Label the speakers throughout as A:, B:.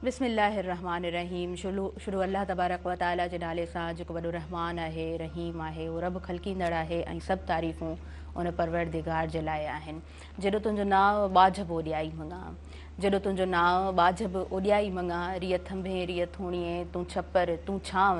A: बिस्मिल्लाहिर्रहमानिर्रहीम। शुरू अल्लाह तबारक व तआला जे नाले सां जेको वॾो रहमान आहे, रहीम आहे, उहो रब ख़ल्क़ींदड़ आहे ऐं सभु तारीफ़ूं उन परवरदिगार जे लाइ आहिनि। जॾो तुंहिंजो नाव बाझब ओॾियाई मंगा, जॾो तुंहिंजो नाव बाझब ओॾियाई मंगा, रिय थंभे रिय थूणिए तूं छपर तूं छांव,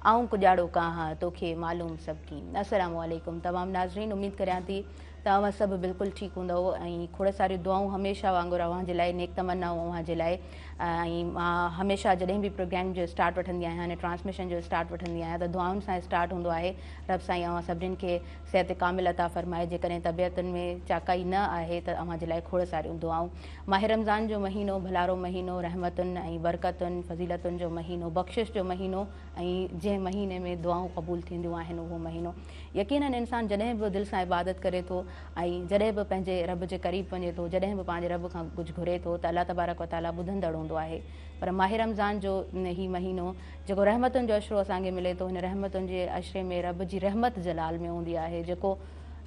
A: आऊं कुॼाड़ो काहां तोखे मालूम सभु की। अस्सलामु अलैकुम तमामु नाज़रीन, उमेदु करियां थी तव्हां सभु बिल्कुलु ठीकु हूंदव ऐं खोड़ सारियूं दुआऊं हमेशह वांगुरु अव्हां जे लाइ, नेक तमन्नाऊं अव्हां जे लाइ। ऐं मां हमेशह जॾहिं बि प्रोग्राम जो स्टार्ट वठंदी आहियां अने ट्रांसमिशन जो स्टार्ट वठंदी आहियां त दुआउनि सां स्टार्ट हूंदो आहे। रब साईं अव्हां सभिनीनि खे सिहत कामिल अता फ़रमाए। जेकॾहिं तबियतुनि में चाकाई न आहे त अव्हां जे लाइ खोड़ सारियूं दुआऊं। माह रमज़ान जो महीनो भलारो महीनो, रहमतुनि ऐं बरकतुनि फज़ीलतुनि जो महीनो, बख़्शिश जो महीनो ऐं जंहिं महीने में दुआऊं क़बूल थींदियूं आहिनि उहो महीनो। यकीनन इंसानु जॾहिं बि दिलि सां इबादत करे थो ऐं जॾहिं बि पंहिंजे रब जे क़रीब वञे थो, जॾहिं बि पंहिंजे रब खां कुझु घुरे थो त अलाह तबारक व तआला ॿुधंदड़ हूंदो आहे। पर माह रमज़ान जो ही महीनो जेको रहमतुनि जो अशरो असांखे मिले थो, हिन रहमतुनि जे अशरे में रब जी रहमत जलाल में हूंदी आहे। जेको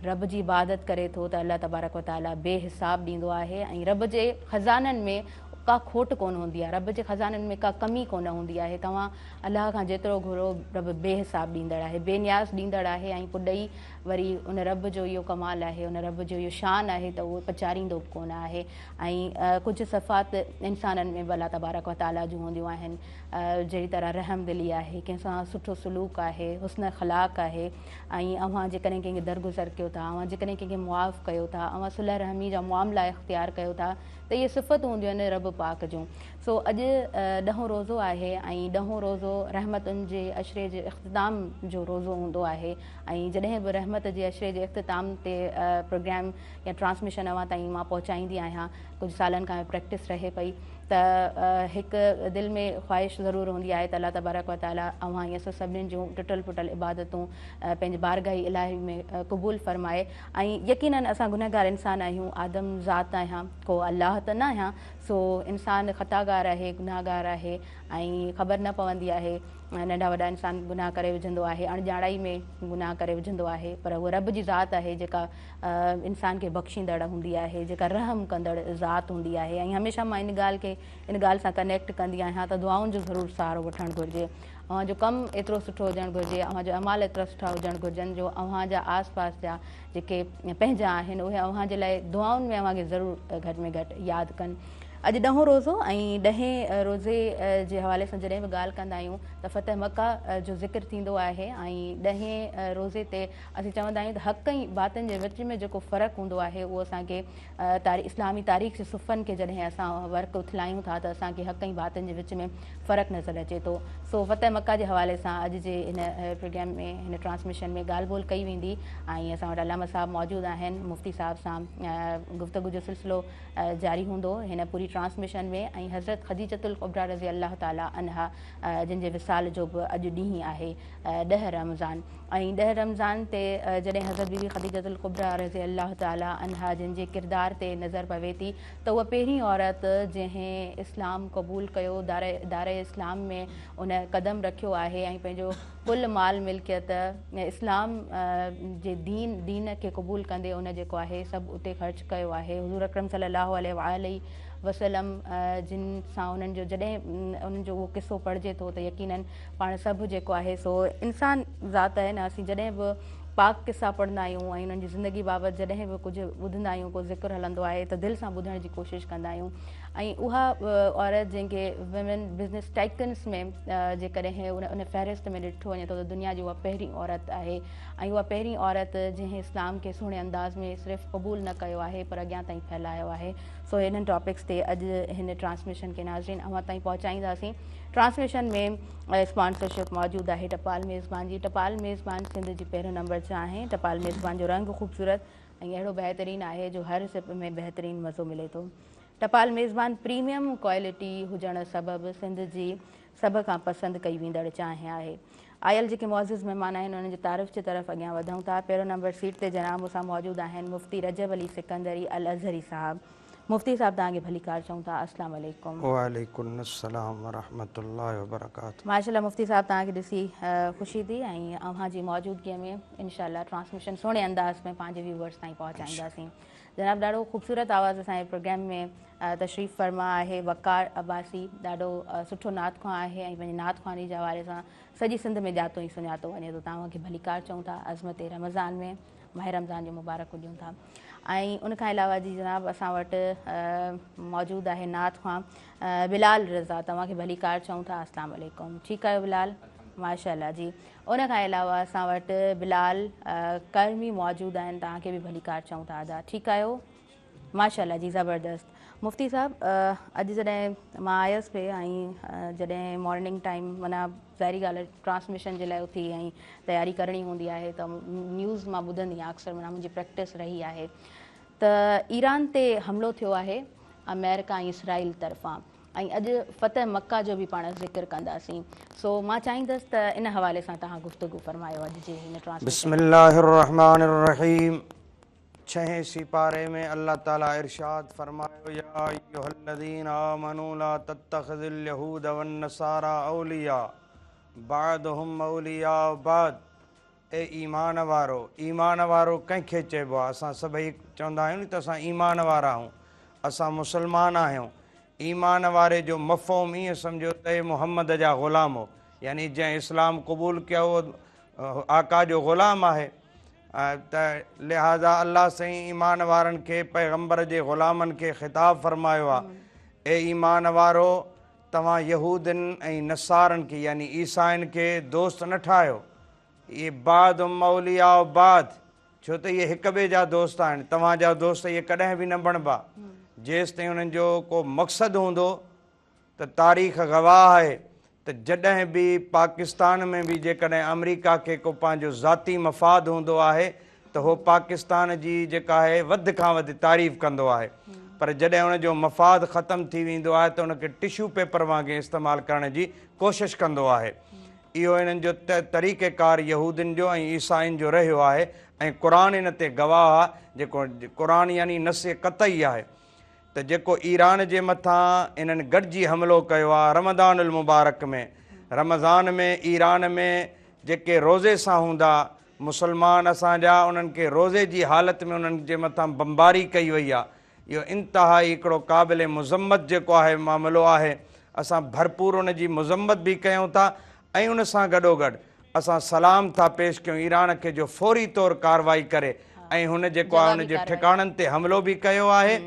A: रब जी इबादत करे थो त अलाह तबारक व तआला बेहिसाब ॾींदो आहे ऐं रब जे ख़ज़ाननि में का खोट कोन हूंदी आहे, रब जे ख़ज़ाननि में का कमी कोन हूंदी आहे। तव्हां अलाह खां जेतिरो घुरो रब बेहिसाब ॾींदड़ आहे, बेनियाज़ ॾींदड़ आहे ऐं पोइ ॾेई वरी उन रब जो इहो कमाल आहे, उन रब जो इहो शान आहे त उहो पचारींदो बि कोन आहे। ऐं कुझु सफ़ात इंसाननि में अलाह तबारक व तआला जूं हूंदियूं आहिनि, जहिड़ी तरह रहम दिली आहे, कंहिंसां सुठो सलूक आहे, हुस्न ख़लाक़ आहे। ऐं अव्हां जेकॾहिं कंहिंखे दरगुज़र कयो था, अव्हां जेकॾहिं कंहिंखे मुआफ़ कयो था, अव्हां सुलह रहमी जा मामला इख़्तियार कयो था त इहे सिफ़तूं हूंदियूं आहिनि रब पाक जूं। सो अॼु ॾहों रोज़ो आहे ऐं ॾहों रोज़ो रहमतुनि जे अशरे जे इख़्तिताम जो रोज़ो हूंदो आहे। ऐं जॾहिं बि रहमत जे अशरे जे इख़्तिताम ते प्रोग्राम या ट्रांसमिशन अव्हां ताईं मां पहुचाईंदी आहियां, कुझु सालनि खां प्रैक्टिस रहे पई त हिकु दिलि में ख़्वाहिश ज़रूरु हूंदी आहे त अलाह तबारक व तआला अव्हां ईअं सभिनीनि जूं टुटल फुटल इबादतूं पंहिंजे बारगाही इलाही में क़बूल फ़रमाए। ऐं यकीनन असां गुनहगार इंसान आहियूं, आदम ज़ात आहियां, को अलाह त न आहियां। सो इंसानु ख़तागार आहे, गुनाहगार आहे ऐं ख़बर न पवंदी आहे। नंढा वॾा इंसान गुनाह करे विझंदो आहे, अणॼाणाई में गुनाह करे विझंदो आहे, पर उहा रब जी ज़ात आहे जेका इंसान खे बख़्शींदड़ हूंदी आहे, जेका रहम कंदड़ ज़ात हूंदी आहे। ऐं हमेशह मां इन ॻाल्हि सां कनेक्ट कंदी आहियां त दुआउनि जो ज़रूरु सहारो वठणु घुरिजे। अव्हांजो कमु एतिरो सुठो हुजणु घुरिजे, अव्हांजा अमाल एतिरा सुठा हुजणु घुरिजनि जो अव्हांजा आस पास जा जेके पंहिंजा आहिनि उहे अव्हां जे लाइ दुआउनि में अव्हांखे ज़रूरु घटि में घटि यादि कनि। अॼु ॾहों रोज़ो ऐं ॾहें रोज़े जे हवाले सां जॾहिं बि ॻाल्हि कंदा आहियूं त फ़तह मका जो ज़िक्र थींदो आहे। ऐं ॾहें रोज़े ते असीं चवंदा आहियूं त हक़ ऐं बातिन जे विच में जेको फ़र्क़ु हूंदो आहे उहो असांखे इस्लामी तारीख़ जे सुफ़नि खे जॾहिं असां वर्क उथलायूं था त असांखे हक़ ऐं बातिन जे विच में फ़र्क़ु नज़र अचे थो। सो फ़तह मका जे हवाले सां अॼु जे हिन प्रोग्राम में, हिन ट्रांसमिशन में ॻाल्हि ॿोल कई वेंदी। ऐं असां वटि अलामा साहब मौजूदु आहिनि, मुफ़्ती साहब सां गुफ़्तगू जो सिलसिलो जारी हूंदो हिन पूरी ट्रांसमिशन में। ऐं हज़रत ख़दीजतुल कुबरा रज़ी अल्लाह ताला अन्हा जिन जे विसाल जो बि अॼु ॾींहुं आहे 10 रमज़ान। ऐं 10 रमज़ान ते जॾहिं हज़रत बीबी ख़दीजतुल कुबरा रज़ी अल्लाह ताला अन्हा जिन जे किरदार ते नज़र पवे थी त उहा पहिरीं औरत जंहिं इस्लाम क़बूल कयो, दारे इस्लाम में उन क़दम रखियो आहे ऐं पंहिंजो कुल माल मिल्कियत इस्लाम जे दीन खे क़बूल कंदे उन जेको आहे सभु उते ख़र्च कयो आहे। हुज़ूर अकरम सल्लल्लाहु अलैहि वसल्लम जिन सां उन्हनि जो जॾहिं उन्हनि जो उहो किसो पढ़िजे थो त यकीनन पाण सभु जेको आहे सो इंसान ज़ात आहे न, असीं जॾहिं बि पाक किसा पढ़ंदा आहियूं ऐं उन्हनि जी ज़िंदगी बाबति जॾहिं बि कुझु ॿुधंदा आहियूं, को ज़िक्र हलंदो आहे त दिलि सां ॿुधण जी कोशिशि कंदा आहियूं। ऐं उहा औरत जंहिंखे विमेन बिज़नेस टाइकन्स में जेकॾहिं उन फ़हिरिस्त में ॾिठो वञे थो त दुनिया जी उहा पहिरीं औरत आहे। ऐं उहा पहिरीं औरत जंहिं इस्लाम खे सुहिणे अंदाज़ में सिर्फ़ु क़बूल न कयो आहे पर अॻियां ताईं फैलायो आहे। सो हिननि टॉपिक्स ते अॼु हिन ट्रांसमिशन खे नाज़रीन अव्हां ताईं पहुचाईंदासीं। ट्रांसमिशन में स्पॉन्सरशिप मौजूदु आहे टपाल मेज़बान जी। टपाल मेज़बान सिंध जी पहिरियों नंबर जा आहे। टपाल मेज़बान जो रंग ख़ूबसूरत ऐं अहिड़ो बहितरीनु आहे जो हर सिप में बहितरीनु मज़ो मिले थो। टपाल मेज़बान प्रीमियम क्वालिटी हुजण सबबि सिंध जी सभ खां पसंदि कई वेंदड़ चांहि आहे। आयल जेके मुअज़्ज़िज़ महिमान आहिनि उन्हनि जी तारीफ़ जी तरफ़ अॻियां वधूं था। पहिरियों नंबर सीट ते जनाब मूंसां मौजूदु आहिनि मुफ़्ती रजब अली सिकंदरी अल अज़हरी साहब। मुफ्ती साहब तव्हांखे भली कार चऊं था। अस्सलाम वालेकुम।
B: वालेकुम अस्सलाम वरहमतुल्लाहि वबरकातुहू।
A: माशाल्लाह मुफ्ती साहब तव्हांखे ॾिसी ख़ुशी थी ऐं अव्हांजी मौजूदगीअ में इंशाल्लाह ट्रांसमिशन सुहिणे अंदाज़ में पंहिंजे व्यूवर्स ताईं पहुचाईंदासीं। जनाब ॾाढो ख़ूबसूरत आवाज़ असांजे प्रोग्राम में तशरीफ़ फरमा आहे वक़ार अब्बासी, ॾाढो सुठो नात ख़्वां आहे ऐं पंहिंजी नात ख़्वानी जे हवाले सां सॼी सिंध में ॼातो ई सुञातो वञे थो। तव्हांखे भली कार चऊं था। अज़मत रमज़ान में माह रमज़ान जो मुबारक ॾियूं था। ऐं उनखां अलावा जी जनाब असां वटि मौजूदु आहे नात ख़्वां बिलाल रज़ा, तव्हांखे भली कार चऊं था। अस्सलाम वालेकुम। ठीकु आहियो बिलाल? माशाल्लाह जी। उनखां अलावा असां वटि बिलाल कर्मी मौजूदु आहिनि, तव्हांखे बि भली कार चऊं था। आदा ठीकु आहियो? माशाल्लाह जी, ज़बरदस्त। मुफ्ती साहब अॼु जॾहिं मां आयसि पे ऐं जॾहिं मॉर्निंग टाइम माना ज़ाहिरी ॻाल्हि आहे ट्रांसमिशन जे लाइ उथी ऐं तयारी करणी हूंदी आहे त न्यूज़ मां ॿुधंदी आहियां अक्सर, माना मुंहिंजी प्रैक्टिस रही आहे त ईरान ते हमिलो थियो आहे अमेरिका ऐं इसराइल तरफ़ां ऐं अॼु फ़तह मक्का जो बि पाण ज़िक्र कंदासीं। सो मां चाहींदसि त इन हवाले सां तव्हां गुफ़्तगू फरमायो अॼु जे हिन ट्रांसमिशन।
B: बिस्मिल्लाहिर्रहमानिर्रहीम। 6 सिपारे में अल्लाह ताला इरशाद फरमायो, या अय्युहल्लज़ीना आमनू ला तत्तखिज़ुल यहूद वन नसारा औलिया बादहुम औलिया बाद। ए ईमान वारो, ईमान वारो कंहिंखे चइबो आहे? असां सभई चवंदा आहियूं नी त असां ईमान वारा आहियूं, असां मुस्लमान आहियूं। ईमान वारे जो मफ़हूम ईअं सम्झो त हे मुहम्मद जा ग़ुलाम हो, यानी जंहिं इस्लाम क़बूल कयो उहो आका जो ग़ुलाम आहे। त लिहाज़ा अल्लाह साईं ईमान वारनि खे पैगम्बर जे ग़ुलामनि खे ख़िताब फ़रमायो आहे, ए ईमान वारो तव्हां यहूदनि ऐं नसारनि खे यानी ईसाइनि खे दोस्त न ठाहियो। इहे बाद मौलिया बाद, छो त इहे हिक ॿिए जा दोस्त आहिनि। तव्हांजा दोस्त इहे कॾहिं बि न बणिबा जेसि ताईं उन्हनि जो को मक़सदु हूंदो। त तारीख़ गवाह आहे त जॾहिं बि पाकिस्तान में बि जेकॾहिं अमरीका खे को पंहिंजो ज़ाती मफ़ाद हूंदो आहे त उहो पाकिस्तान जी जेका आहे वधि खां वधि तारीफ़ कंदो आहे, पर जॾहिं उनजो मफ़ाद ख़तमु थी वेंदो आहे त उनखे टिशू पेपर वांगुरु इस्तेमालु करण जी कोशिशि कंदो आहे। इहो इन्हनि जो तरीक़ेकार यहूदियुनि जो ऐं ईसाइनि जो रहियो आहे ऐं क़ुरान इन ते गवाह आहे। जेको क़ुरान यानी नसे क़तई आहे त जेको ईरान जे मथां इन्हनि गॾिजी हमिलो कयो आहे रमज़ानुल मुबारक में, रमज़ान में ईरान में जेके रोज़े सां हूंदा मुसलमान असांजा, उन्हनि खे रोज़े जी हालति में उन्हनि जे मथां बमबारी कई वई आहे। इहो इंतिहाई हिकिड़ो क़ाबिल मुज़म्मत जेको आहे मामिलो आहे। असां भरपूर उन जी मुज़म्मत बि कयूं था ऐं उन सां गॾोगॾु असां सलाम था पेश कयूं ईरान खे जो फौरी तौरु कार्रवाई करे ऐं हुन जेको आहे हुन जे ठिकाणनि ते हमिलो बि कयो आहे।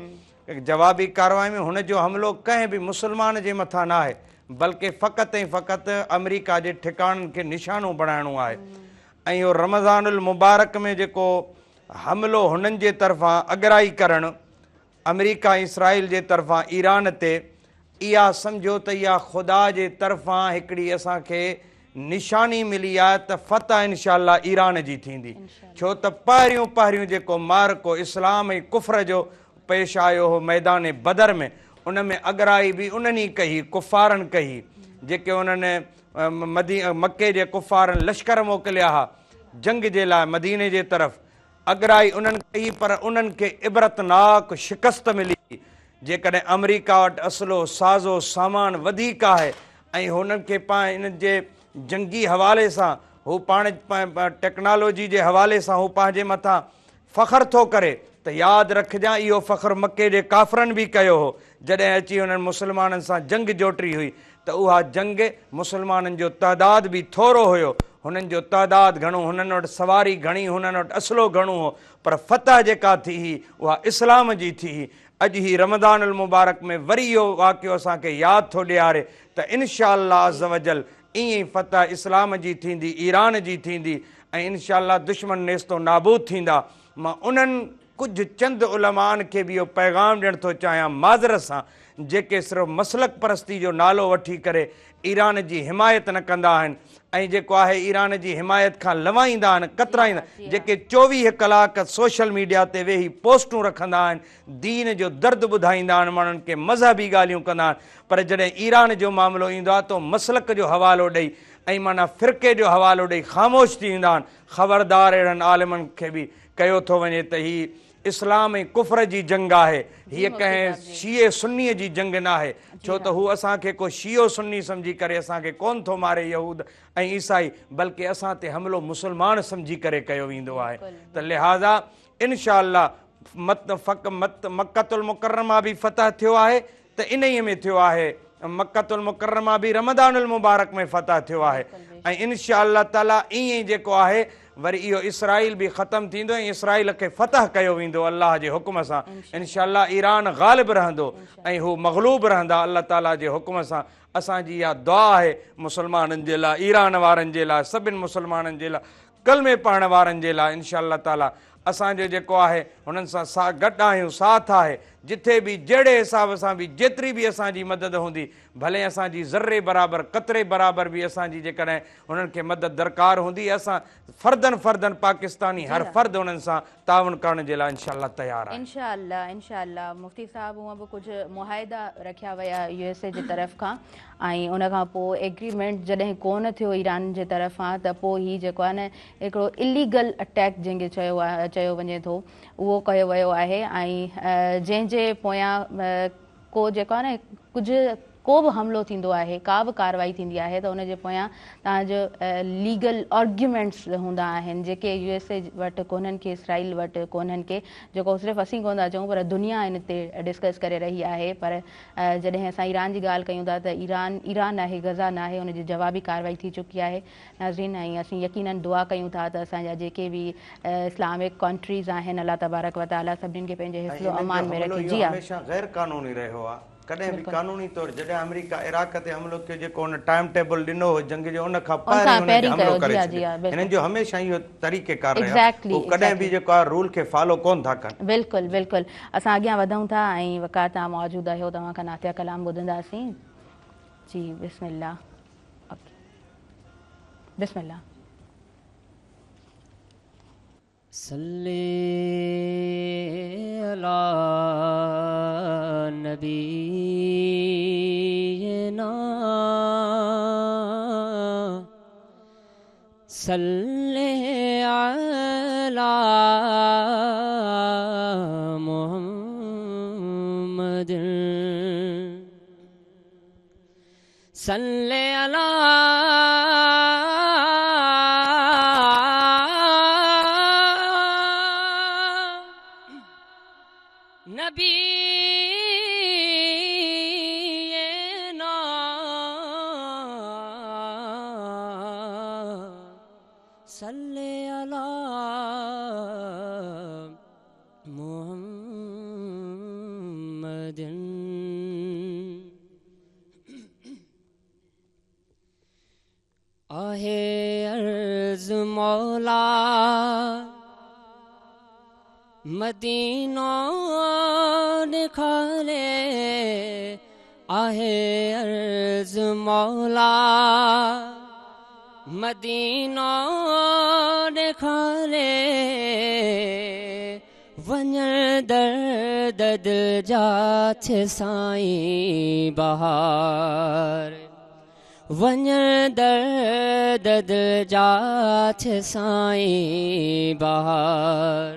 B: जवाबी कार्रवाई में हुनजो हमिलो कंहिं बि मुस्लमान जे मथां न आहे, बल्कि फ़क़ति ऐं फ़क़ति अमरीका जे ठिकाणनि खे निशानो बणाइणो आहे। ऐं इहो रमज़ानुल मुबारक में जेको हमिलो हुननि जे तरफ़ां अॻराई करणु अमरीका इसराइल जे तरफ़ां ईरान ते, इहा सम्झो त इहा ख़ुदा जे तरफ़ां हिकिड़ी असांखे निशानी मिली आहे त फ़तह इंशाअल्लाह ईरान जी थींदी। छो त पहिरियों जेको मारको इस्लाम ऐं कुफ़र जो पेश आयो हो मैदान बदर में, उन में अॻराई बि उन्हनि कई, कुफ़ारनि कई, जेके उन्हनि मके जे कुफ़ारनि लश्कर मोकिलिया हुआ जंग जे लाइ मदीने जे तरफ़, अॻराई उन्हनि कई, पर उन्हनि खे इबरतनाक शिकस्त मिली। जेकॾहिं अमरीका वटि असलो साज़ो सामान वधीक आहे ऐं हुननि खे इन जे जंगी हवाले सां हू पाण टेक्नोलॉजी जे हवाले सां हू पंहिंजे मथां फ़ख्रु थो करे, त यादि रखजांइ इहो फ़ख्रु मके जे काफ़रनि बि कयो हो। जॾहिं अची हुननि मुस्लमाननि सां जंग जोटी हुई त उहा जंग मुस्लमाननि जो तइदाद बि थोरो हुयो, हुननि जो तइदाद घणो, हुननि वटि सवारी घणी, हुननि वटि असलो घणो हो, पर फ़तह जेका थी हुई उहा इस्लाम जी थी हुई। अॼु ही रमज़ानुल मुबारक में वरी इहो वाक़ियो असांखे यादि थो ॾियारे त इंशाअल्लाह अज़्ज़ वजल ईअं ई फ़तह इस्लाम जी थींदी, ईरान जी थींदी ऐं इंशाअल्लाह दुश्मन नेस्तो नाबूद थींदा। मां उन्हनि कुझु चंद उलमान खे बि इहो पैगाम ॾियणु थो चाहियां माज़रत सां, जेके सिर्फ़ु मसलक परस्ती जो नालो वठी करे ईरान जी हिमायत न कंदा आहिनि ऐं जेको आहे ईरान जी हिमायत खां लवाईंदा आहिनि, कतराईंदा, जेके 24 कलाक सोशल मीडिया ते वेही पोस्टूं रखंदा आहिनि, दीन जो दर्द ॿुधाईंदा आहिनि, माण्हुनि खे मज़हबी ॻाल्हियूं कंदा आहिनि, पर जॾहिं ईरान जो मामिलो ईंदो आहे त मसलक जो हवालो ॾेई ऐं माना फ़िरक़े जो हवालो ॾेई ख़ामोश थी वेंदा आहिनि। ख़बरदार अहिड़नि आलिमनि खे बि कयो थो वञे त ही इस्लाम ऐं कुफ्र जी जंग आहे, हीअ कंहिं शीए सुन्नीअ जी जंग न आहे। छो त हू असांखे को शियो सुन्नी सम्झी करे असांखे कोन थो मारे यहूद ऐं ईसाई, बल्कि असां ते हमिलो मुस्लमान सम्झी करे कयो वेंदो आहे। त लिहाज़ा इनशा अल्लाह मक्कतुल मुकर्रमा बि फतह थियो आहे त इन ई में थियो आहे, मक्कतुल मुकर्रमा बि रमदानुल मुबारक में फतह थियो आहे। ऐं इनशा अल्लाह ताला ईअं ई जेको आहे वरी इहो इसराइल बि ख़तमु थींदो ऐं इसराइल खे फतह कयो वेंदो अलाह जे हुकुम सां। इनशा अल्लाह ईरान ग़ालिब रहंदो ऐं हू मग़लूब रहंदा अल्लाह ताला जे हुकुम सां। असांजी इहा दुआ आहे मुस्लमाननि जे लाइ, ईरान वारनि जे लाइ, सभिनि मुस्लमाननि जे लाइ, कलमे पढ़ण वारनि जे लाइ। इनशा अल्लाह ताला असांजो जेको आहे हुननि सां गॾु आहियूं, साथ आहे। जिथे बि जहिड़े हिसाब सां बि जेतिरी बि असांजी मदद हूंदी, भले असांजी ज़र्रे बराबरि क़तरे बराबरि बि असांजी जेकॾहिं हुननि खे मदद दरकार हूंदी, असां फर्दन पाकिस्तानी हर फर्द हुननि सां ताउन करण जे लाइ इनशा अल्लाह तयार आहे।
A: इनशा अल्लाह मुफ्ती साहब हूअं बि कुझु मुआहिदा रखिया विया USA जी तरफ़ खां, ऐं उन खां पोइ एग्रीमेंट जॾहिं कोन थियो ईरान जे तरफ़ां, त पोइ हीउ जेको आहे न हिकिड़ो इलीगल अटैक जंहिंखे चयो वञे थो उहो कयो वियो आहे। ऐं जंहिंजे पोयां को जेको आहे न कुझु को बि हमिलो थींदो आहे, का बि कार्रवाई थींदी आहे, त उनजे पोयां तव्हांजो लीगल आर्ग्यूमेंट्स हूंदा आहिनि जेके USA वटि कोन्हनि के, इसराइल वटि कोन्हनि के, जेको सिर्फ़ु असीं कोन था चऊं पर दुनिया इन ते डिस्कस करे रही आहे। पर जॾहिं असां ईरान जी ॻाल्हि कयूं था त ईरान आहे, गज़ा न आहे, उनजी जवाबी कार्रवाई थी चुकी आहे नाज़रीन। ऐं असीं यकीनन दुआ कयूं था त असांजा जेके बि इस्लामिक कंट्रीज़ आहिनि अल्लाह तबारक व तआला सभिनीनि खे पंहिंजे हिफ़्ज़ो अमान में रखे। जी
B: हमेशा गैर कानूनी रहियो आहे, कॾहिं बि कानूनी तौर जॾहिं अमेरिका इराक ते हमिलो कयो, जेको हुन टाइम टेबल ॾिनो हो जंग जो, उन खां पहिरीं हमिलो करे छॾियो। हिननि जो हमेशह इहो तरीक़ेकार रहियो आहे, कॾहिं बि जेको आहे रूल खे फॉलो कोन था कनि।
A: बिल्कुलु बिल्कुलु। असां अॻियां वधूं था ऐं वक़ार तव्हां मौजूदु आहियो, तव्हां खां नातिया कलाम ॿुधंदासीं। जी बिस्मिल्लाह। बिस्मिल्लाह।
C: सल्ले अला नबीना सल्ले अला मुहम्मद सल्ले अला सल्ले अला मुहम्मदिन। आहे अर्ज़ मौला मदीना निखाले, आहे अर्ज़ मौला मदीना निखाले, वञ दर्द दिल जा थिए साईं बहार, वञ दर्द दिल जा थिए साईं बहार।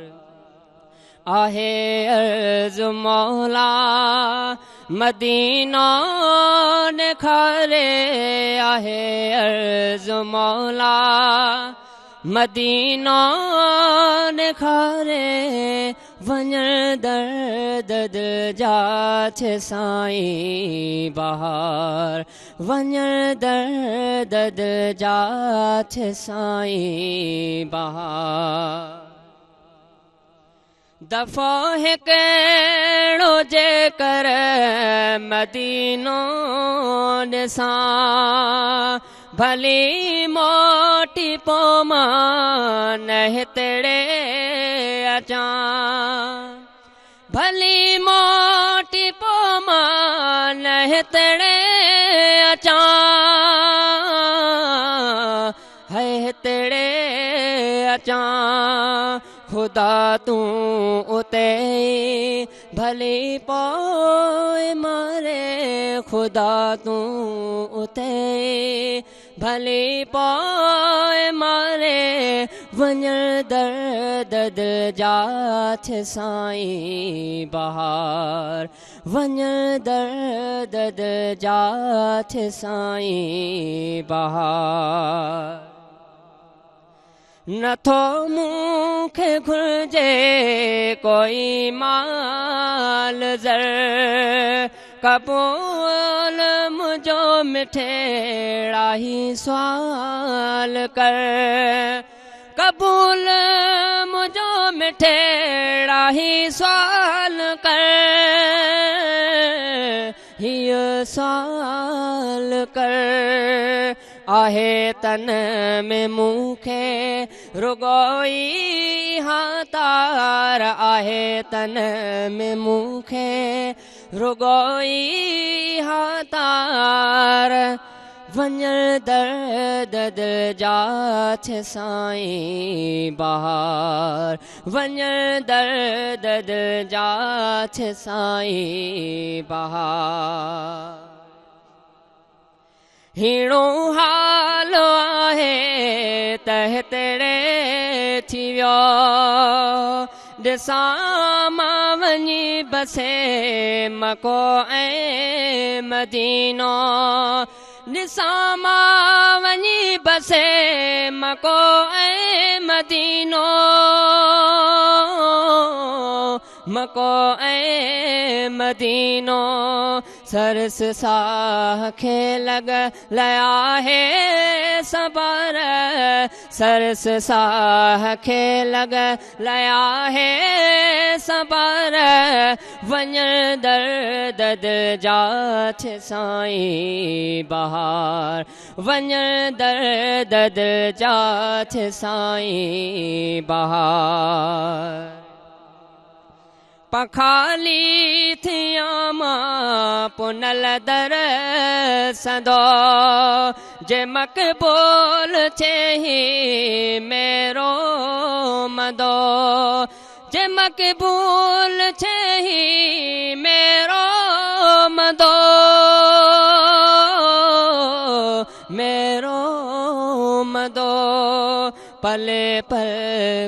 C: आहे अर्ज़ मौला मदीना निखारे, आहे अर्ज़ मौला मदीना निखारे, वञ दर्द दिल जा थिए साईं बहार, वञ दर्द दिल जा थिए साईं बहार। दफ़ो हिकिड़ो जेकर मदीनो ॾिसां, भली मोटी पोइ मां न हितड़े अचां, भली मोटी पोइ मां न हितड़े अचां, है हितड़े अचां। खुदा तूं उते भली पोइ मारे, खुदा तूं उते भली पोइ मारे, वञण दर्द दिल जा थिए साईं बहार वञण दर्द दिल जा थिए साईं बहार नथो मूंखे घुरिजे कोई माल ज़र कबूल मुंहिंजो मिठेड़ा ही सुवाल कर कबूल मुंहिंजो मिठेड़ा ही सुवाल कर हीअ सुवाल कर आहे तन में मूंखे रुगोई हातार आहे तन में मूंखे रुगोई हातार वञण दर्द दिल जा थिए साईं बहार वञण दर्द दिल जा थिए साईं बहार हीणो हाल आहे तह तेरे थी वियो ॾिसां मां वञी बसे मको ऐं मदीनो ॾिसां मां वञी बसे मको ऐं मदीनो मको ऐं मदीनो सरस साह खे लॻलया है सबर सरस साह खे लॻलया है सबर वञण दर्द दिल जा थिए साईं बहार वञण दर्द दिल जा थिए साईं बहार पखाली थियां मां पुनल दर सदो जे मक़बूल छेही मेरो मदो जे मक़बूल छेही मेरो मदो मेरो मदो पले पल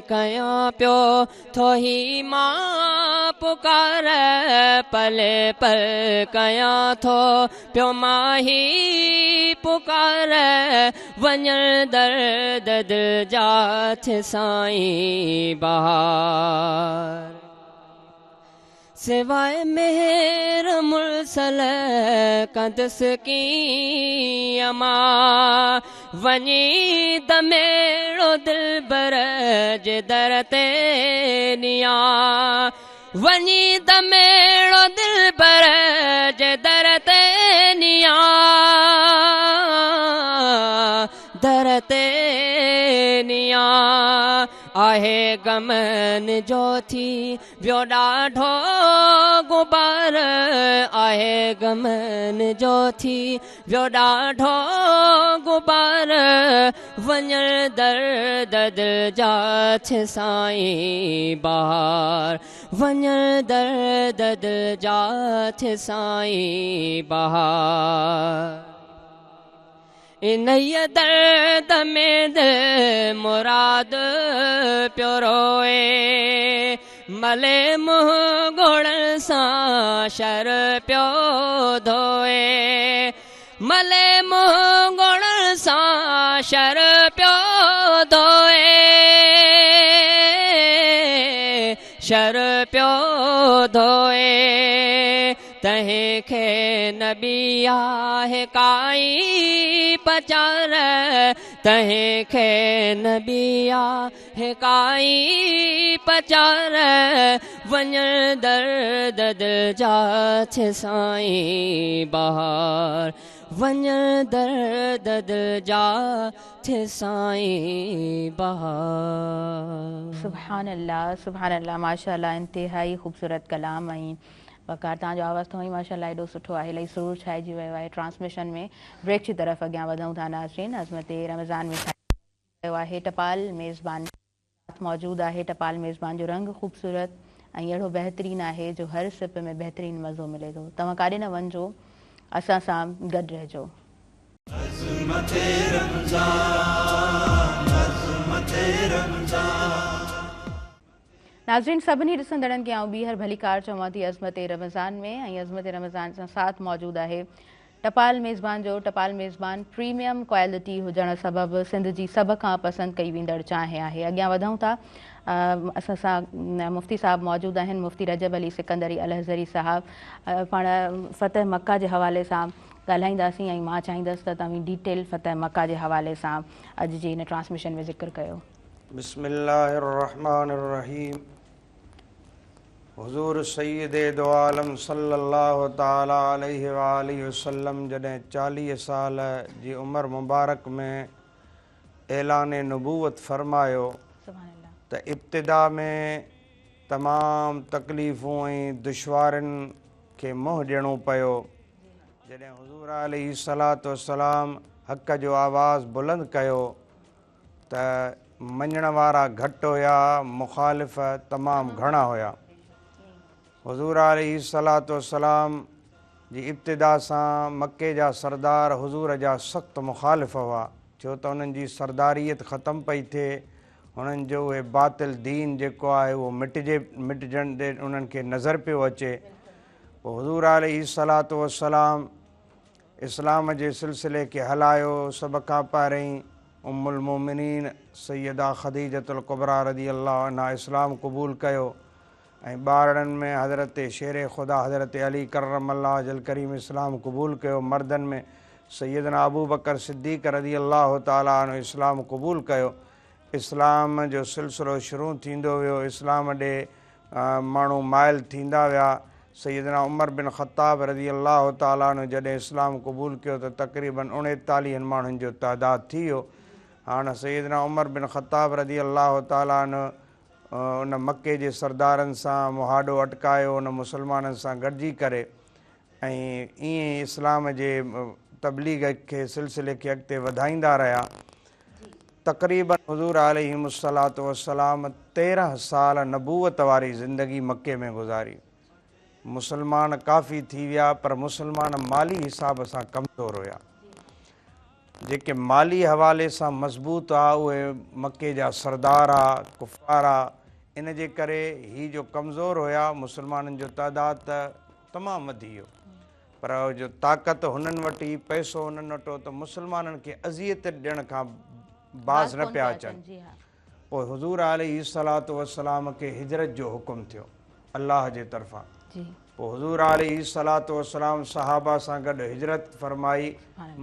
C: कयां पियो थोही मां पुकार पले पल कयां थो पियो माही पुकार वञण दर्द दिल जा थिए साईं बहार सिवाय मेहर मुरसल कंदस की अमा वञी दमेड़ो दिलबर जे दर ते निया वञी दमेड़ो दिलबर जे दर ते निया दर ते निया आहे गमन जो थी वियो ॾाढो गुबार आहे गमन जो थी वियो ॾाढो गुबार वञण दर्द दिल जा थिए साईं बहार वञण दर्द दिल जा थिए साईं बहार इन्हीअ दर्द में दिल मुराद पियो रोए मले मुंहुं घोड़नि सां शर पियो धोए मले मुंहुं घोड़नि सां शर पियो धोए शर पियो धोए तंहिंखे नबी आहे काई पचार तंहिंखे नबी आहे काई पचार वञण दर्द दिल जा थिए साईं बहार वञण दर्द दिल जा थिए साईं बहार
A: सुभान अल्लाह माशाअल्लाह इंतिहाई ख़ूबसूरत कलाम ऐं वकार तव्हांजो आवाज़ तव्हां माशाअल्लाह एॾो सुठो आहे इलाही सुरूर छाइजी वियो आहे ट्रांसमिशन में ब्रेक जी तरफ़ अॻियां वधूं था नाज़रीन अज़मत रमज़ान में वियो आहे टपाल मेज़बान मौजूदु आहे टपाल मेज़बान जो रंग ख़ूबसूरत ऐं अहिड़ो बहितरीनु आहे जो हर सिप में बहितरीनु मज़ो मिले थो तव्हां काॾे न वञिजो असां सां गॾु रहिजो। नाज़रीन सभिनी ॾिसंदड़नि खे आउं ॿीहर भली कार चवां थी अज़मत रमज़ान में। ऐं अज़मत रमज़ान सां साथ मौजूदु आहे टपाल मेज़बान जो टपाल मेज़बान प्रीमियम क्वालिटी हुजण सबबि सिंध जी सभ खां पसंदि कई वेंदड़ चांहि आहे। अॻियां वधूं था, असां सां मुफ़्ती साहब मौजूदु आहिनि, मुफ़्ती रजब अली सिकंदरी अलहज़री साहब। पाण फ़तह मक्का जे हवाले सां ॻाल्हाईंदासीं ऐं मां चाहींदसि त तव्हां डिटेल फ़तह मक्का जे हवाले सां अॼु जी हिन ट्रांसमिशन में ज़िक्र कयो।
B: बिस्मिल्लाहिर्रहमानिर्रहीम। हुज़ूर सय्यद दो आलम सल्लल्लाहु ताला अलैहि वालिहि वसल्लम जॾहिं 40 साल जी उमिरि मुबारक में ऐलान नबूवत फरमायो त इब्तिदा में तमामु तकलीफ़ूं ऐं दुश्वारियुनि खे मुंहुं ॾियणो पियो। जॾहिं हुज़ूर अलैहिस्सलातु वस्सलाम हक़ जो आवाज़ बुलंद कयो त मञण वारा घटि हुया, मुखालिफ़ तमामु घणा हुया। हुज़ूर अलैहिस्सलातु वस्सलाम जी इब्तिदा सां मके जा सरदार हुज़ूर जा सख़्तु मुखालिफ़ हुआ, छो त उन्हनि जी सरदारियत ख़तमु पई थिए। उन्हनि जो उहे बातिल दीन जेको आहे उहो मिटजण ते उन्हनि खे नज़र पियो अचे। पोइ हुज़ूर अलैहिस्सलातु वस्सलाम इस्लाम जे सिलसिले खे हलायो। सभ खां पहिरीं उम्मुल मोमिनीन सैयदा ख़दीजतुल कुबरा रज़ी अल्लाहु अन्हा इस्लाम क़बूल कयो ऐं ॿारनि में हज़रत शेर ख़ुदा हज़रत अली करमल्लाह वजल करीम इस्लाम क़बूल कयो। मर्दनि में सैयदना अबू बकर सिद्दीक़ रज़ी अल्लाहु ताला अन्हु इस्लाम क़बूल कयो। इस्लाम जो सिलसिलो शुरू थींदो वियो, इस्लाम ॾे माण्हू माइल थींदा विया। सैयदना उमर बिन ख़त्ताब रज़ी अल्लाहु ताला अन्हु जॾहिं इस्लाम क़बूल कयो त तक़रीबन 39 माण्हुनि जो तइदादु थी वियो। हाणे सैयदना उमर बिन ख़त्ताब रज़ी अल्लाहु ताला अन्हु उन मके जे सरदारनि सां मुहाॾो अटकायो, उन मुसलमाननि सां गॾिजी करे ऐं ईअं इस्लाम जे तबलीग खे सिलसिले खे अॻिते वधाईंदा रहिया। तक़रीबन हुज़ूर अलैहिस्सलातु वस्सलाम 13 साल नबूवत वारी ज़िंदगी मके में गुज़ारी। मुसलमान काफ़ी थी विया, पर मुसलमान माली हिसाब सां कमज़ोर हुया। जेके माली हवाले सां मज़बूत हुआ उहे मके जा सरदार हुआ, कुफ़ार हुआ। इन जे करे ही जो कमज़ोर हुया, मुसलमाननि जो तइदादु त तमामु वधी वियो, पर जो ताक़त हुननि वटि हुई, पैसो हुननि वटि हो, त मुसलमाननि खे अज़ियत ॾियण खां बाज़ न पिया अचनि। पोइ हुज़ूर अलैहिस्सलातु वस्सलाम खे हिजरत जो हुकुम थियो अल्लाह जे तरफ़ां। पोइ हुज़ूर अलैहिस्सलातु वस्सलाम सहाबा सां गॾु हिजरत फरमाई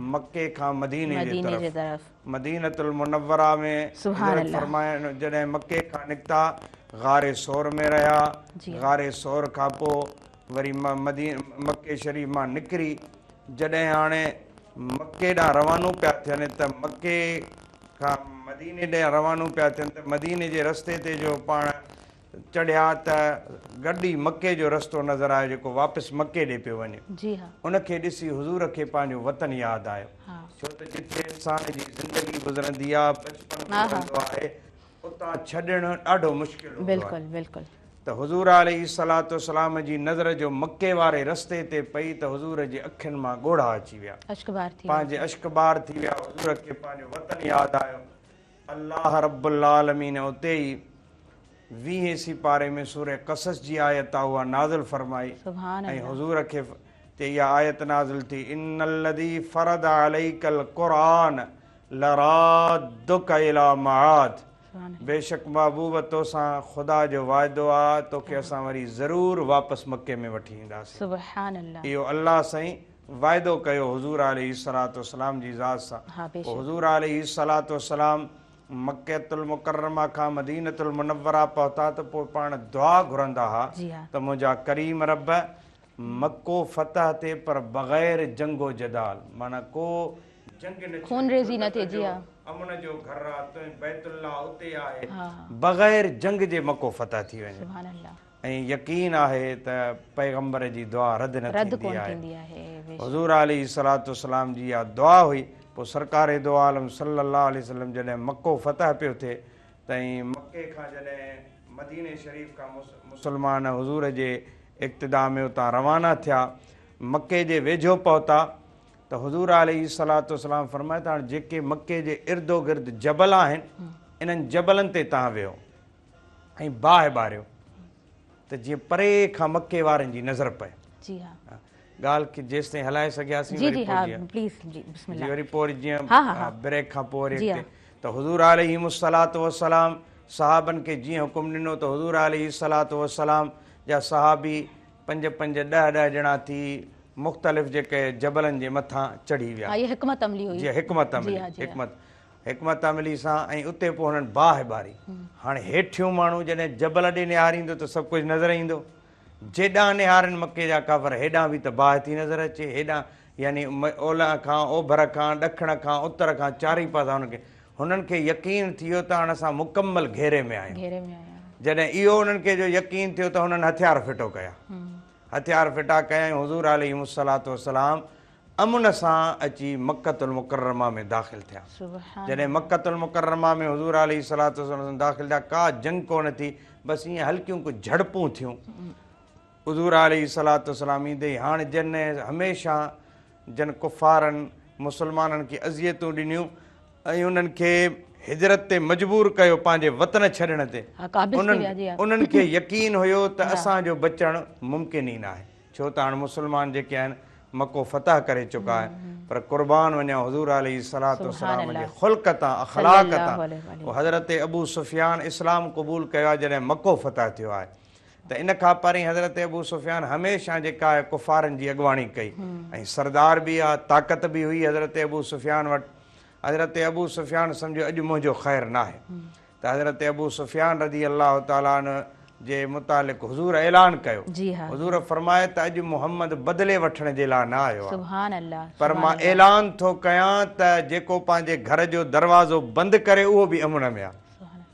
B: मके खां मदीने जी तरफ़। मदीनतुल मुनव्वरा में हिजरत फरमाए। जॾहिं मके खां निकिता गारे सौर में रहिया। गारे सौर खां पोइ वरी मके शरीफ़ मां निकिरी जॾहिं हाणे मके ॾांहुं रवानो पिया थियनि त मके खां मदीने ॾांहुं रवानो पिया थियनि त मदीने जे रस्ते ते जो पाण चढ़िया त गॾी मके जो रस्तो नज़र आयो जेको वापसि मके ॾे पियो वञे। उनखे ॾिसी हुज़ूर खे पंहिंजो वतन यादि आयो, छो त जिथे इंसान जी ज़िंदगी गुज़रंदी आहे, बचपन गुज़रंदो आहे, उतां छॾणु ॾाढो मुश्किल हूंदो आहे। त हुज़ूर अलैहिस्सलातु वस्सलाम जी नज़र जो मके वारे रस्ते ते पई त हुज़ूर जी अखियुनि मां ॻोढ़ा अची विया, पंहिंजे अश्कबार थी विया। हुज़ूर खे पंहिंजो वतन यादि आयो। अल्लाह रब्बुल आलमीन उते ई 20 सिपारे में सूरह क़सस जी आयत आहे उहा नाज़िल फरमाई ऐं हुज़ूर खे ते इहा आयत नाज़िल थी, इन्नल्लज़ी फ़रद अलैकल क़ुरआन लरादुक इला मआद। बेशक महबूब तोसां ख़ुदा जो वाइदो आहे, तोखे असां वरी ज़रूरु वापसि मके में वठी ईंदासीं। सुभान अल्लाह। इहो अल्लाह साईं वाइदो कयो हुज़ूर अलैहिस्सलातु वस्सलाम जी ज़ात सां। हुज़ूर अलैहिस्सलातु वस्सलाम मक्कतुल मुकर्रमा खां मदीनतुल मुनव्वरा पहुता त पोइ पाण दुआ घुरंदा हुआ त मुंहिंजा करीम रब मक्को फतह थिए पर बग़ैर जंगो जदाल, माना को जंग न खूनरेज़ी न थिए। जी अमन जो घर आहे, बैतुल्लाह उते आहे, बग़ैर जंग जे मक्को फतह थी वञे। सुभान अल्लाह। ऐं यकीन आहे त पैगंबर जी दुआ रद्द न थींदी आहे। हुज़ूर अलैहिस्सलातु वस्सलाम जी इहा दुआ हुई। पोइ सरकार दो आलम सल्लल्लाहु अलैहि वसल्लम जॾहिं मक्को फतह पियो थिए तईं मके खां जॾहिं मदीने शरीफ़ खां मुसलमान हुज़ूर जे इक़्तिदा में उतां रवाना थिया, मके जे वेझो पहुता त हुज़ूर अलैहिस्सलातु वस्सलाम फरमाए त हाणे जेके मके जे इर्दो गिर्द जबल आहिनि इन्हनि जबलनि ते तव्हां वियो ऐं बाहि ॿारियो त जीअं परे खां मके वारनि जी नज़र पए।
A: जी हा,
B: ॻाल्हि की जेसि ताईं हलाए सघियासीं
A: जी जी हा प्लीज़ जी बिस्मिल्लाह।
B: वरी पोइ जीअं
A: हा, हा, हा।
B: ब्रेक खां पोइ वरी
A: जी
B: अॻिते त हुज़ूर अलैहिस्सलातु वस्सलाम सहाबनि खे जीअं हुकुम ॾिनो त हुज़ूर अलैहिस्सलातु वस्सलाम जा सहाबी 5-5 10-10 ॼणा थी मुख़्तलिफ़ जेके जबलनि जे मथां चढ़ी विया।
A: ये हिकमत अमली हुई।
B: जीअं हिकमत अमली सां ऐं उते पोइ हुननि बाहि ॿारी। हाणे हेठियूं माण्हू जॾहिं जबल ॾे निहारींदो त सभु कुझु नज़र ईंदो, जेॾां निहारनि मके जा काफ़र हेॾां बि त बाहि थी नज़र अचे, हेॾां यानी ओलह खां ओभर खां ॾखिण खां उत्तर खां चारई पासा हुननि खे यकीन थी वियो त हाणे असां मुकमल घेरे में आहियूं। जॾहिं इहो उन्हनि खे जो यकीन थियो त हुननि हथियार फिटो कया, हथियार फिटा कया ऐं हुज़ूर अलैहिस्सलातु वस्सलाम अमुन सां अची मक्कतुल मुकर्रमा में दाख़िल थिया। जॾहिं मक्कतुल मुकर्रमा में हुज़ूर अलैहिस्सलातु वस्सलाम दाख़िल थिया का जंग कोन थी, बसि ईअं हल्कियूं कुझु झड़पूं थियूं। हुज़ूर अलैहिस्सलातु वस्सलाम ईंदे हाणे जन हमेशह जन कुफ़ारनि मुस्लमाननि खे अज़ियतूं ॾिनियूं ऐं उन्हनि खे हिजरत ते मजबूर कयो पंहिंजे वतन छॾण ते। उन्हनि खे यकीन हुयो त असांजो बचणु मुमकिन ई न आहे, छो त हाणे मुस्लमान जेके आहिनि मको फतह करे चुका आहिनि। पर क़ुर्बान वञा हुज़ूर अलैहिस्सलातु वस्सलाम जे ख़ुल्क़ तां अख़लाक़ तां। हज़रत अबू सुफ़ियान इस्लाम क़बूल कयो आहे जॾहिं मको फतह थियो आहे, त इन खां पहिरीं हज़रत अबू सुफ़ियान हमेशह जेका आहे कुफ़ारनि जी अॻुवाणी कई ऐं सरदार बि आहे, ताक़त बि हुई हज़रत अबू सुफ़ियान वटि। हज़रत अबू सुफ़ियान सम्झो अॼु मुंहिंजो ख़ैरु न आहे, त हज़रत अबू सुफ़ियान रज़ी अलाह ताला जे मुतालिक़ हुज़ूर ऐलान कयो। हुज़ूर फरमाए त अॼु मुहम्मद बदिले वठण जे लाइ न आयो आहे, पर मां ऐलान थो कयां त जेको पंहिंजे घर जो दरवाज़ो बंदि करे उहो बि अमन में आहे।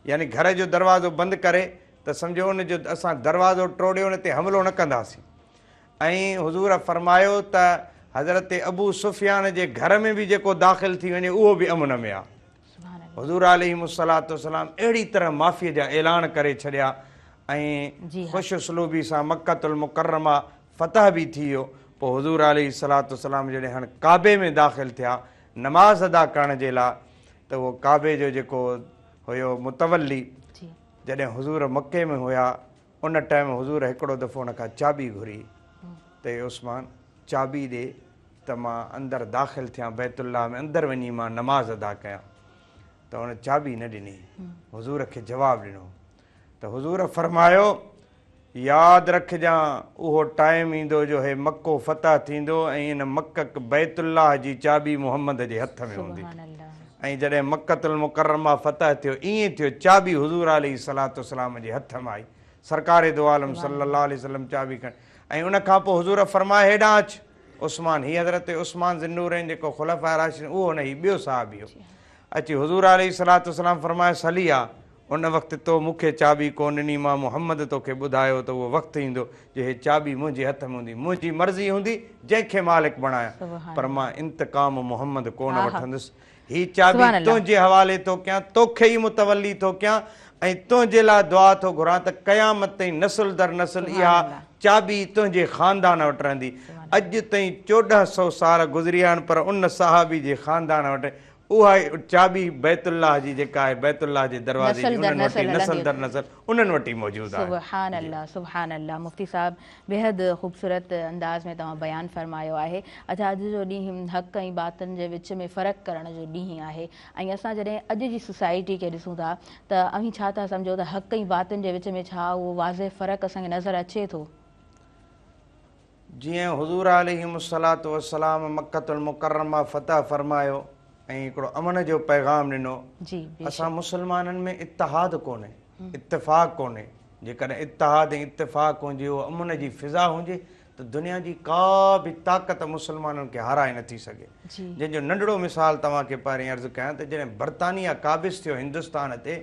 B: यानी घर जो दरवाज़ो बंदि करे त सम्झो उनजो असां दरवाज़ो टोड़ियो उन ते हमिलो न कंदासीं। ऐं हुज़ूर फरमायो त हज़रत अबू सुफ़ियान जे घर में बि जेको दाख़िल थी वञे उहो बि अमन में आहे। हुज़ूर अलैहिस्सलातु वस्सलाम अहिड़ी तरह माफ़ीअ जा ऐलान करे छॾिया ऐं ख़ुशि उसलूबी सां मक्कतुल मुकर्रमा फतह बि थी वियो। पोइ हुज़ूर अलैहिस्सलातु वस्सलाम जॾहिं हाणे काबे में दाख़िल थिया नमाज़ अदा करण जे लाइ, त उहो काबे जो जेको हुयो मुतवली, जॾहिं हुज़ूर मके में हुया उन टाइम हुज़ूर हिकिड़ो दफ़ो हुन खां चाबी घुरी त उस्मान चाबी ॾे त मां अंदरि दाख़िल थियां बैतुल्लाह में, अंदरि वञी मां नमाज़ अदा कयां। त हुन चाबी न ॾिनी, हुज़ूर खे जवाबु ॾिनो त हुज़ूर फरमायो यादि रखजांइ उहो टाइम ईंदो जो हे मको फतह थींदो ऐं इन मक बैतुल्लाह जी चाबी मुहम्मद जे हथ में हूंदी। ऐं जॾहिं मक्कतुल मुकर्रमा फतह थियो ईअं थियो, चाबी हुज़ूर अलैहिस्सलातु वस्सलाम जे हथ में आई, सरकारे दो आलम सल्लल्लाहु अलैहि वसल्लम चाबी खणी। ऐं उन खां पोइ हुज़ूर फरमाए हेॾां अचु उस्मान, हीअ हज़रत उस्मान ज़िन्नूरैन जेको ख़ुलफ़ाए राशिदीन उहो न, ही ॿियो साहबी हो। अची हुज़ूर अलैहिस्सलातु वस्सलाम फरमाए सली आहे उन वक़्तु तो मूंखे चाबी कोन ॾिनी, मां मुहम्मद तोखे ॿुधायो त उहो वक़्तु ईंदो जो हे चाबी मुंहिंजे हथ में हूंदी, मुंहिंजी मर्ज़ी हूंदी जंहिंखे मालिक बणायां, पर मां इंतकाम मुहम्मद कोन वठंदुसि। हीअ चाबी तुंहिंजे हवाले थो कयां, तोखे ई मुतवली थो कयां ऐं तुंहिंजे लाइ दुआ थो घुरां त क़यामत ताईं नसुल दर नसुल इहा चाबी तुंहिंजे ख़ानदान वटि रहंदी। अॼु ताईं 1400 साल गुज़रिया आहिनि पर उन सहाबी जे ख़ानदान वटि उहा चाबी बैतुल्लाह जी जेका आहे बैतुल्लाह जे दरवाज़े जी नसल दर नसल उन्हनि वटि ई मौजूदु आहे।
A: सुभान अल्लाह, सुभान अल्लाह। मुफ्ती साहब बेहद ख़ूबसूरत अंदाज़ में तव्हां बयानु फरमायो आहे। अच्छा, अॼु जो ॾींहुं हक़ ऐं बातिल जे विच में फ़र्क़ु करण जो ॾींहुं आहे ऐं असां जॾहिं अॼु जी सोसाइटी खे ॾिसूं था त अवी छा था सम्झो त हक़ ऐं बातिल जे विच में छा उहो वाज़े फ़र्क़ु असांखे नज़र अचे थो?
B: जीअं हुज़ूर अलैहिस्सलातु वस्सलाम मक्कतुल मुकर्रमा फतह फरमायो ऐं हिकिड़ो अमन जो पैगाम ॾिनो, असां मुस्लमाननि में इत्तिहाद कोन्हे, इत्तिफ़ाक़ कोन्हे। जेकॾहिं इत्तिहाद ऐं इत्तिफ़ाक़ हुजे, उहो अमन जी फ़िज़ा हुजे त दुनिया जी का बि ताक़त मुस्लमाननि खे हाराए नथी सघे। जंहिंजो नंढड़ो मिसाल तव्हांखे पहिरीं अर्ज़ु कयां त जॾहिं बर्तानिया क़ाबिज़ थियो हिंदुस्तान ते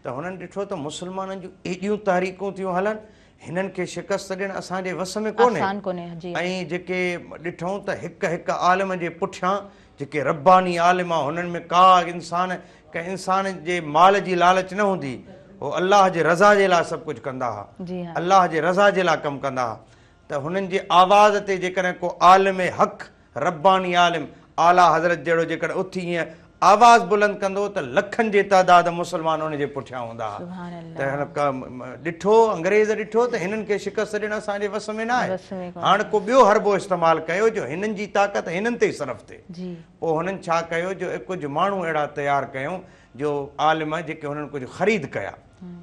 B: त हुननि ॾिठो त मुस्लमाननि जूं एॾियूं तहरीकूं थियूं हलनि, हिननि खे शिकस्त ॾियणु असांजे वस में कोन्हे। ऐं जेके ॾिठूं त हिकु हिकु आलिम जे पुठियां जेके रब्बानी आलिम आहे हुननि में का इंसान जे माल जी लालच न हूंदी, उहो अलाह जे रज़ा जे लाइ सभु कुझु कंदा हुआ, अलाह जे रज़ा जे लाइ कमु कंदा हुआ। त हुननि जे आवाज़ ते जेकॾहिं को आलिम हक़ रब्बानी आलिम आला हज़रत जहिड़ो जेकॾहिं उथी ईअं आवाज़ बुलंद कंदो त लखनि जे तादाद मुस्लमान उन जे पुठियां हूंदा।
A: सुभान
B: त
A: अल्लाह।
B: ॾिठो अंग्रेज़ ॾिठो त हिननि खे शिकस्त ॾियणु असांजे वस में न आहे।
A: वस में कोन्हे।
B: हाणे को ॿियो हरबो इस्तेमालु कयो जो हिननि जी ताक़त हिननि ते सरफ़ थिए।
A: जी।
B: पोइ हुननि छा कयो जो कुझु माण्हू अहिड़ा तयारु कयूं जो आलिम जेके हुननि कुझु ख़रीद कया।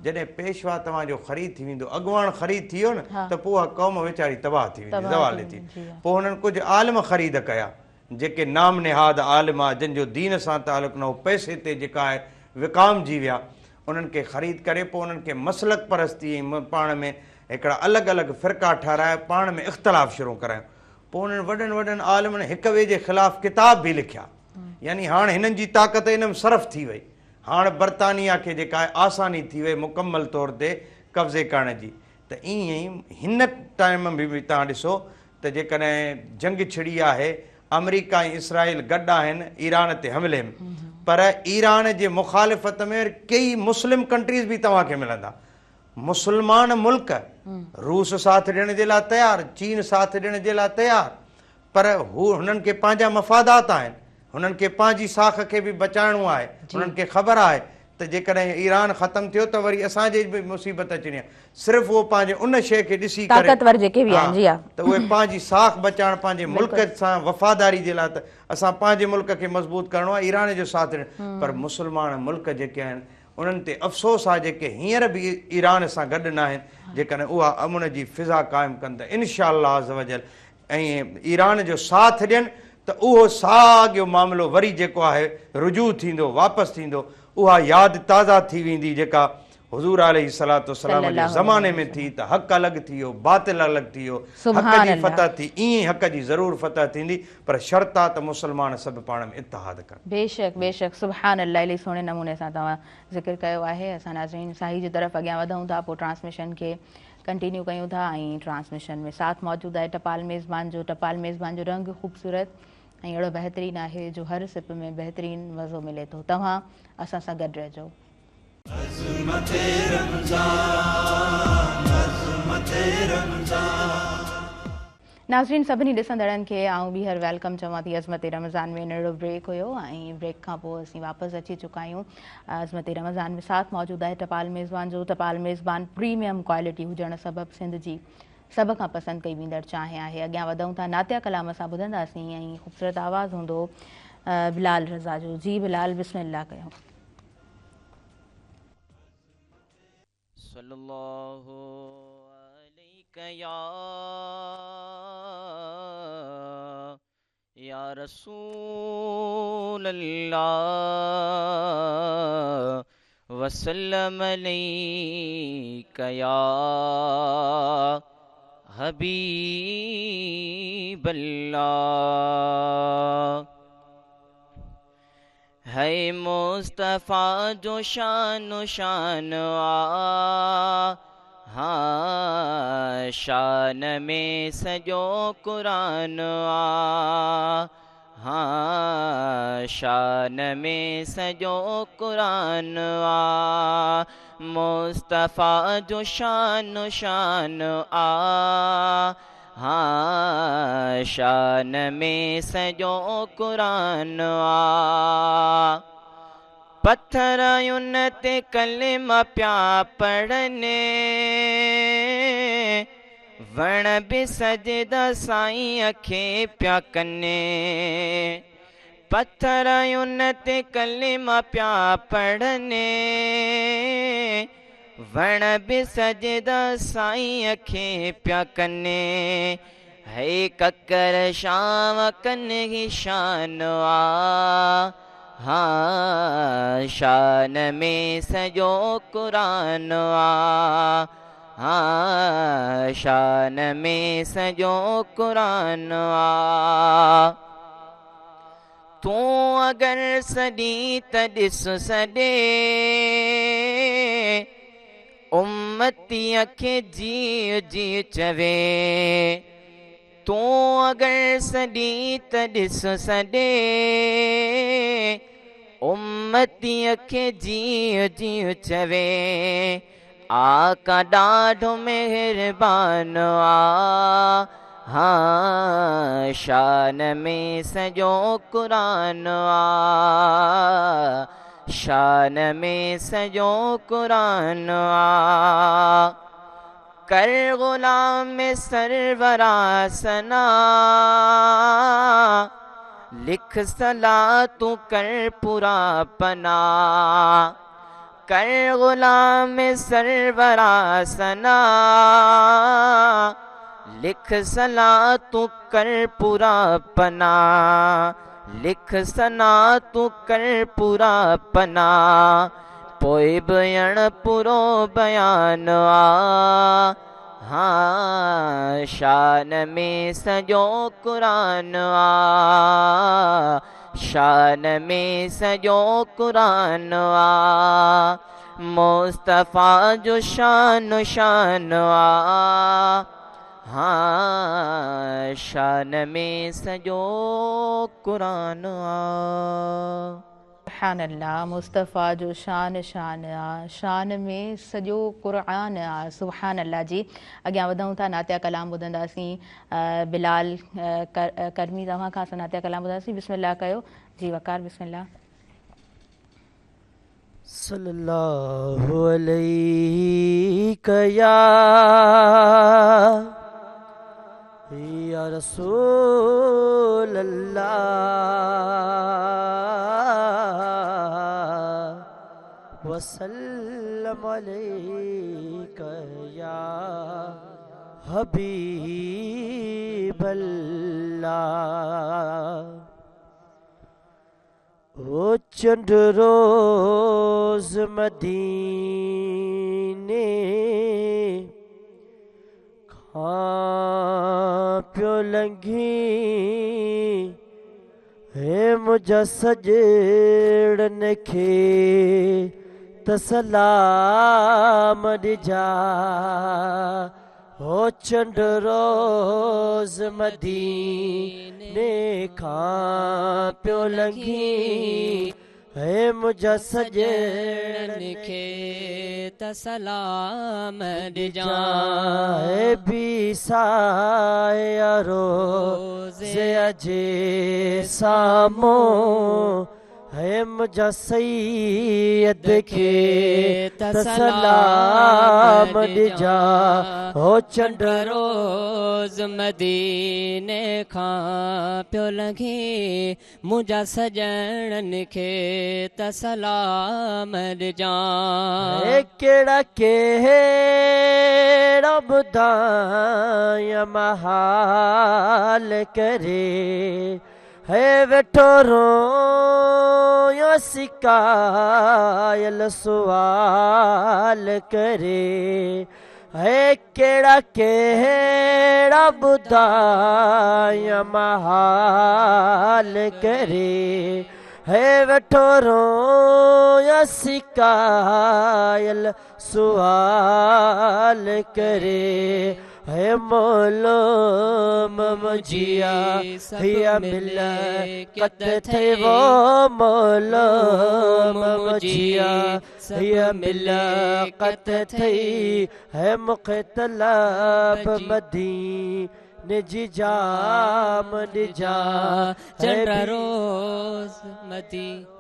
B: जॾहिं पेशवा तव्हांजो ख़रीद थी वेंदो, अॻुवाण ख़रीद थी वियो न, त पोइ उहा क़ौम वीचारी तबाह थी वेंदी, ज़वाल थी। पोइ हुननि कुझु आलिम ख़रीद कया जेके नाम निहाद आलिम आहे, जंहिंजो दीन सां तालुक़ु न हो, पैसे ते जेका आहे विकामजी विया, उन्हनि खे ख़रीद करे पोइ उन्हनि खे मसलक परस्ती पाण में हिकिड़ा अलॻि अलॻि फ़िरका ठाराए पाण में इख़्तिलाफ़ शुरू करायूं। पोइ उन्हनि वॾनि वॾनि आलिमनि हिक ॿिए जे ख़िलाफ़ु किताब बि लिखिया। यानी हाणे हिननि जी ताक़त हिन में सरफ़ थी वई। हाणे बरतानिया खे जेका आहे आसानी थी वई मुकमल तौर ते कब्ज़े करण जी। त ईअं ई हिन टाइम में बि तव्हां ॾिसो त जेकॾहिं जंग छिड़ी आहे, अमेरिका ऐं इसराइल गॾु आहिनि ईरान ते हमले में, पर ईरान जे मुखालिफ़त में कई मुस्लिम कंट्रीज़ बि तव्हांखे मिलंदा। मुस्लमान मुल्क रूस साथ ॾियण जे लाइ तयारु, चीन साथ ॾियण जे लाइ तयारु, पर हुननि खे पंहिंजा मफ़ादात आहिनि, हुननि खे पंहिंजी साख खे बि बचाइणो आहे। हुननि खे ख़बर आहे त जेकॾहिं ईरान ख़तमु थियो त वरी असांजे बि मुसीबत अचणी आहे। सिर्फ़ु उहो पंहिंजे उन शइ खे ॾिसी करे
A: ताक़तवर जेके बि आहिनि, जी हा,
B: त उहे पंहिंजी साख बचाइण, पंहिंजे मुल्क सां वफ़ादारी जे लाइ त असां पंहिंजे मुल्क खे मज़बूत करिणो आहे, ईरान जो साथ ॾियणो। पर मुस्लमान मुल्क जेके आहिनि उन्हनि ते अफ़सोस आहे जेके हींअर बि ईरान सां गॾु न आहिनि। जेकॾहिं उहा अमुन जी फिज़ा क़ाइमु कनि त इनशा अल्लाह अज़ वजल ऐं ईरान जो साथ ॾियनि त उहो साॻियो मामिलो वरी जेको आहे रुजू थींदो, वापसि थींदो। उहा यादि ताज़ा थी वेंदी जेका हुज़ूर अलैहिस्सलातु वस्सलाम जे ज़माने में थी त हक़ अलॻि थी वियो, बातिल अलॻि थी वियो, हक़ जी फतह थी। ईअं ई हक़ जी ज़रूरु फतह थींदी, पर शर्त आहे त मुस्लमान सभु पाण में इत्तिहाद कनि।
A: बेशक बेशक, सुभान अल्लाह। इलाही सुहिणे नमूने सां तव्हां ज़िक्र कयो आहे। असां नाज़रीन साही जी तरफ़ अॻियां वधूं था, पोइ ट्रांसमिशन खे कंटिन्यू कयूं था। ऐं ट्रांसमिशन में साथ मौजूदु आहे टपाल मेज़बान जो। टपाल मेज़बान जो रंग ख़ूबसूरत ऐं अहिड़ो बहितरीनु आहे जो हर सिप में बहितरीनु मज़ो मिले थो। तव्हां असां सां गॾु रहिजो। नाज़रीन सभिनी ॾिसंदड़नि खे आऊं ॿीहर वेलकम चवां थी। अज़मत रमज़ान में नंढिड़ो ब्रेक हुयो ऐं ब्रेक खां पोइ असीं वापसि अची चुका आहियूं। अज़मत रमज़ान में साथ मौजूदु आहे टपाल मेज़बान जो। टपाल मेज़बान प्रीमियम क्वालिटी हुजण सबबु सिंध जी सभ खां पसंदि कई वेंदड़ चांहि आहे। अॻियां वधूं था, नातिया कलाम सां ॿुधंदासीं ऐं ख़ूबसूरत आवाज़ हूंदो बिलाल रज़ा जो। जी बिलाल, बिस्मिल्लाह कयो।
C: सल्लल्लाहु अलैका या रसूल अल्लाह वसल्लम अलैका या हबीब अल्लाह। है मुस्तफ़ा जो शान शान आ, हाँ शान में सजो कुरान आ, हाँ शान में सजो कुरान आ। मुस्तफ़ा जो शान शान आ, हाँ शान में सजो कुरान आ। पत्थर उन ते कलिमा प्या पढ़ने, वण बि सजदा साईं खे प्या कने। पत्थर उन ते कलिमा प्या पढ़ने, वण बि सजदा साईं खे प्या कने। है ककर शाम कन ही शान आ, हाँ शान में सजो कुरान आ, हाँ शान में सजो कुरान आ। तू अगर सदी त ॾिस सॾे, उम्मतीअ खे जी जी चवे। तू अगर सदी त ॾिस सॾे, उम्मतीअ खे जी जी चवे। आका ॾाढो मेहरबान आ, हाँ शान में सजो कुरान आ, शान में सजो कुरान आ, कर गुलाम सरवरा सना, लिख सला तू कर पूरा पना, कर गुलाम सरवरा सना, लिख सला तू कर पूरा पना, लिख सना तू कर पूरा पना, पोइ बयण पूरो बयान आ, हाँ शान में सजो कुरान आ, शान में सजो कुरान आ, मुस्तफ़ा जो शान शान आ, हाँ शान में सजो कुरान आ।
A: सुभान अल्लाह, मुस्तफ़ा जो शान शान आ, शान में सॼो क़ुरान आ। सुभान अल्लाह जी। अॻियां वधूं था, नातिया कलाम ॿुधंदासीं। बिलाल कर्मी तव्हां खां असां नातिया कलाम ॿुधंदासीं। बिस्मिल्लाह कयो जी। वकार बिस्मिल्लाह।
D: सल्लल्लाहु अलैहि या रसूल अल्लाह, वसल्लम अलैका या हबीब अल्लाह। ओ चंड रोज मदीने खां पियो लंघी, हे मुंहिंजा सॼणन खे त सलाम ॾिजा। हो चंड रोज़ मदीने खां पियो लंघी, हे मुंहिंजा सॼणन खे त सलाम ॾिजा। हे बि सारो जे अजे साम्हूं, हे मुंहिंजा सैयद खे त सलाम ॾिजा। हो चंड रोज़ मदीने खां पियो लंघे, मुंहिंजा सॼणन खे त सलाम ॾिजा। हे कहिड़ा कहिड़ा ॿुधायां महाल करे, हे वेठो रोयो सिकायल सुवाल करे। हे कहिड़ा कहिड़ा ॿुधायां महाल करे, हे वेठो रोयो सिकायल सुवाल करे। हे मौलो मुंहिंजिया हिया मिलकत थई, वो मौलो मुंहिंजिया हिया मिलकत थई। हे मूंखे तलब मदीने जी जाम ॾिजा। चंड रोज़ मदीने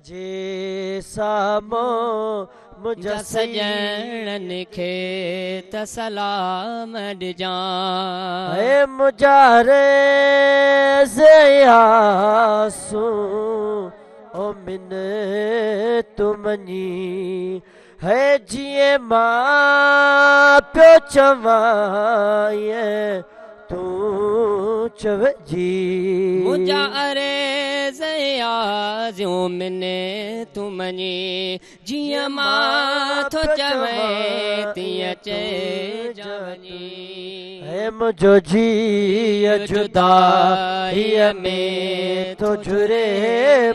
D: जे साम्हूं, मुंहिंजा सॼणन खे त सलाम ॾिजा। हे मुंहिंजा रेज़यासू ओ मिन तू मञी, हे जीअं मां पियो चवां तूं चवजी। मुंहिंजा अर्ज़याज़ूं मिन तू मञी, जीअं मां थो चवें तीअं चइजानी। हे मुंहिंजो जीअ जुदाईअ में थो झुरे,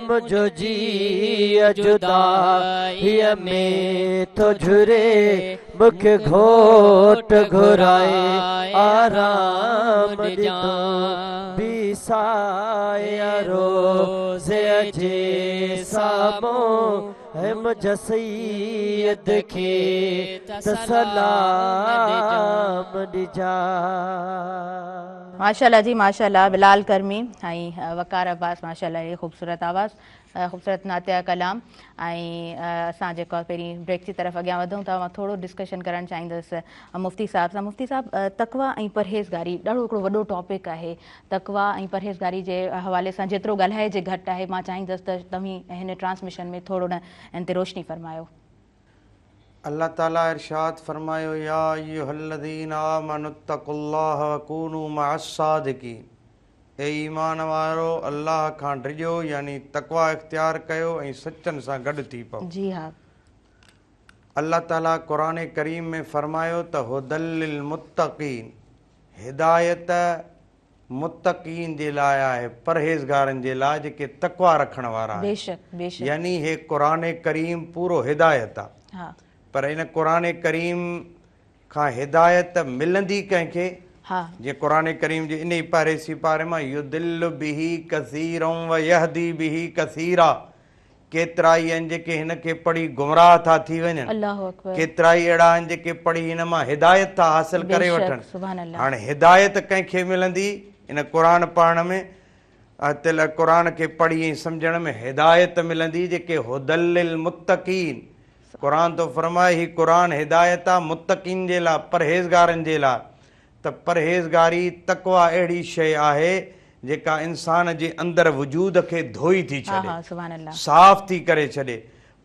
D: मुंहिंजो जीअ जुदाईअ में थो झुरे। मूंखे घोट घुराए आराम ॾिजा, बिसाया रोज़े जे साम्हूं, हे मुंहिंजा सैयद खे त सलाम ॾिजा।
A: माशाल्लाह जी माशाल्लाह, बिलाल कर्मी ऐं वकार अब्बास माशाल्लाह, ये ख़ूबसूरत आवाज़, ख़ूबसूरत नातिया कलाम। ऐं असां जेको पहिरीं ब्रेक जी तरफ़ अॻियां वधूं था, मां थोरो डिस्कशन करणु चाहींदुसि मुफ़्ती साहिब सां। मुफ़्ती साहिब, तक़वा ऐं परहेज़गारी ॾाढो हिकिड़ो वॾो टॉपिक आहे। तक़वा ऐं परहेज़गारी जे हवाले सां जेतिरो ॻाल्हाइजे घटि आहे। मां चाहींदुसि त तव्हीं हिन ट्रांसमिशन में थोरो न इन ते रोशनी फरमायो।
B: अल्लाह ताला इरशाद फरमायो, या अय्युहल्लज़ीना आमनुत्तक़ुल्लाह वकूनू मअस्सादिकीन। ए ईमान वारो, अल्लाह खां डिॼो यानी तक़वा इख्तियार कयो ऐं सचनि सां गॾु थी पओ।
A: जी हा।
B: अल्लाह ताला क़ुरान करीम में फरमायो त हुदल लिल मुत्तक़ीन, हिदायत मुत्तक़ीन जे लाइ आहे, परहेज़गारनि जे लाइ जेके तक़वा रखण वारा आहिनि।
A: बेशक बेशक।
B: यानी हे क़ुरान करीम पूरो हिदायत आहे।
A: हा
B: पर इन क़ुरान करीम खां हिदायत मिलंदी कंहिंखे,
A: हा
B: जे क़ुरान करीम जे इन ई पारे सिपारे मां युदिल्लु बिही कसीरन व यहदी बिही कसीरा, केतिरा ई आहिनि जेके हिन खे पढ़ी गुमराह था थी वञनि,
A: अल्लाहु अकबर।
B: केतिरा ई अहिड़ा आहिनि जेके पढ़ी हिन मां हिदायत था हासिल करे
A: बेशक,
B: वठनि।
A: सुभान अल्लाह।
B: हाणे हिदायत कंहिंखे मिलंदी इन क़ुरान पढ़ण में, तिल क़ुरान खे पढ़ी ऐं सम्झण में हिदायत मिलंदी जेके हुदल लिल मुत्तक़ीन। क़ुरान तो फरमाए ही क़ुरान हिदायत आहे मुत्तक़ीन जे लाइ, परहेज़गारनि जे लाइ। त परहेज़गारी तक़वा अहिड़ी शइ आहे जेका इंसान जे अंदरि वजूद खे धोई थी
A: हा
B: छॾे,
A: हा सुभान अल्लाह।
B: साफ़ थी करे छॾे।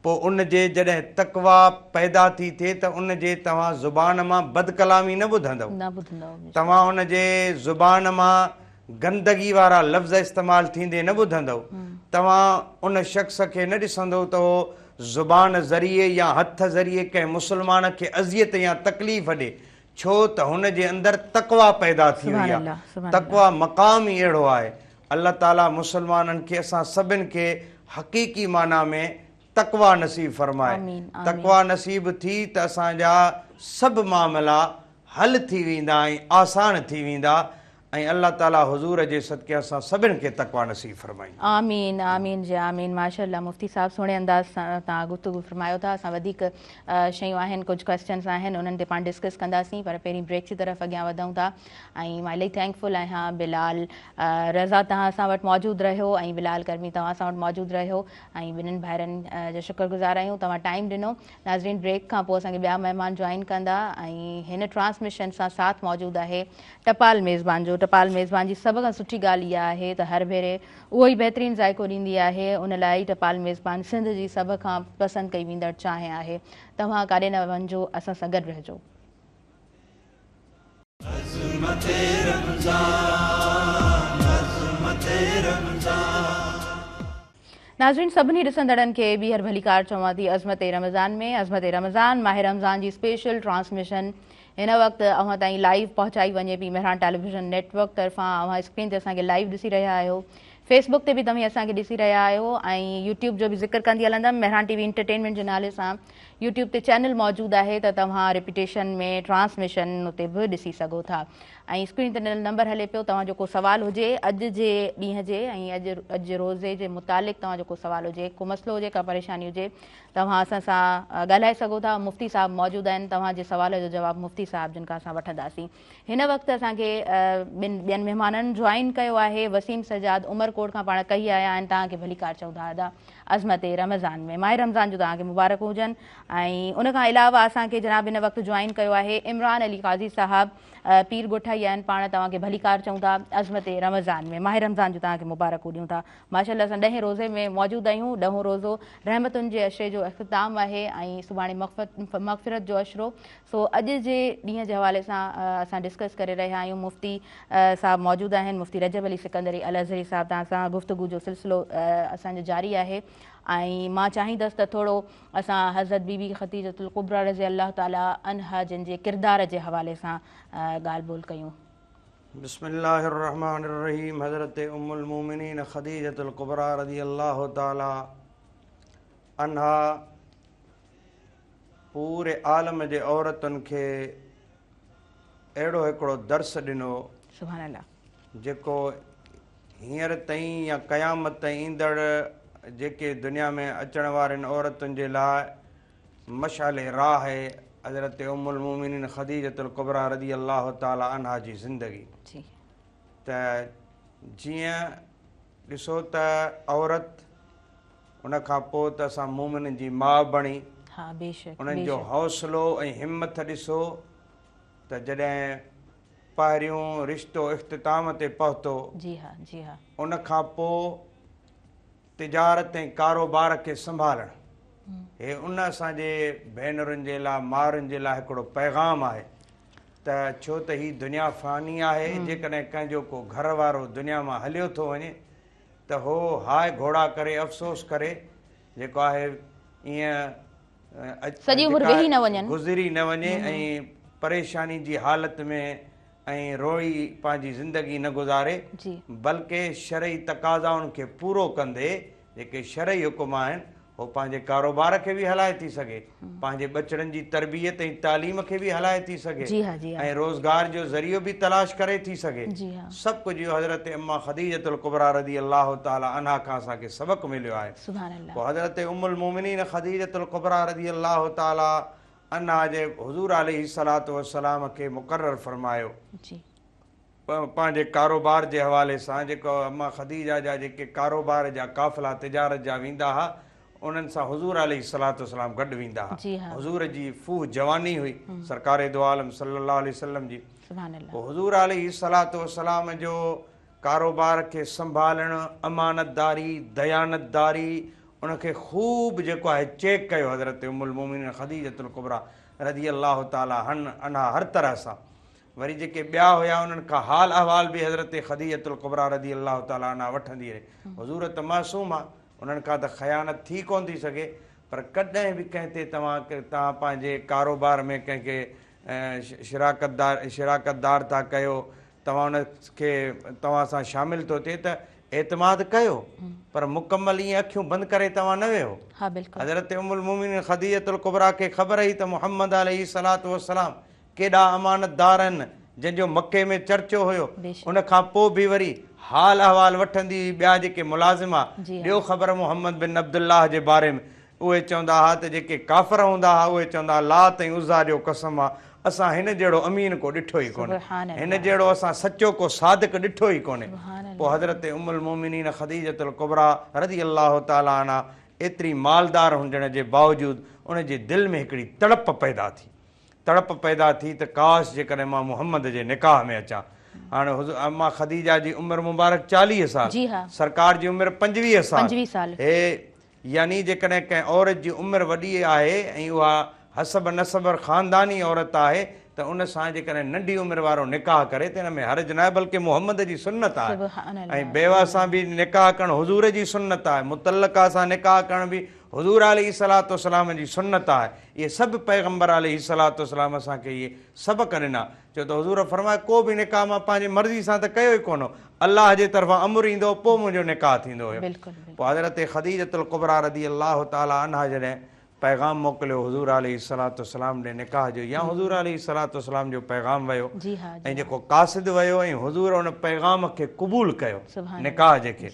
B: पोइ उन जे जॾहिं तक़वा पैदा थी थिए त उन जे तव्हां ज़ुबान मां बदकलामी न ॿुधंदव,
A: न ॿुधंदव।
B: तव्हां उन जे ज़ुबान मां गंदगी वारा लफ़्ज़ इस्तेमालु थींदे न ॿुधंदव, तव्हां उन शख़्स खे न ॾिसंदव त उहो ज़ुबान ज़रिए या हथ ज़रिए कंहिं मुस्लमान खे अज़ियत या तकलीफ़ ॾे, छो त हुन जे अंदरि तक़वा पैदा थी वई आहे। तक़वा मक़ाम ई अहिड़ो आहे। अल्लाह ताला मुस्लमाननि खे, असां सभिनि खे हक़ीक़ी माना में तक़वा नसीब फरमाए। तक़वा नसीब थी त असांजा सभु मामला हल थी वेंदा ऐं आसान थी वेंदा ऐं अल्लाह ताला हुज़ूर जे सदके असां सभिनि खे तक़वा नसीब फरमाईंदा।
A: आमीन आमीन जी आमीन। माशाल्लाह मुफ़्ती साहब सुहिणे अंदाज़ सां तव्हां गुफ़्तगू फरमायो था। असां वधीक शयूं आहिनि, कुझु क्वेश्चन्स आहिनि, उन्हनि ते पाण डिस्कस कंदासीं, पर पहिरीं ब्रेक जी तरफ़ अॻियां वधूं था। ऐं मां इलाही थैंकफुल आहियां बिलाल रज़ा तव्हां असां वटि मौजूदु रहियो ऐं बिलाल कर्मी तव्हां असां वटि मौजूदु रहियो ऐं ॿिन्हिनि भाइरनि जो शुक्रगुज़ार आहियूं, तव्हां टाइम ॾिनो। नाज़रीन, ब्रेक खां पोइ असांखे ॿिया महिमान जॉइन कंदा ऐं हिन ट्रांसमिशन सां साथ मौजूदु आहे टपाल मेज़बान जो। टपाल मेज़बान जी सभ खां सुठी ॻाल्हि इहा आहे त हर भेरे उहो ई बहितरीनु ज़ाइको ॾींदी आहे। उन लाइ टपाल मेज़बान सिंध जी सभ खां पसंदि कई वेंदड़ चांहि आहे। तव्हां काॾे न वञिजो, असां सां गॾु रहिजो। नाज़रीन, सभिनी ॾिसंदड़नि खे ॿीहर भलीकार चवां थी अज़मत रमज़ान में। अज़मत रमज़ान माह रमज़ान जी स्पेशल ट्रांसमिशन हिन वक़्तु अव्हां ताईं लाइव पहुचाई वञे पई मेहरान टेलीविज़न नेटवर्क तरफ़ां। अव्हां स्क्रीन ते असांखे लाइव ॾिसी रहिया आहियो, फेसबुक ते बि तव्हां असांखे ॾिसी रहिया आहियो ऐं यूट्यूब जो बि ज़िक्र कंदी हलंदमि। मेहरान टीवी एंटरटेनमेंट जे नाले सां यूट्यूब ते चैनल मौजूदु आहे त तव्हां रिपीटेशन में ट्रांसमिशन उते बि ॾिसी सघो था। ऐं स्क्रीन ते नंबर हले पियो, तव्हां जेको सुवाल हुजे अॼु जे ॾींहं जे ऐं अॼु जे रोज़े जे मुतालिक़ तव्हां जेको सुवाल हुजे, को मसइलो हुजे, का परेशानी हुजे, तव्हां असां सां ॻाल्हाए सघो था। मुफ़्ती साहब मौजूदु आहिनि, तव्हांजे सुवाल जो जवाबु मुफ़्ती साहब जिन खां असां वठंदासीं। हिन वक़्तु असांखे ॿियनि महिमाननि जॉइन कयो आहे। वसीम सजाद उमरकोट खां पाण कई आया आहिनि। तव्हांखे भलीकार चऊं था अदा अज़मत रमज़ान में। माह रमज़ान जो तव्हांखे मुबारक हुजनि। ऐं उन खां अलावा असांखे जनाब हिन वक़्तु जॉइन कयो आहे इमरान अली क़ाज़ी साहब, पीर ॻोठाई आहिनि पाण। तव्हांखे भलीकार चऊं था अज़मत रमज़ान में। माह रमज़ान जो तव्हांखे मुबारक ॾियूं था। माशाल्लाह असां 10 रोज़े में मौजूदु आहियूं। 10हों रोज़ो रहमतुनि जे अशरे जो इख़्तिताम आहे ऐं सुभाणे मग़फ़िरत जो अशरो। सो अॼु जे ॾींहं जे हवाले सां असां डिस्कस करे रहिया आहियूं। मुफ़्ती साहब मौजूदु आहिनि, मुफ़्ती रजब अली सिकंदरी अल अज़हरी साहब। तव्हां सां गुफ़्तगू जो सिलसिलो असांजो जारी आहे ऐं मां चाहींदसि त थोरो असां हज़रत बीबी ख़दीजतुल कुबरा रज़ी अल्लाह ताला अन्हा जिन जे किरदार जे हवाले सां ॻाल्हि ॿोल कयूं।
B: बिस्मिल्लाहिर्रहमानिर्रहीम। हज़रत उम्मुल मोमिनीन ख़दीजतुल कुबरा रज़ी अल्लाह ताला अन्हा पूरे आलम जे औरतुनि खे अहिड़ो हिकिड़ो दर्स ॾिनो
A: सुभान अल्लाह,
B: जेको हींअर ताईं या क़यामत ताईं ईंदड़ जेके दुनिया में अचण वारनि औरतुनि जे लाइ मशाले राह हज़रत उम्मुल मोमिनीन ख़दीजतुल कुबरा रज़ी अल्लाह ताला अन्हा जी ज़िंदगी।
A: जी
B: त जीअं ॾिसो त औरत उन खां पोइ त असां मोमिन जी माउ बणी,
A: हाँ बेशक
B: उन्हनि जो हौसलो ऐं हिमत ॾिसो त जॾहिं पहिरियों रिश्तो इख़्तिताम ते पहुतो,
A: जी हाँ जी हाँ
B: उन खां पोइ तिजारत ऐं कारोबार खे संभालणु, हे उन असांजे भेनरुनि जे लाइ माउरुनि जे लाइ हिकिड़ो पैगाम आहे त छो त हीअ दुनिया फ़ानी आहे। जेकॾहिं कंहिंजो को घर वारो दुनिया मां हलियो थो वञे त हो हाय घोड़ा करे अफ़सोस करे जेको आहे ईअं
A: सॼी उमिरि वेही न वञनि,
B: गुज़री न वञे ऐं परेशानी जी हालति में ऐं रोई पंहिंजी ज़िंदगी न गुज़ारे, बल्कि शरई तक़ाज़ाउनि खे पूरो कंदे जेके शरई हुकुम आहिनि हो पंहिंजे कारोबार खे बि हलाए थी सघे, पंहिंजे बचड़नि जी तरबियत ऐं तालीम खे बि हलाए थी सघे ऐं रोज़गार जो ज़रियो बि तलाश करे थी सघे। सभु कुझु इहो हज़रत अम्मा ख़दीजतुल कुबरा रज़ी अल्लाह ताला अन्हा खां असांखे सबक़ मिलियो आहे। पोइ हज़रत उम्मुल मोमिनीन ख़दीजतुल कुबरा रज़ी अल्लाह ताला अन्हा जे हुज़ूर अलैहिस्सलातु वस्सलाम खे मुक़र्रर फरमायो पंहिंजे कारोबार जे हवाले सां। जेको अम्मा ख़दीजा जा जेके कारोबार जा काफ़िला तिजारत जा वेंदा हुआ, उन्हनि सां हुज़ूर अलैहिस्सलातु वस्सलाम गॾु वेंदा हुआ। हुज़ूर जी फूह जवानी हुई सरकारे दो आलम सल्लल्लाहु अलैहि वसल्लम जी। पोइ हुज़ूर अलैहिस्सलातु वस्सलाम जो कारोबार खे संभालणु, अमानतदारी, दयानतदारी, उनखे ख़ूब जेको आहे चेक कयो हज़रत उम्मुल मोमिनीन ख़दीजतुल कुबरा रज़ी अल्लाह ताला अन्हा हर तरह सां। वरी जेके ॿिया हुया उन्हनि खां हाल अहवाल बि हज़रत ख़दीजतुल कुबरा रज़ी अल्लाह ताला अन्हा वठंदी रही। हुज़ूर त मासूम आहे, उन्हनि खां त ख़यानत थी कोन थी सघे, पर कॾहिं बि कंहिं ते तव्हां पंहिंजे कारोबार में कंहिंखे शिराकतदार था कयो, तव्हां उनखे तव्हां सां शामिलु थो थिए त एतमाद कयो, पर मुकमल ईअं अखियूं बंदि करे तव्हां न वेहो। हज़रत उम्मुल मोमिनीन ख़दीजतुल कुबरा खे ख़बर हुई त मुहम्मद अलैहिस्सलातु वस्सलाम केॾा अमानतदार आहिनि, जंहिंजो मके में चर्चो हुयो। उन खां पोइ बि वरी हाल अहवाल वठंदी हुई। ॿिया जेके मुलाज़िम आहे ॾियो ख़बर मुहम्मद बिन अब्दुल्लाह जे बारे में, उहे चवंदा हुआ त जेके काफ़िर हूंदा हुआ उहे चवंदा लात ऐं उज़ा जो कसम आहे, असां हिन जहिड़ो अमीन को ॾिठो ई कोन्हे, हिन जहिड़ो असां सचो को सादिक ॾिठो ई कोन्हे। पोइ हज़रत उम्मुल मोमिनीन ख़दीजतुल कुबरा रज़ी अल्लाह ताला अन्हा एतिरी मालदार हुजण जे बावजूदि उनजे दिलि में हिकिड़ी तड़प पैदा थी त काश जेकॾहिं मां मुहम्मद जे निकाह में अचां। हाणे अम्मा ख़दीजा जी उमिरि मुबारक 40 साल, सरकार जी उमिरि 25 साल। हे यानी जेकॾहिं कंहिं औरत जी उमिरि वॾी आहे ऐं उहा हसब नसबर ख़ानदानी औरत आहे त उन सां जेकॾहिं नंढी उमिरि वारो निकाह करे त हिन में हर्ज न आहे, बल्कि मुहम्मद जी सुन्नत आहे। ऐं बेवा सां बि निकाह करणु हुज़ूर जी सुन्नत आहे, मुतल्लका सां निकाह करण बि हुज़ूर अलैहिस्सलातु वस्सलाम जी सुन्नत आहे। इहे सभु पैगंबर अलैहिस्सलातु वस्सलाम असांखे इहे सबक़ ॾिना। छो त हुज़ूर फरमाए को बि निकाह मां पंहिंजी मर्ज़ी सां त कयो ई कोन्हो, अलाह जे तरफ़ां अमर ईंदो पोइ मुंहिंजो निकाह थींदो हुयो। पोइ हज़रत ख़दीजतुल कुबरा रज़ी अल्लाह ताला अन्हा जॾहिं पैगाम मोकिलियो हुज़ूर अलैहिस्सलातु वस्सलाम ॾे निकाह जो, या हुज़ूर अलैहिस्सलातु वस्सलाम जो पैगाम वियो ऐं जेको कासिद वियो ऐं हुज़ूर उन पैगाम खे क़बूल कयो निकाह जेके,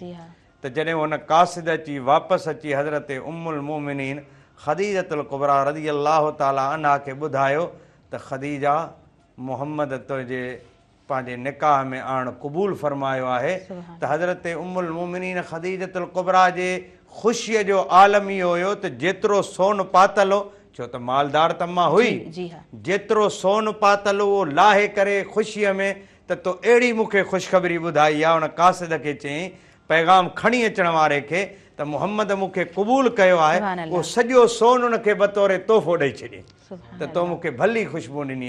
B: त जॾहिं हुन कासिद अची वापसि अची हज़रत उम्मुल मोमिनीन ख़दीजतुल कुबरा रज़ी अल्लाह ताला अन्हा खे ॿुधायो त ख़दीजा मुहम्मद तुंहिंजे पंहिंजे निकाह में आणु क़बूल फरमायो आहे, त हज़रत उम्मुल मोमिनीन ख़दीजतुल कुबरा जे ख़ुशीअ जो आलम इहो हुयो त जेतिरो सोन पातल हो, छो त मालदार तमाम हुई, जेतिरो सोन पातल उहो लाहे करे ख़ुशीअ में त तो अहिड़ी मूंखे ख़ुशख़बरी ॿुधाई आहे। उन कासिद खे चयईं पैगाम खणी अचण वारे खे त मुहम्मद मूंखे क़बूल कयो आहे, उहो सॼो सोन उनखे बतौर तोहफ़ो ॾेई छॾियईं त तो मूंखे भली ख़ुशबू ॾिनी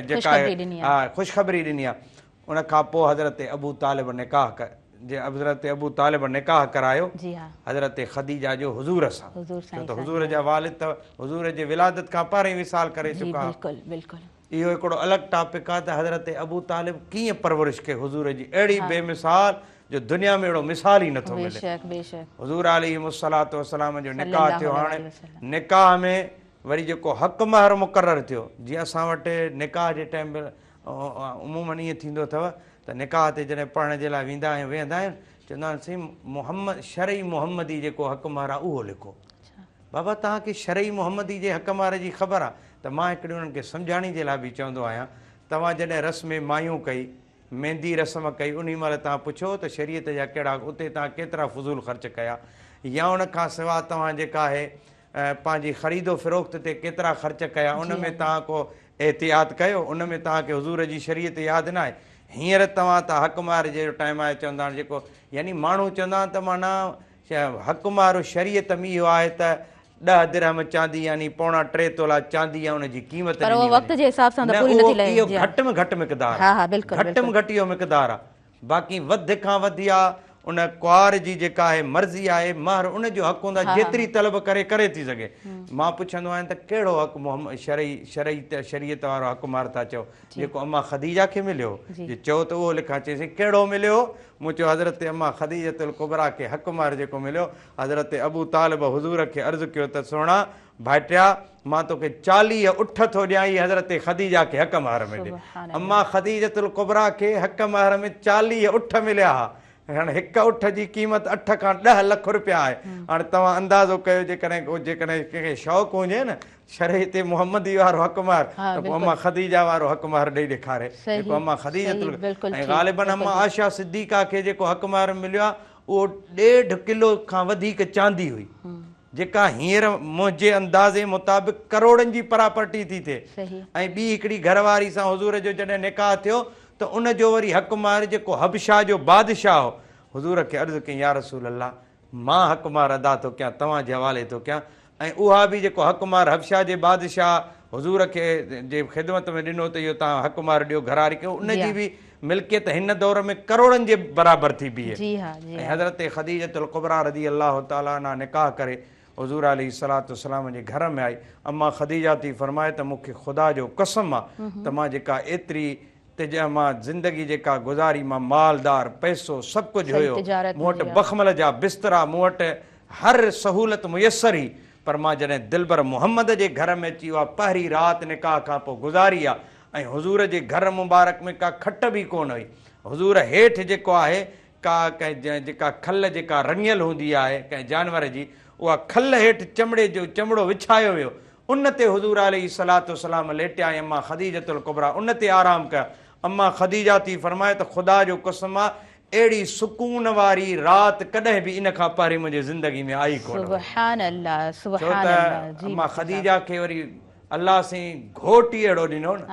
B: जेका हा ख़ुशख़बरी ॾिनी आहे। उन खां पोइ हज़रत अबू तालिब निकाह करायो हज़रत ख़दीजा जो हुज़ूर सां, छो त हुज़ूर जा वालिद त हुज़ूर जे विलादत खां पहिरीं विसाल करे चुका। इहो हिकिड़ो अलॻि टॉपिक आहे त हज़रत अबू तालिब कीअं परवरिश कई हुज़ूर जी, अहिड़ी बेमिसाल जो दुनिया में अहिड़ो मिसाल ई नथो मिले। हुज़ूर अलैहिस्सलातु वस्सलाम जो निकाह थियो। हाणे निकाह में वरी जेको हक़ महर मुक़ररु थियो, जीअं असां वटि निकाह जे टाइम उमूमन ईअं थींदो अथव त निकाह ते जॾहिं पढ़ण जे लाइ वेंदा आहियूं चवंदा आहिनि साईं मुहम्मद शरई मुहम्मदी जेको हक़ महर आहे उहो लिखो। बाबा तव्हांखे शरई मुहम्मदी जे हक़ महर जी ख़बर आहे, त मां हिकिड़ी उन्हनि खे सम्झाइण जे लाइ बि चवंदो आहियां, तव्हां जॾहिं रस्म मायूं कई, मेहंदी रस्म कई, उन महिल तव्हां पुछो त शरीयत जा कहिड़ा, उते तव्हां केतिरा फज़ूल ख़र्च कया, या उन खां सवाइ तव्हां जेका आहे पंहिंजी ख़रीदो फ़रोख़्त ते केतिरा ख़र्च कया, उन में तव्हां को एहतियात कयो, उन में तव्हांखे हुज़ूर जी शरीयत यादि न आहे। हींअर तव्हां त हक़मार जो टाइम आहे, चवंदा आहिनि जेको, यानी माण्हू चवंदा आहिनि त माना हक़मार शरीयत में इहो आहे त 10 दिरहम चांदी यानी 2.25 तोला चांदी आहे उनजी क़ीमत,
A: पर उहो वक़्त जे हिसाब सां त पूरी नथी लहे।
B: इहो घटि में घटि मिक़दार आहे, घटि में घटि इहो मिक़दार आहे। बाक़ी वधि खां वधि आहे उन कुंवार जी जेका आहे मर्ज़ी आहे, महर उनजो हक़ हूंदो आहे, जेतिरी तलब करे थी सघे। मां पुछंदो आहियां त कहिड़ो हक़ मोहम्मद शरीयत वारो हक़मार था चओ, जेको अम्मा ख़दीजा खे मिलियो, जे चओ त उहो लिखां, चएसि कहिड़ो मिलियो, मूं चयो हज़रत अम्मा ख़दीजतुल कुबरा खे हक़मार जेको मिलियो, हज़रत अबू तालिब हुज़ूर खे अर्ज़ु कयो त सुहिणा भाइटिया, मां तोखे 40 उठ थो ॾियां, हज़रत ख़दीजा खे हक़मार में ॾे। अम्मा ख़दीजतुल कुबरा खे हक़मार में 40 उठ मिलिया हुआ। हाणे हिकु उठ जी क़ीमत 8 खां 10 लख रुपया आहे। हाणे तव्हां अंदाज़ो कयो, जेकॾहिं कंहिंखे शौक़ु हुजे न शरीयत मुहम्मदी वारो हक़मार, त पोइ अम्मा ख़दीजा वारो हक़मार ॾेई ॾेखारे, जेको अम्मा ख़दीजतुल, ऐं ग़ालिबन अम्मा आशा सिद्दीक़ा खे जेको हक़मार मिलियो आहे उहो 1.5 किलो खां वधीक चांदी हुई, जेका हींअर मुंहिंजे अंदाज़े मुताबिक़ करोड़नि जी प्रॉपर्टी थी थिए। ऐं ॿी हिकिड़ी घरवारी सां हुज़ूर जो जॾहिं निकाह थियो त उनजो वरी हक़मार जेको हबशाह जो बादशाह हो, हुज़ूर खे अर्ज़ु कई, या रसूल अल्लाह, मां हक़मार अदा थो कयां, तव्हांजे हवाले थो कयां। ऐं उहा बि जेको हक़मार हबशाह जे बादशाह हुज़ूर खे जे ख़िदमत में ॾिनो त इहो तव्हां हक़मार ॾियो घरवारी खे, उनजी बि मिल्कियत हिन दौर में करोड़नि जे बराबरि थी बीहे। ऐं हज़रत ख़दीजतुल कुबरा रज़ी अल्लाह ताला अन्हा निकाह करे हुज़ूर अलैहिस्सलातु वस्सलाम जे घर में आई। अम्मा ख़दीजा थी फरमाए त मूंखे ख़ुदा जो कसम आहे त मां जेका एतिरी मां ज़िंदगी जेका गुज़ारी, मां मालदार, पैसो सभु कुझु हुयो, मूं वटि बख़मल जा बिस्तरा, मूं वटि हर सहूलत मुयसर हुई, पर मां जॾहिं दिलबर मुहम्मद जे घर में अची वियो आहे, पहिरीं राति निकाह खां पोइ गुज़ारी आहे, ऐं हुज़ूर जे घर मुबारक में का खट बि कोन हुई। हुज़ूर हेठि जेको आहे का कंहिं जेका खल जेका रंगियल हूंदी आहे कंहिं जानवर जी, उहा खल हेठि चमड़े जो चमड़ो विछायो वियो, उन ते हुज़ूर अलैहिस्सलातु वस्सलाम लेटिया, ऐं अम्मा ख़दीजतुल कुबरा उन ते आराम कया। अम्मा ख़दीजा थी फरमाए त ख़ुदा जो कसम आहे, अहिड़ी सुकून वारी राति कॾहिं बि इन खां पहिरीं मुंहिंजी ज़िंदगी में आई कोन।
A: सुभान अल्लाह,
B: छो त अम्मा ख़दीजा खे वरी अल्लाह साईं घोट ई अहिड़ो ॾिनो न,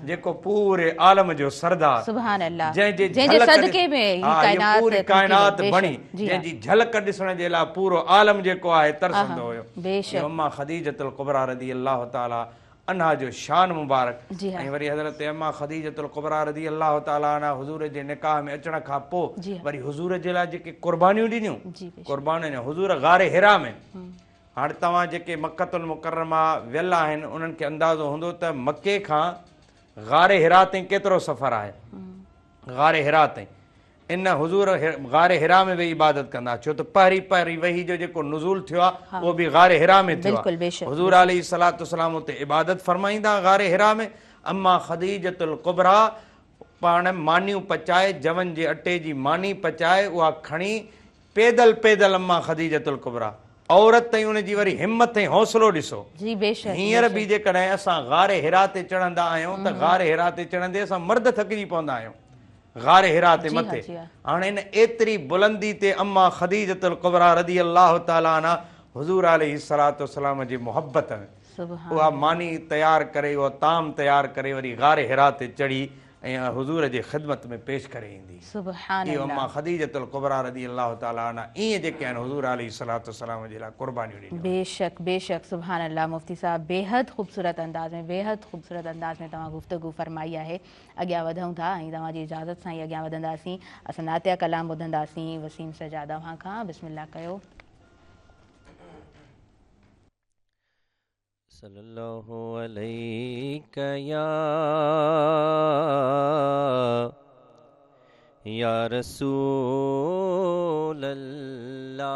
B: जेको पूरे आलम जो सरदार, जंहिंजे सदके में पूरी काइनात बणी, जंहिंजी झलक ॾिसण जे लाइ पूरो आलम जेको आहे तरसंदो हुयो। अम्मा ख़दीजतुल कुबरा रज़ी अल्लाह ताला अन्हा जो शान मुबारक। ऐं वरी हज़रत अम्मा ख़दीजतुल कुबरा रज़ी अल्लाह ताला अन्हा हुज़ूर जे निकाह में अचण खां पोइ वरी हुज़ूर जे लाइ जेके कुर्बानियूं ॾिनियूं, कुर्बानियूं हुज़ूर गारे हिरा में। हाणे तव्हां जेके मक्कतुल मुकर्रमा वियल आहिनि उन्हनि खे अंदाज़ो हूंदो त मके खां गारे हिरा ताईं केतिरो सफ़र आहे। गारे हिरा ताईं इन हुज़ूर गारे हिरा में वेही इबादत कंदा, छो त पहिरीं वही जो जेको नुज़ूल थियो आहे उहो बि गारे हिरा में थियो आहे। हुज़ूर अलैहिस्सलातु वस्सलाम उते इबादत फरमाईंदा गारे हिरा में। अम्मा ख़दीजतुल कुबरा पाण मानियूं पचाए, जवन जे अटे जी मानी पचाए, उहा खणी पैदल पैदल अम्मा ख़दीजतुल कुबरा, औरत ताईं उनजी वरी हिम्मत ऐं हौसलो ॾिसो। हींअर बि जेकॾहिं असां गारे हिरा ते चढ़ंदा आहियूं त गारे हिरा ते चढ़ंदे असां मर्द थकिजी पवंदा आहियूं गारे हिरा ते मथे। हाणे इन एतिरी बुलंदी ते अम्मा ख़दीजतुल कुबरा रज़ी अल्लाह ताला अन्हा हुज़ूर अलैहिस्सलातु वस्सलाम जी मुहबत में उहा मानी तयारु करे, उहा ताम तयारु करे वरी गारे हिरा ते चढ़ी ऐं हुज़ूर जे ख़िदमत में पेश करे ईंदी। इहो अम्मा ख़दीजतुल कुबरा रज़ी अल्लाह ताला अन्हा ईअं जेके आहिनि हुज़ूर अलैहिस्सलातु वस्सलाम जे लाइ कुर्बानियूं ॾिनियूं।
A: बेशक बेशक, सुभान अल्लाह। मुफ्ती साहब बेहद ख़ूबसूरत अंदाज़ में, बेहद ख़ूबसूरत अंदाज़ में तव्हां गुफ़्तगू फरमाई आहे। अॻियां वधूं था ऐं तव्हांजी इजाज़त सां ई अॻियां वधंदासीं। असां नातिया कलाम ॿुधंदासीं वसीम सजाद अव्हां खां। बिस्मिल्लाह कयो।
D: सल्लल्लाहु अलैका या रसूल अल्लाह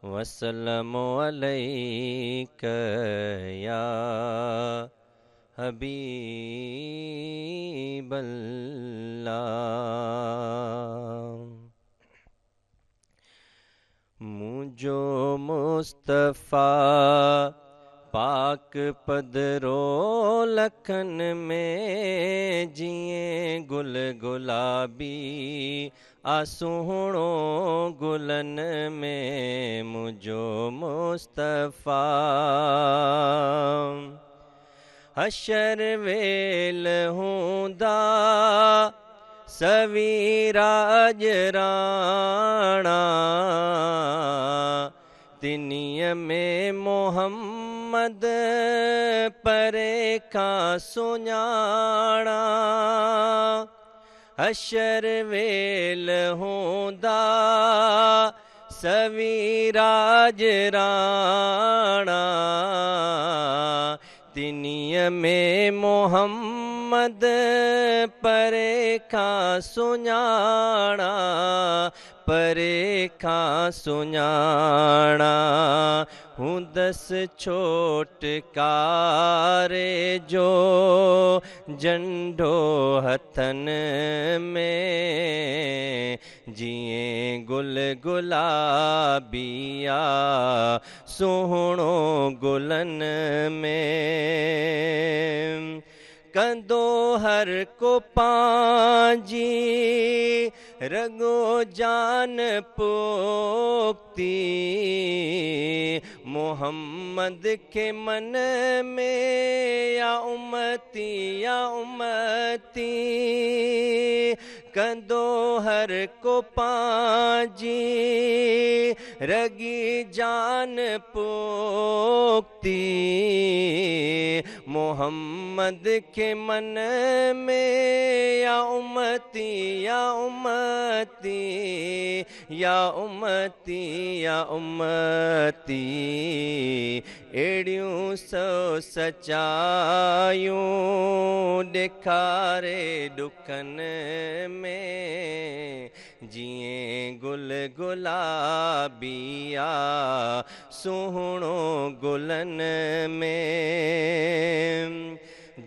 D: वसल्लमु अलैका या हबीब अल्लाह। मुझ मुझो मुस्तफ़ा पाक पदरो लखन में जिए गुल गुलाबी आसुहणो गुलन में मुझो मुस्तफ़ा हशर वेल हूंदा सवीराज राणा तिनीअ में मोहम्मद परे खां सुञाणा हशर वेल हूंदा सवीराज राणा तिनीअ में मोहम्मद परे खां सुञाणा परे खां सुञाणा हूंदसि छोटकारे जो झंडो हथनि में जीअं गुल गुलाबिया सुहिणो गुलनि में कंदो हर को पांजी रगो जान पोक्ती मोहम्मद के मन में या उम्मती कंदो हर को पांजी रगी जान पोक्ती मोहम्मद के मन में या उम्मती एड़ियूं सो सचायूं ॾेखारे डुकनि में जीअं गुल गुलाबिया सुहिणो गुलनि में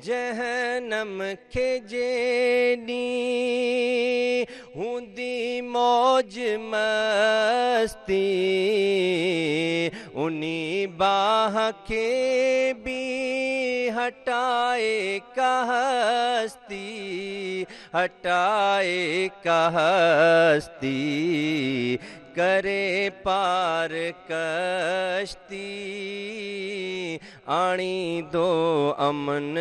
D: जहनम खे जेॾी हूंदी मौज मस्ती उनी बाह खे भी हटाए कहस्ती करे पार कश्ती आणी दो अमन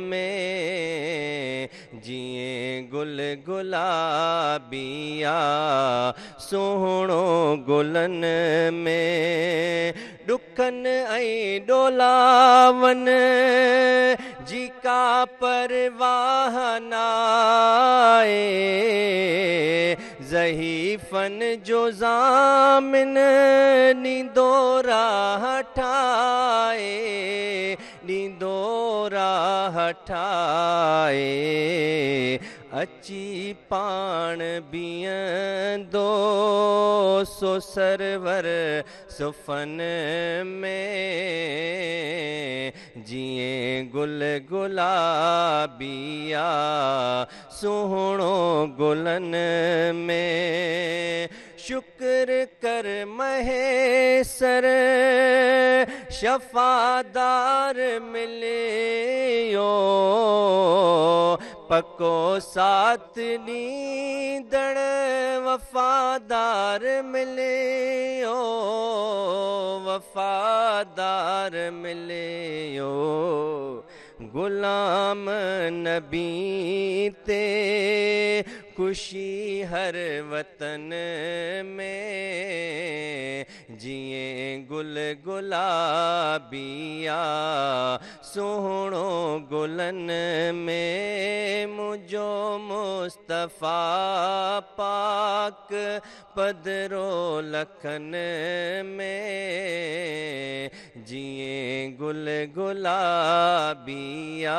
D: में जीअं गुल गुलाबिया सुहिणो गुलनि में डुकन ऐं डोलावन जी का परवाह नाए ज़हीफ़न जो ज़ामिन नींदोरा हटाए अची पाण बीहंदो सो सरवर सुफ़न में जीअं गुल गुलाबिया सुहिणो गुलनि में शुक्र कर महेसर शफ़ादार मिलियो पको साथ ॾींदड़ वफ़ादार मिलियो गुलाम नबी ते खुशी हर वतन में जीअं गुल गुलाबिया सुहिणो गुलनि में मुझो मुस्तफ़ा पाक पदरो लखन में जीअं गुल गुलाबिया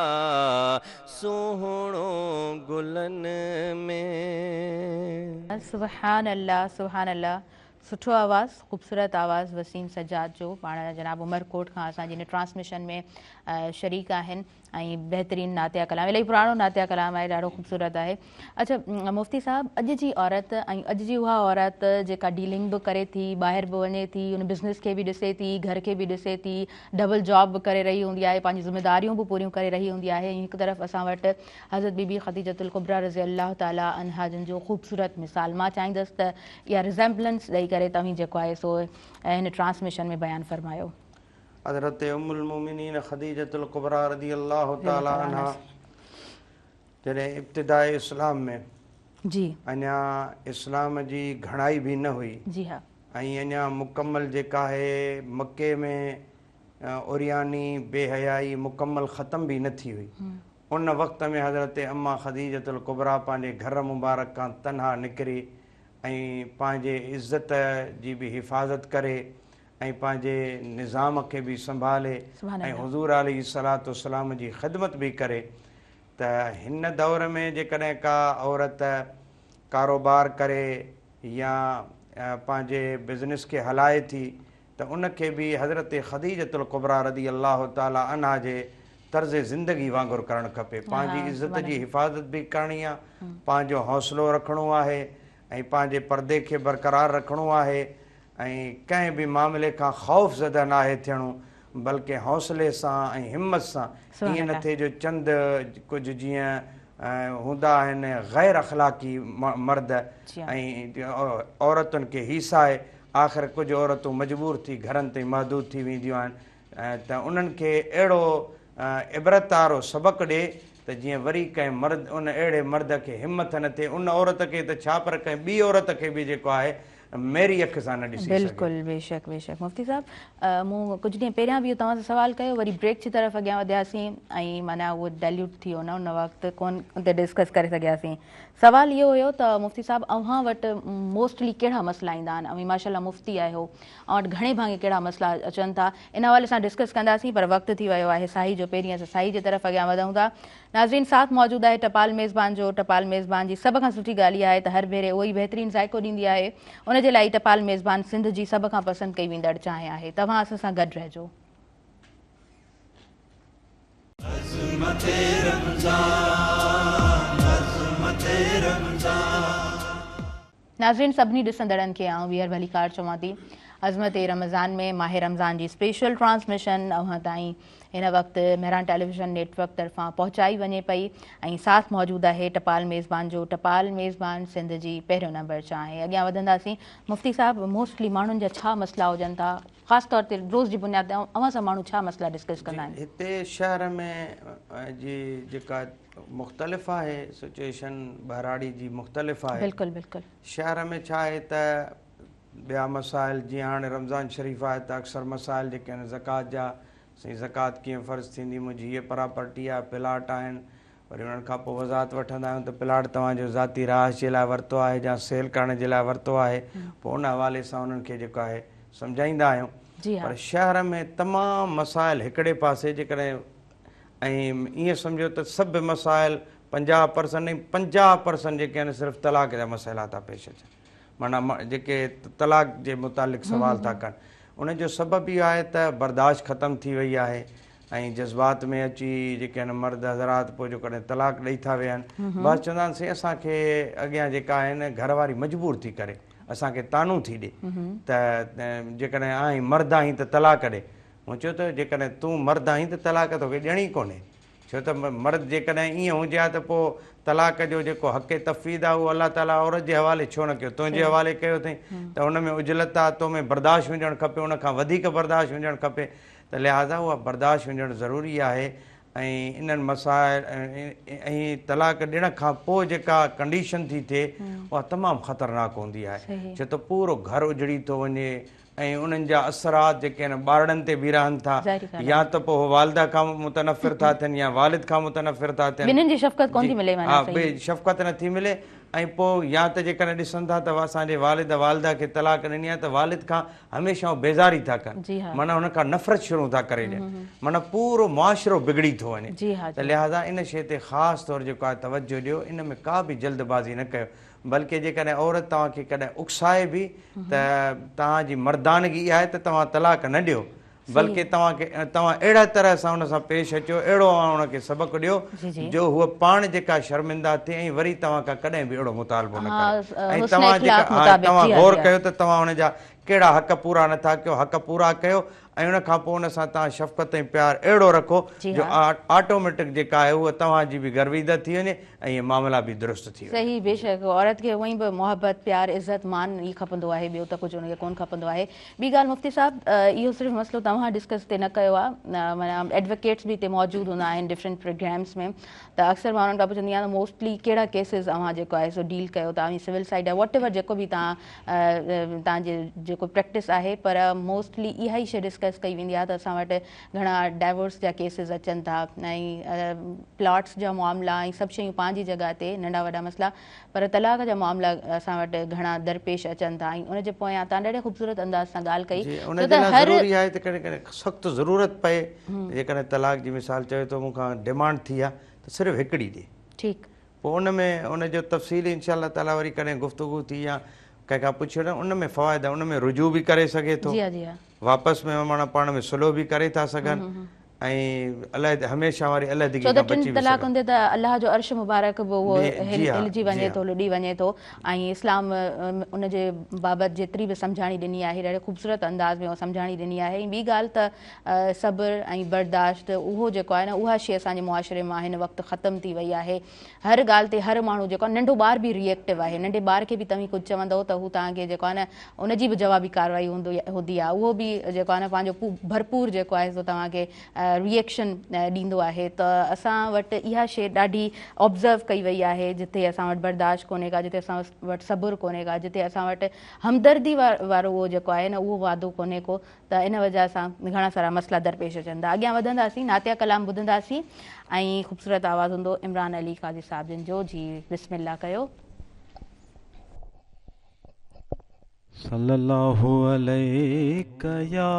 D: सुहिणो गुलनि में
A: सुभान अल्लाह सुठो आवाज़, ख़ूबसूरत आवाज़ वसीम सजाद जो पाण जनाब उमरकोट खां असांजी हिन ट्रांसमिशन में शरीक आहिनि ऐं बहितरीनु नातिया कलाम, इलाही पुराणो नातिया कलाम आहे, ॾाढो ख़ूबसूरत आहे। अच्छा मुफ़्ती साहब, अॼु जी औरत ऐं अॼु जी उहा औरत जेका डीलिंग बि करे थी, ॿाहिरि बि वञे थी, उन बिज़नेस खे बि ॾिसे थी, घर खे बि ॾिसे थी, डबल जॉब बि करे रही हूंदी आहे, पंहिंजी ज़िम्मेदारियूं बि पूरियूं करे रही हूंदी आहे। हिकु तरफ़ असां वटि हज़रत बीबी ख़दीजतुल कुबरा रज़ी अल्लाह ताला अन्हा जिन जो ख़ूबसूरत मिसाल, मां चाहींदसि त इहा रिज़ेम्बलेंस ॾेई करे तव्हीं जेको आहे सो हिन ट्रांसमिशन में बयानु फ़रमायो।
B: हज़रत उम्मुल मोमिनीन ख़दीजतुल कुबरा रज़ी अल्लाह ताला अन्हा जॾहिं इब्तिदाए इस्लाम में
A: जी
B: अञा इस्लाम जी घणाई बि न हुई
A: जी हा
B: ऐं अञा मुकमल जेका आहे मके में उरियानी बेहयाई मुकमल ख़तम बि न थी हुई। उन वक़्त में हज़रत अम्मा ख़दीजतुल कुबरा पंहिंजे घर मुबारक खां तनहा निकिरी ऐं पंहिंजे इज़त जी बि हिफ़ाज़त करे ऐं पंहिंजे निज़ाम खे बि संभाले ऐं हुज़ूर अलैहिस्सलातु वस्सलाम जी ख़िदमत बि करे। त हिन दौर में जेकॾहिं का औरत कारोबार करे या पंहिंजे बिज़नेस खे हलाए थी त उनखे बि हज़रत ख़दीजतुल कुबरा रज़ी अल्लाह ताला अन्हा जे तर्ज़ ज़िंदगी वांगुरु करणु खपे। पंहिंजी इज़त जी हिफ़ाज़त बि करणी आहे, पंहिंजो हौसलो रखिणो आहे ऐं पंहिंजे पर्दे खे बरक़रार रखिणो आहे ऐं कंहिं बि मामले खां ख़ौफ़ ज़दा नाहे थियणो, बल्कि हौसले सां ऐं हिमत सां। ईअं न थिए जो चंद कुझु जीअं हूंदा आहिनि ग़ैर अख़लाक़ी मर्द ऐं औरतुनि खे हीसाए, आख़िर कुझु औरतूं मजबूर थी घरनि ताईं महदूद थी वेंदियूं आहिनि, त उन्हनि खे अहिड़ो इबरत वारो सबक़ु ॾिए त जीअं वरी कंहिं मर्द उन अहिड़े मर्द खे हिमत न थिए, उन औरत खे त छा पर कंहिं ॿी औरत खे बि जेको आहे मेरी अख सां न ॾिसी।
A: बिल्कुलु बेशक बेशक। मुफ़्ती साहब मूं कुझु ॾींहं पहिरियां बि तव्हां सां सवाल कयो, वरी ब्रेक जी तरफ़ अॻियां वधियासीं ऐं माना उहो डाइल्यूट थी वियो न, उन वक़्तु कोन उते डिस्कस करे सघियासीं। सवाल इहो हुयो त मुफ़्ती साहब अव्हां वटि मोस्टली कहिड़ा मसइला ईंदा आहिनि, ऐं माशाल्लाह मुफ़्ती आहियो, ऐं वटि घणे भाङे कहिड़ा मसइला अचनि था, इन हवाले सां डिस्कस कंदासीं, पर वक़्तु थी वियो आहे साही जो। पहिरीं असां साही जे तरफ़ अॻियां वधूं था। नाज़रीन साथ मौजूदु आहे टपाल मेज़बान जो। टपाल मेज़बान जी सभ खां सुठी ॻाल्हि इहा आहे त हर भेरे उहो ई बहितरीनु ज़ाइक़ो ॾींदी आहे, उनजे लाइ टपाल मेज़बान सिंध जी सभ खां पसंदि कई वेंदड़ चांहि आहे। तव्हां असां सां गॾु रहिजो। नाज़रीन सभिनी ॾिसंदड़नि खे आउं वीहर भलीकार चवां थी, अज़मत रमज़ान में माह रमज़ान जी स्पेशल ट्रांसमिशन अव्हां ताईं हिन वक़्तु मेहरान टेलीविज़न नेटवर्क तरफ़ां पहुचाई वञे पई ऐं साथ मौजूदु आहे टपाल मेज़बान जो। टपाल मेज़बान सिंध जी पहिरियों नंबर चांहि। अॻियां वधंदासीं। मुफ़्ती साहब मोस्टली माण्हुनि जा छा मसइला हुजनि था, ख़ासि तौर ते रोज़ जी बुनियाद ते अव्हां सां माण्हू छा मसइला डिस्कस कंदा आहिनि?
B: हिते शहर में जी जेका मुख़्तलिफ़ आहे सिचुएशन बहराड़ी जी मुख़्तलिफ़ आहे।
A: बिल्कुलु बिल्कुलु। शहर
B: में छा आहे त ॿिया मसाइल जीअं हाणे रमज़ान शरीफ़ आहे त अक्सर मसाइल जेके आहिनि ज़कात जा, साईं ज़कात कीअं फ़र्ज़ु थींदी, मुंहिंजी हीअ प्रॉपर्टी आहे, प्लाट आहिनि, वरी उन्हनि खां पोइ वज़ाहत वठंदा आहियूं त प्लाट तव्हांजो ज़ाती रहाइश जे लाइ वरितो आहे या सेल करण जे लाइ वरितो आहे, पोइ उन हवाले सां उन्हनि खे जेको आहे सम्झाईंदा आहियूं। पर शहर में तमामु मसाइल हिकिड़े पासे जेकॾहिं ऐं ईअं सम्झो त सभु मसाइल 50% नहीं 50% जेके आहिनि सिर्फ़ु तलाक जा मसइला था पेश अचनि, माना जेके तलाक जे मुतालिक़ सवाल था कनि। उनजो सबबु इहो आहे त बर्दाश्त ख़तमु थी वई आहे ऐं जज़्बात में अची जेके आहिनि मर्द हज़रात पोइ जो कॾहिं तलाक ॾेई था वियनि, बसि चवंदा आहिनि साईं असांखे अॻियां जेका आहिनि घरवारी मजबूर थी करे असांखे तानू थी ॾे त जेकॾहिं आहीं मर्द आहीं त तलाक ॾे। मूं चयो त जेकॾहिं तूं मर्द आहीं त तलाक तोखे ॾियणी कोन्हे, छो त मर्द जेकॾहिं ईअं हुजे हा त पोइ तलाक जो जेको हक़ तफ़वीद आहे उहो अलाह ताला औरत जे हवाले छो न कयो, तुंहिंजे हवाले कयो अथई, त हुन में उजलत आहे, तो में बर्दाश्त हुजणु खपे, उनखां वधीक बर्दाश्त हुजणु खपे, त लिहाज़ा उहा बर्दाश्त हुजणु ज़रूरी आहे। ऐं इन्हनि मसाइल ऐं तलाक ॾियण खां पोइ जेका कंडीशन थी थिए उहा तमामु ख़तरनाक हूंदी आहे, छो त पूरो घर उजड़ी थो वञे ऐं उन्हनि जा असरात जेके आहिनि ॿारनि ते बि रहनि था, या त पोइ वालिदा खां मुतनफ़िर था थियनि या वालिद खां मुतनफ़िर था थियनि, शफ़क़त नथी मिले। ऐं पोइ या त जेकॾहिं ॾिसनि था त असांजे वालिद वालिदा खे तलाक ॾिनी आहे त वालिद खां हमेशह बेज़ारी था कनि, माना हुन खां नफ़रत शुरू था करे ॾियनि, माना पूरो मुआशिरो बिगड़ी थो वञे। त लिहाज़ा इन शइ ते ख़ासि तौरु जेको आहे तवजो ॾियो, इन में का बि जल्दबाज़ी न कयो। बल्कि जेकॾहिं औरत तव्हांखे कॾहिं उकसाए बि त तव्हांजी मर्दानगी इहा आहे त तव्हां तलाक न ॾियो, बल्कि तव्हां अहिड़ा तरह सां हुन सां पेश अचो, अहिड़ो हुनखे सबक़ु ॾियो जो हूअ पाण जेका शर्मिंदा थिए ऐं वरी तव्हां खां कॾहिं बि अहिड़ो मुतालबो न करे। ऐं तव्हां गौर कयो त तव्हां हुनजा कहिड़ा हक़ पूरा नथा कयो, हक़ पूरा कयो ऐं उन खां पोइ उन सां तव्हां शफ़क़त ऐं प्यार अहिड़ो रखो जो ऑटोमेटिक जेका आहे उहा तव्हांजी बि गर्विदा थी वञे ऐं इहे मामला बि दुरुस्त थी वञे।
A: सही, बेशक औरत खे उअं ई बि मोहबत प्यार इज़त मान ई खपंदो आहे, ॿियो त कुझु हुनखे कोन खपंदो आहे। ॿी ॻाल्हि मुफ़्ती साहिबु, इहो सिर्फ़ु मसइलो तव्हां डिस्कस ते न कयो आहे, माना एडवोकेट्स बि हिते मौजूदु हूंदा आहिनि डिफरेंट प्रोग्राम्स में, त अक्सर मां उन्हनि खां पुछंदी आहियां त मोस्टली कहिड़ा केसिस तव्हां जेको आहे सो डील कयो तव्हां सिविल साइड आहे वॉट एवर जेको बि तव्हांजे जेको प्रैक्टिस आहे, पर मोस्टली इहा ई शइ डिस्कस कई वेंदी आहे त असां वटि घणा डाइवोर्स जा केसिस अचनि था ऐं प्लॉट्स जा मामला ऐं सभु शयूं पंहिंजी जॻह ते, नंढा वॾा मसइला, पर तलाक जा मामला असां वटि घणा दरपेश अचनि था। ऐं उनजे पोयां तव्हां ॾाढे ख़ूबसूरत अंदाज़ सां ॻाल्हि कई
B: ज़रूरी आहे त कॾहिं कॾहिं सख़्तु ज़रूरत पए, जेकॾहिं तलाक जी मिसाल चयो त मूंखां डिमांड थी आहे त सिर्फ़ु हिकिड़ी ॾे, ठीकु, पोइ उन में उनजो तफ़सील इंशा अल्लाह ताला वरी कॾहिं गुफ़्तगू थी या कंहिंखां पुछियो न, उन में फ़वाइद, उन में रुजू बि करे सघे थो, वापसि में माना पाण में सुलह बि करे था सघनि ऐं अलॻि हमेशह वारी अलॻि
A: तलाक हूंदे त अलाह जो अर्श मुबारक बि उहो हिलिजी वञे थो, लुॾी वञे थो। ऐं इस्लाम उनजे बाबति जेतिरी बि सम्झाणी ॾिनी आहे ॾाढे ख़ूबसूरत अंदाज़ में उहा सम्झाणी ॾिनी आहे। ऐं ॿी ॻाल्हि त सब्र ऐं बर्दाश्त, उहो जेको आहे न उहा शइ असांजे मुआशिरे मां हिन वक़्तु ख़तमु थी वई आहे। हर ॻाल्हि ते हर माण्हू जेको आहे, नंढो ॿार बि रिएक्टिव आहे, नंढे ॿार खे बि तव्हां कुझु चवंदव त हू तव्हांखे जेको आहे न उनजी बि जवाबी कार्रवाई हूंदी आहे, उहो बि जेको आहे न पंहिंजो भरपूर जेको आहे सो तव्हांखे रिएक्शन ॾींदो आहे। त असां वटि इहा शइ ॾाढी ऑब्ज़र्व कई वई आहे, जिते असां वटि बर्दाश्त कोन्हे का, जिते असां वटि सबुरु कोन्हे का, जिते असां वटि हमदर्दी वारो उहो जेको आहे न उहो वादो कोन्हे को, त इन वजह सां घणा सारा मसइला दरपेश अचनि था। अॻियां वधंदासीं, नातिया कलाम ॿुधंदासीं ऐं ख़ूबसूरत आवाज़ हूंदो इमरान अली काज़ी साहिब जिन जो। जी बिस्मिल्लाह कयो।
E: सल्लल्लाहु अलैका या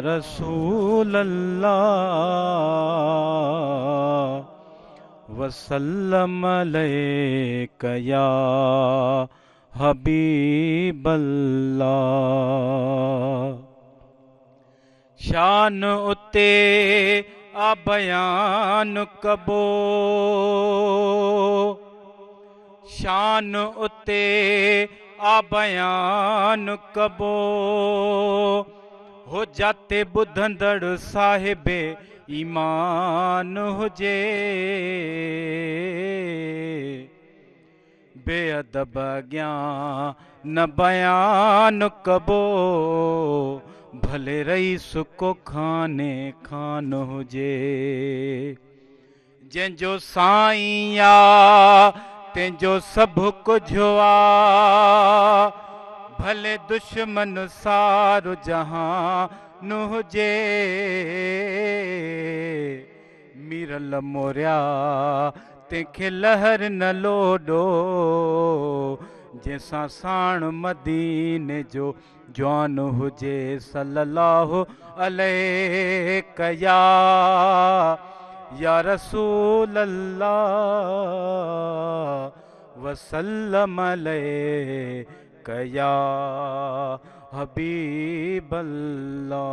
E: रसूल अल्लाह वसल्लम अलैका या हबीब अल्लाह। शान उते आ बयान कबो, शान उते आ बयान कबो, हो जाते ॿुधंदड़ साहिबे ईमान हुजे, बेअदब अॻियां न बयान कबो, भले रईस को खाने खान हुजे, जंहिंजो साईं आ तंहिंजो सभु कुझु आ, भले दुश्मन सारो जहान हुजे, मीरल मोरिया तंहिंखे लहर न लोॾो, जंहिंसां साण मदीने जो जवान हुजे। सल्लल्लाहु अलैका या रसूल अल्लाह वसल्लम अलैका या हबीब अल्लाह।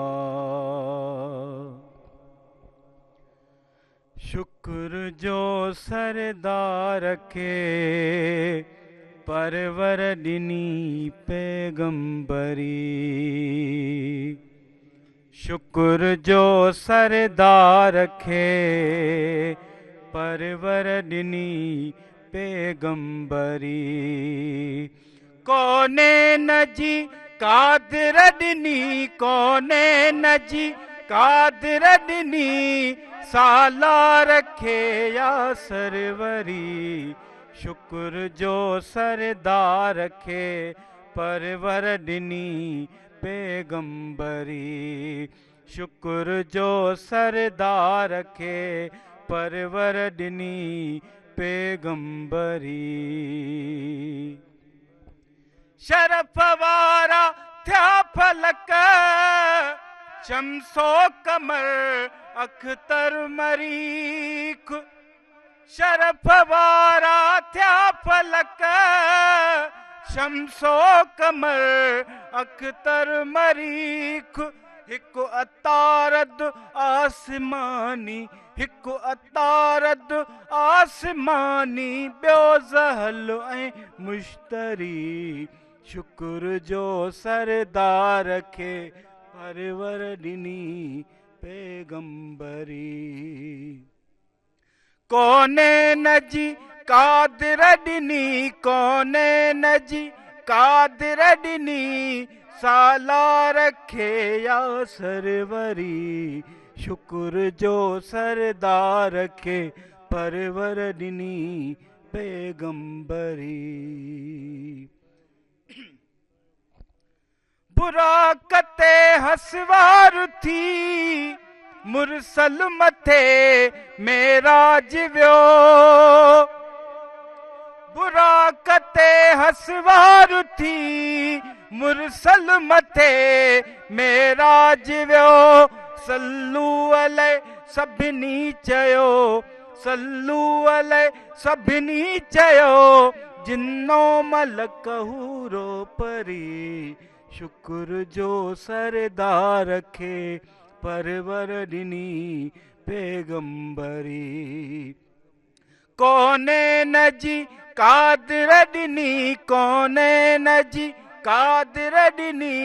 E: शुक्र जो सरदार खे परवर ॾिनी पैगंबरी, शुक्र जो सरदार खे परवर ॾिनी पैगंबरी, कोने न जी कादर ॾिनी, कोने न जी कादर ॾिनी, सालार खे या सरवरी, शुक्र जो सरदार खे परवर ॾिनी पैगंबरी, शुक्र जो सरदार खे परवर ॾिनी पैगंबरी। शरफ वारा थिया फलक, शम्सो कमर अख्तर मरीख शरफ वारा थिया फलक शम्सो कमर अख्तर मरीख हिकु अतारद आसमानी हिकु अतारद आसमानी ॿियो ज़हल ऐं मुश्तरी शुक्र जो सरदार खे परवर ॾिनी पैगंबरी कोने न जी कादिर ॾिनी कोने न जी कादिर ॾिनी सालार खे या सरवरी शुक्र जो सरदार खे परवर ॾिनी पैगंबरी बुराकते हसवार थी मुरसल मथे मेराज वियो बुराकते हसवार थी मुरसल मथे मेराज वियो सल्लू अलैहि सभिनी चयो सल्लू अलैहि सभिनी चयो जिन्नो मलक हूरो परी शुक्र जो सरदार खे परवर ॾिनी पैगंबरी कोने न जी कादिर ॾिनी कोने न जी कादिर ॾिनी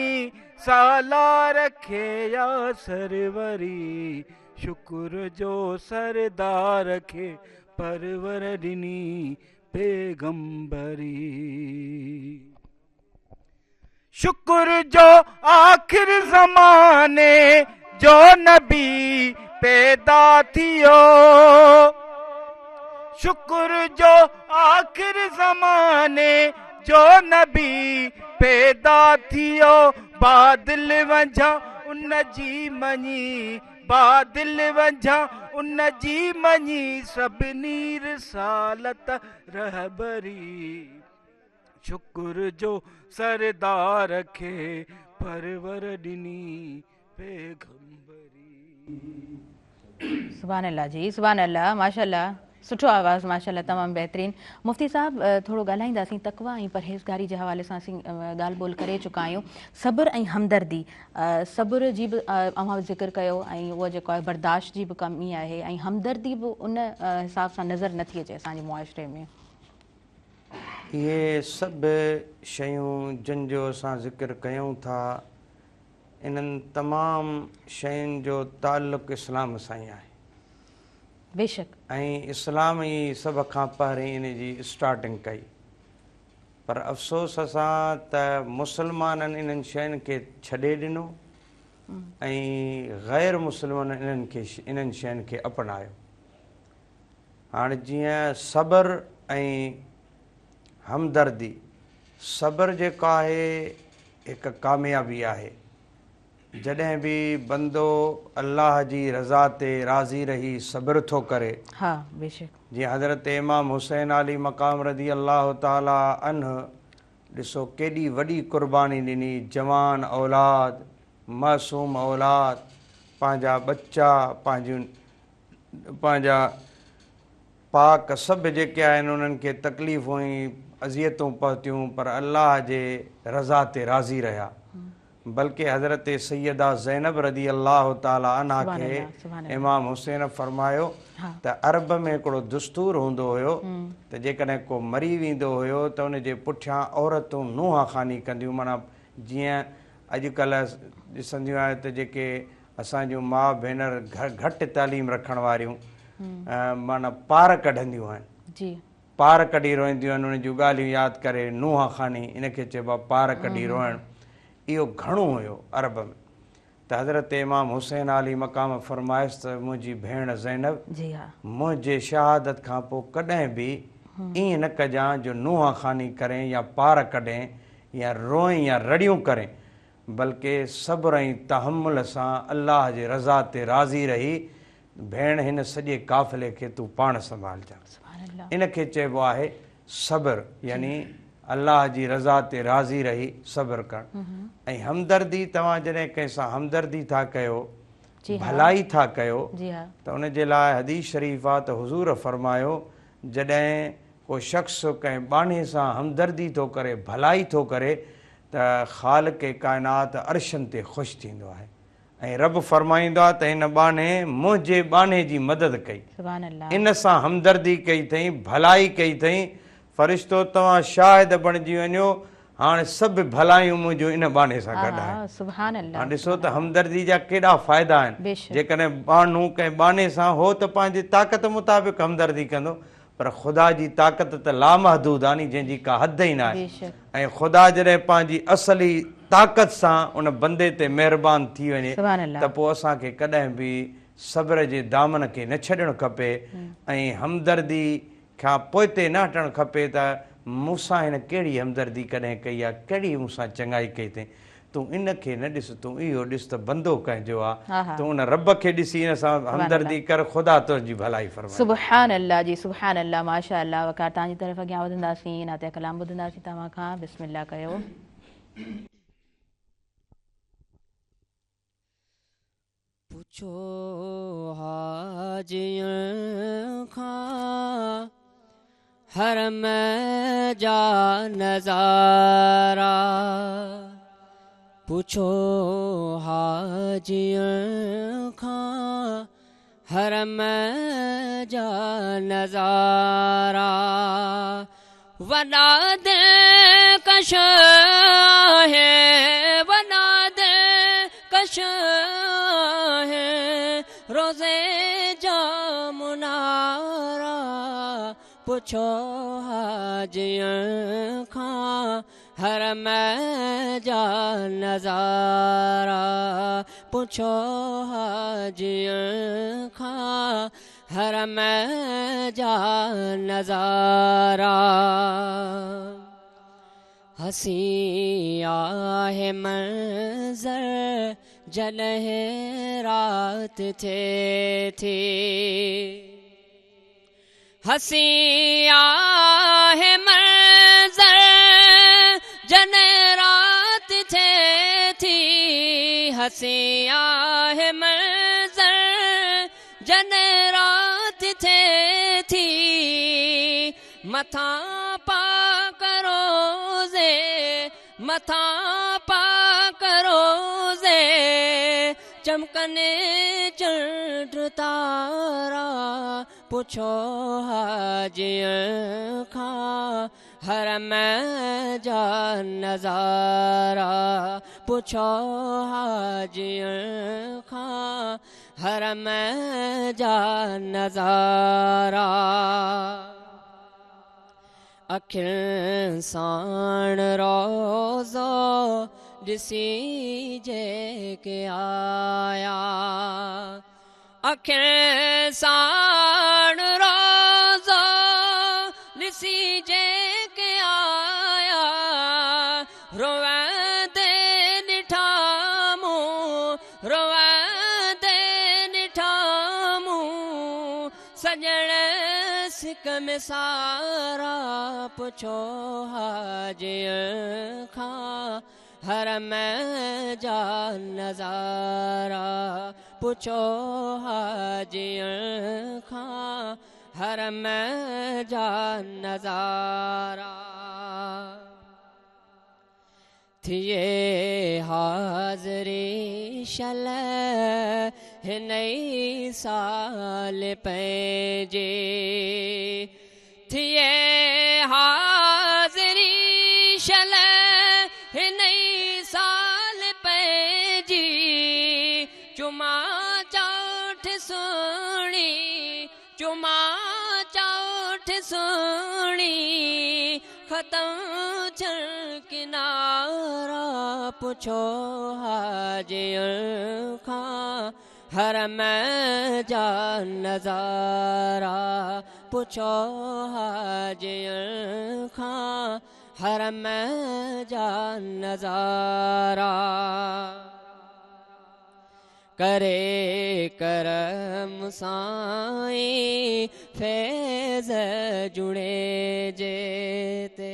E: सालार खे या सरवरी शुक्र जो सरदार खे परवर ॾिनी पैगंबरी शुक्र जो आखिर ज़माने जो नबी पैदा थियो शुक्र जो आखिर ज़माने जो नबी पैदा थियो बादल वंझा उन जी मञी बादल वंझा उन जी मञी सभिनी रिसालत रहबरी शुक्र जो सरदार खे परवर ॾिनी पैगंबरी
A: सुभान अल्लाह जी सुभान अल्लाह माशाल्लाह सुठो आवाज़ माशाल्लाह तमामु बहितरीन मुफ़्ती साहब थोरो ॻाल्हाईंदासीं तक़वा ऐं परहेज़गारी जे हवाले सां असीं ॻाल्हि ॿोल करे चुका आहियूं सब्र ऐं हमदर्दी सब्र जी बि अव्हां ज़िक्र कयो ऐं उहा जेको आहे बर्दाश्त जी बि कमी आहे ऐं हमदर्दी बि उन हिसाब सां नज़र नथी अचे असांजे मुआशिरे में
B: इहे सभु शयूं जिन जो असां ज़िक्र कयूं था इन्हनि तमामु शयुनि जो ताल्लुक़ु इस्लाम सां ई आहे
A: बेशक
B: ऐं इस्लाम ई सभ खां पहिरीं इन जी स्टार्टिंग कई पर अफ़सोस असां त मुस्लमाननि इन्हनि शयुनि खे छॾे ॾिनो ऐं ग़ैर मुस्लमाननि इन्हनि शयुनि खे अपनायो हाणे जीअं सब्र ऐं हमदर्दी सब्र जेको आहे हिकु कामयाबी आहे जॾहिं बि बंदो अल्लाह जी रज़ा ते राज़ी रही सब्र थो करे
A: हा बेशक
B: जीअं हज़रत इमाम हुसैन अली मक़ाम रज़ी अल्लाह ताला अन्हु ॾिसो केॾी वॾी क़ुर्बानी ॾिनी जवान औलाद मासूम औलाद पंहिंजा बच्चा पंहिंजा पाक सभु जेके आहिनि उन्हनि खे तकलीफ़ूं ऐं अज़ियतूं पहुतियूं पर अल्लाह जे रज़ा ते राज़ी रहिया बल्कि हज़रत सैयदा ज़ैनब रज़ी अल्लाह ताला अन्हा खे इमाम हुसैन फरमायो त अरब में हिकिड़ो दुस्तूर हूंदो हुयो त जेकॾहिं को मरी वेंदो हुयो त उनजे पुठियां औरतूं नुंहं ख़ानी कंदियूं माना जीअं अॼुकल्ह ॾिसंदियूं आहिनि त जेके असांजूं माउ भेनर घटि तालीम रखण वारियूं माना पार कढंदियूं आहिनि
A: जी
B: पार कढी रोईंदियूं आहिनि उन जूं ॻाल्हियूं यादि करे नुंहं ख़ानी इनखे चइबो आहे पार कढी रोइणु इहो घणो हुयो अरब में त हज़रत इमाम हुसैन अली मक़ाम फरमाइश त मुंहिंजी भेण ज़ैनब
A: जी हा
B: मुंहिंजे शहादत खां पोइ कॾहिं बि ईअं न कजां जो नुंहं ख़ानी करें या पार कढें या रोएं या रड़ियूं करें बल्कि सब्र ऐं तहमुल सां अल्लाह जे रज़ा ते राज़ी रही भेण हिन सॼे काफ़िले खे तूं पाण संभालजांइ इनखे चइबो आहे सब्र यानी अल्लाह जी रज़ा ते राज़ी रही सब्र करणु। ऐं हमदर्दी, तव्हां जॾहिं कंहिंसां हमदर्दी था कयो, भलाई था कयो, त उन जे लाइ हदीस शरीफ़ आहे त हुज़ूर फरमायो जॾहिं को शख़्स कंहिं बाने सां हमदर्दी थो करे, भलाई थो करे, त ख़ालिक़ काइनात अर्शनि ते ख़ुशि थींदो आहे ऐं रब फरमाईंदो आहे त हिन बाने मुंहिंजे बाने जी मदद कई, इन सां हमदर्दी कई अथई, भलाई कई अथई। फ़रिश्तो तव्हां शाहिद बणिजी वञो, हाणे सभु भलायूं मुंहिंजो इन बाने सां गॾु आहे। हाणे ॾिसो त हमदर्दी जा केॾा फ़ाइदा आहिनि। जेकॾहिं माण्हू कंहिं बाने सां हो त पंहिंजी ताक़त मुताबिक़ हमदर्दी कंदो, पर ख़ुदा जी ताक़त त लामहदूद आहे नी, जंहिंजी का हद ई न आहे। ऐं ख़ुदा जॾहिं पंहिंजी असली ताक़त सां उन बंदे ते महिरबान थी वञे त पोइ असांखे कॾहिं बि सब्र जे दामन खे न छॾणु खपे ऐं हमदर्दी खां पोइते न हटणु खपे त मूंसां हिन कहिड़ी हमदर्दी कॾहिं कई आहे, कहिड़ी मूंसां चङाई कई अथई, तूं इन खे न ॾिस, तूं इहो ॾिस त बंदो कंहिंजो आहे, तूं उन रब खे ॾिसी हिन सां हमदर्दी कर, ख़ुदा तुंहिंजी भलाई फरमाए।
A: सुभान अल्लाह जी, सुभान अल्लाह, माशा अल्लाह। वकार तव्हांजी तरफ़ अॻियां वधंदासीं, नाते कलाम ॿुधंदासीं तव्हां खां। बिस्मिल्लाह कयो।
C: पुछो हाजियों खां हरम जा नज़ारा, पुछो हाजियों खां हरम जा नज़ारा, वना दे कश है, वना दे कश है, रोज़े जा मुनारा, पुछो हाजियों खां हरम जा नज़ारा, पुछो हाजियों खां हरम जा नज़ारा। हसी आहे मंज़र जॾहिं रात थिए थी, हसी आहे मंज़र जॾहिं रात थिए थी, हसी आहे मंज़र जॾहिं रात थिए थी, मथा पाक रोज़े, मथा पाक रोज़े, चमकने चंड तारा, पुछो हाजियों खां हरम जा नज़ारा, पुछो हाजियों खां हरम जा नज़ारा। अखियुनि साण रोज़ो ॾिसी जेके आया, अखियुनि साण रोज़ो ॾिसी जेके आया, रोवंदे ॾिठा मूं, रोवंदे ॾिठा मूं, सॼण सिक में सारा, पुछो हाजियों खां हरम जा नज़ारा, पुछो हाजियों खां हरम जा नज़ारा। थिए हाज़री शलह हिनई साल पंहिंजे, थिए हाज़री शलह हिनई साल पंहिंजी, चुमा चौठ सुणी, चुमा चौठ सुणी, ख़तम थियण किनारा, पुछो हाजियों खां हरम जा नज़ारा, पुछो हाजियों खां हरम जा नज़ारा। करे करम साईं फैज़ जुड़े जेते,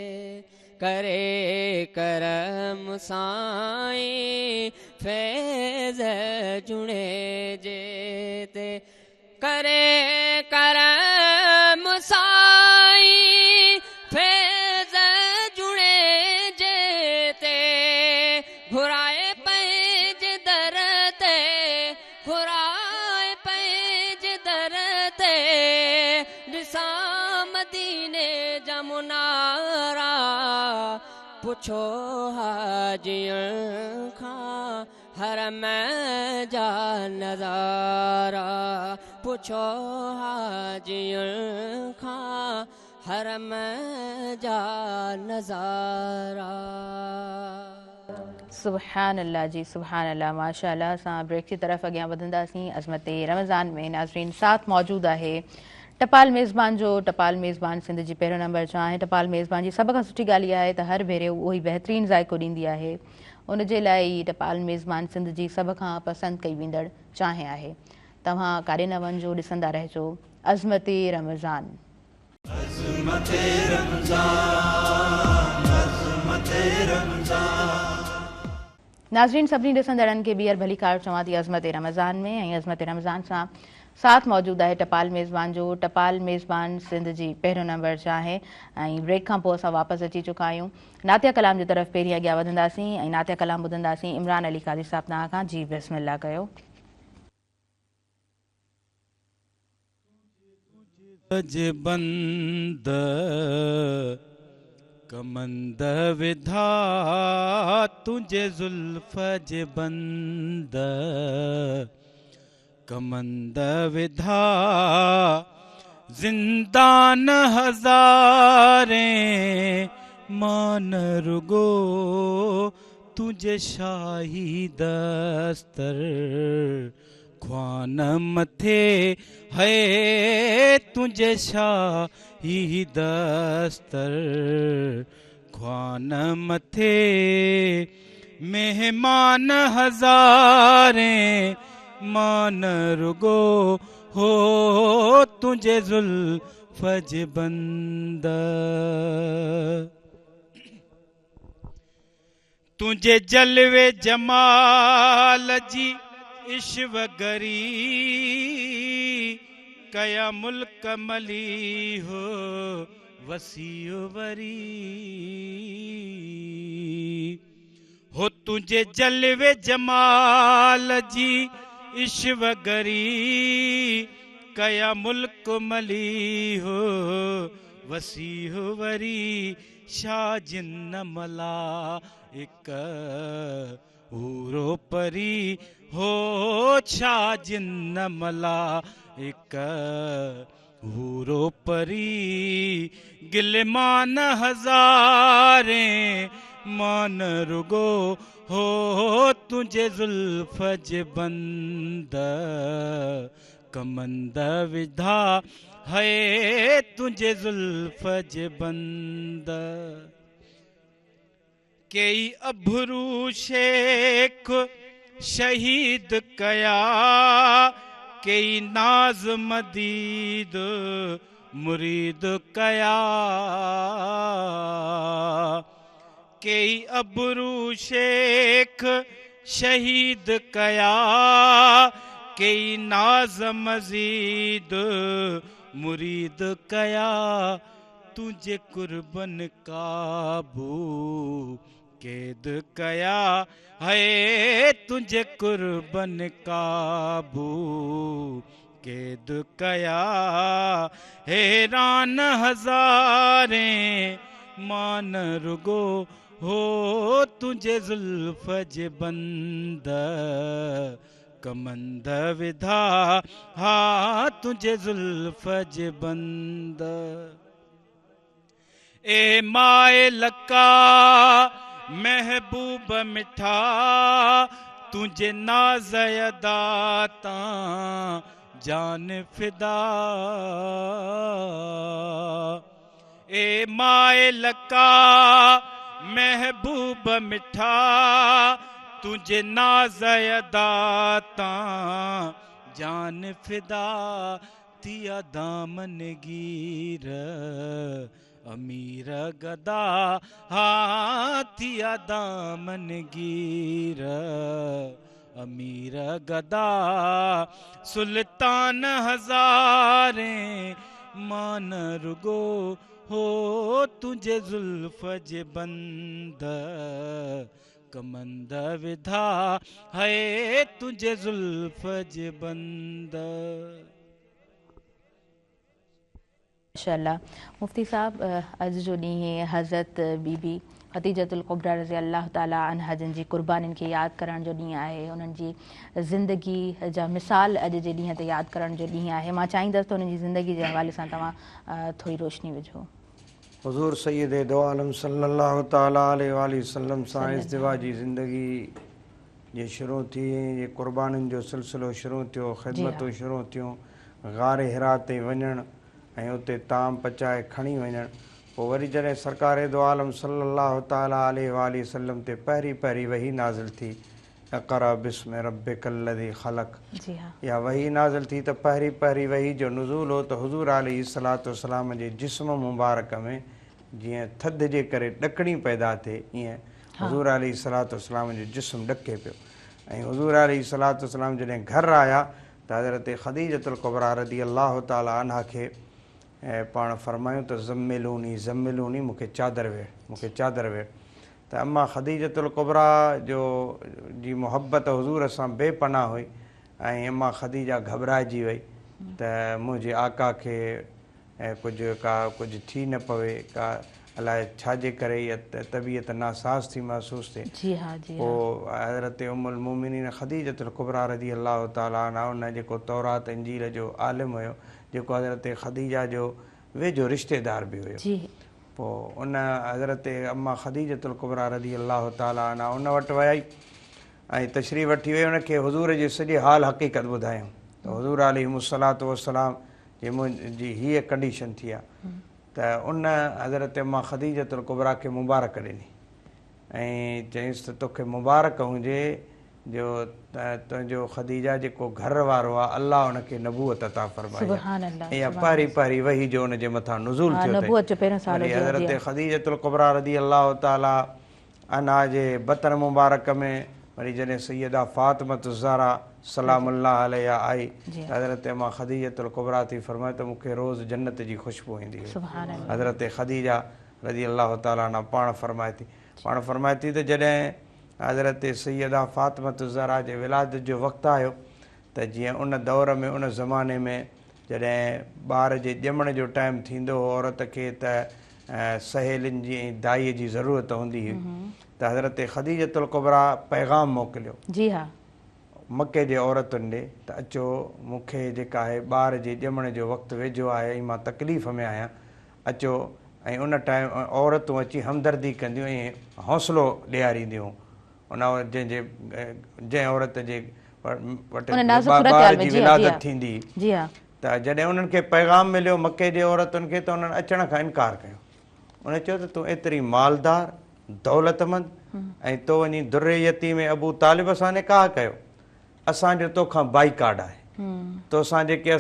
C: करे करम साईं फैज़ जुणे जेते करे करम साईं फैज़ जुणे जेते घुराए पंहिंज दर ते घुराए पंहिंज दर ते ॾिसां मदीने जा मुनारा पुछो हाजियुनि खां हरम जा नज़ारा पुछो हाजियुनि खां हरम जा नज़ारा।
A: सुभान अल्लाह जी, सुभान अल्लाह, माशाअल्लाह। असां ब्रेक की तरफ़ अॻियां वधंदासीं। अज़मत रमज़ान में नाज़रीन साथ मौजूदु आहे टपाल मेज़बान जो। टपाल मेज़बान सिंध जी पहिरियों नंबर जा आहे। टपाल मेज़बान जी सभ खां सुठी ॻाल्हि इहा आहे त हर भेरे उहो ई बहितरीनु ज़ाइक़ो ॾींदी आहे। उनजे लाइ टपाल मेज़बान सिंध जी सभ खां पसंदि कई वेंदड़ चांहि आहे। तव्हां काॾे न वञिजो, ॾिसंदा रहिजो अज़मत रमज़ान। नाज़रीन सभिनी ॾिसंदड़नि खे ॿीहर भली कार चवां थी अज़मत रमज़ान में। ऐं अज़मत रमज़ान सां साथ मौजूदु आहे टपाल मेज़बान जो। टपाल मेज़बान सिंध जी पहिरियों नंबर जा आहे। ऐं ब्रेक खां पोइ असां वापसि अची चुका आहियूं। नातिया कलाम जी तरफ़ पहिरीं अॻियां वधंदासीं ऐं नातिया कलाम ॿुधंदासीं इमरान अली क़ाज़ी साहिब तव्हां खां। जी बिस्मिल्लाह कयो।
E: बंद कमंद विधा तुझे जुल्फ जे बंद कमंद विधा जिंदान हजारे मान रुगो तुझे शाही दस्तर ख्वान मथे है तुझे शाही दस्तर ख्वान मथे मेहमान हजारे मान रुगो हो तुझे जुल्फ जे बंद तुझे जलवे जमाल जी ईश्वगरी कया मुल्क मली हो वसीओ वरी हो तुझे जलवे जमाल जी ईश्वगरी कया मुल्क मली हो वसीओ वरी शाह जिन्न मला एक हूरो परी हो छा जिन्न मला एक हूरो परी गिलमान हजारे मान रुगो हो तुझे जुल्फ जे बंद कमंद विधा है तुझे जुल्फ जे बंद कई अभरू शेख शहीद कया कई नाज मदीद मुरीद कया कई अबरू शेख शहीद कया कई नाज मजीद मुरीद कया तुझे कुर्बन काबू कैद कया है तुझे कुर्बन काबू कैद कया हैरान हजारे मान रुगो हो तुझे जुल्फ जे बंद कमंद विधा हा तुझे जुल्फ जे बंद ए माए लका महबूब मिठा तुझे नाज़यदा ता जान फिदा ए माए लका महबूब मिठा तुझे नाज़यदा ता जान फिदा तिया दामन गिर अमीर गदा हाथिया दामनगीर, अमीर गदा सुल्तान हजारे, मान रुगो हो तुझे जुल्फ जे बंद, कमंद विधा है तुझे जुल्फ जे बंद।
A: माशाअल्लाह। मुफ्ती साहब, अॼु जो ॾींहुं हज़रत बीबी खदीजतुल कुबरा रज़ी अल्लाह ताला अन्हा जिन जी क़ुर्बानीनि खे यादि करण जो ॾींहुं आहे, उन्हनि जी ज़िंदगी जा मिसाल अॼु जे ॾींहं ते यादि करण जो ॾींहुं आहे। मां चाहींदसि त उन्हनि जी ज़िंदगी जे हवाले सां तव्हां थोरी रोशनी विझो।
B: हुज़ूर सैयद दो आलम सल्लल्लाहु ताला अलैहि वसल्लम सां इज़्तिवा जी ज़िंदगी जे शुरू थी, ये क़ुर्बानीनि जो सिलसिलो शुरू थियो, ख़िदमतूं शुरू थियूं, गारे हिरा ते वञणु ऐं उते ताम पचाए खणी वञणु। पोइ वरी जॾहिं सरकार दो आलम सल्लल्लाहु ताला अलैहि वसल्लम ते पहिरीं वही नाज़िल थी, इक़रा बिस्मि रब्बिकल लज़ी ख़लक़, या वही नाज़िल थी त पहिरीं वही जो नुज़ूल हो त हुज़ूर अलैहिस्सलातु वस्सलाम जे जिस्म मुबारक में जीअं थधि जे करे ॾकणी पैदा थिए, ईअं हुज़ूर अलैहिस्सलातु वस्सलाम जो जिस्म ॾके पियो। ऐं हुज़ूर अलैहिस्सलातु वस्सलाम जॾहिं घर आया त हज़रत खदीजतुल कुबरा रज़ी अल्लाह ताला अन्हा खे पाण फरमायूं त ज़म्मिलूनी मूंखे चादर वेड़। त अम्मा खदीजतुल कुबरा जो जी मुहबत हुज़ूर सां बेपनाह हुई ऐं अम्मा खदीजा घबराइजी वई त मुंहिंजे आका खे कुझु थी न पवे, का अलाए छाजे करे इहा तबियत नासाज़ थी महसूस थिए। पोइ हज़रत उम्मुल मोमिनीन खदीजतुल कुबरा रज़ी अल्लाह ताला अन्हा, उन जेको तौरात इंजील जो आलिम हुयो, जेको हज़रत खदीजा जो वेझो रिश्तेदार बि हुयो, पोइ उन हज़रत अम्मा खदीजतुल कुबरा रज़ी अल्लाह ताला अन्हा उन वटि वई ऐं तशरीफ़ वठी वई, उनखे हुज़ूर जी सॼी हाल हक़ीक़त ॿुधायूं त हुज़ूर अलैहिस्सलातु वस्सलाम जे मुंहिंजी हीअ कंडीशन थी आहे। त उन हज़रत अम्मा खदीजतुल कुबरा खे मुबारक ॾिनी ऐं चयईंसि त तोखे मुबारक हुजे जो तुंहिंजो खदीजा जेको घर वारो आहे, अल्लाह हुनखे नबूअत अता फरमाई आहे। इहा पहिरीं वही जो हुनजे मथां नुज़ूल थियो। हज़रत खदीजतुल कुबरा रज़ी अल्लाह ताला अन्हा जे बतन मुबारक में वरी जॾहिं सैयदा फ़ातिमतुज़ ज़हरा सलामुल्लाह अलैहा आई, हज़रत अम्मा खदीजतुल कुबरा थी फरमाए त मूंखे रोज़ जन्नत जी ख़ुशबू ईंदी हुई। हज़रत खदीजा रज़ी अल्लाह ताला अन्हा पाण फरमाए थी त जॾहिं हज़रत सैयदा फ़ातिमतुज़ ज़हरा जे विलादत जो वक़्तु आयो त जीअं उन दौर में उन ज़माने में जॾहिं ॿार जे ॼमण जो टाइम थींदो हो, औरत खे त सहेलियुनि जी ऐं दाईअ जी ज़रूरत हूंदी हुई, त हज़रत खदीजतुल कुबरा पैगाम मोकिलियो मके जे औरतुनि ॾे त अचो, मूंखे जेका आहे ॿार जे ॼमण जो वक़्तु वेझो आहे ऐं मां तकलीफ़ में आहियां, अचो। ऐं उन टाइम औरतूं अची हमदर्दी कंदियूं ऐं हौसलो ॾियारींदियूं उन जंहिं औरत जे ॿार जी विलादत थींदी। त जॾहिं उन्हनि खे पैगाम मिलियो मके जे औरतुनि खे, त उन्हनि अचण खां इनकार कयो। उन चयो त तूं एतिरी मालदार दौलतमंद ऐं तो वञी दुर्रे यतीम में अबू तालिब सां निकाह कयो, असांजो तोखां बाइकाट आहे, तोसां जेके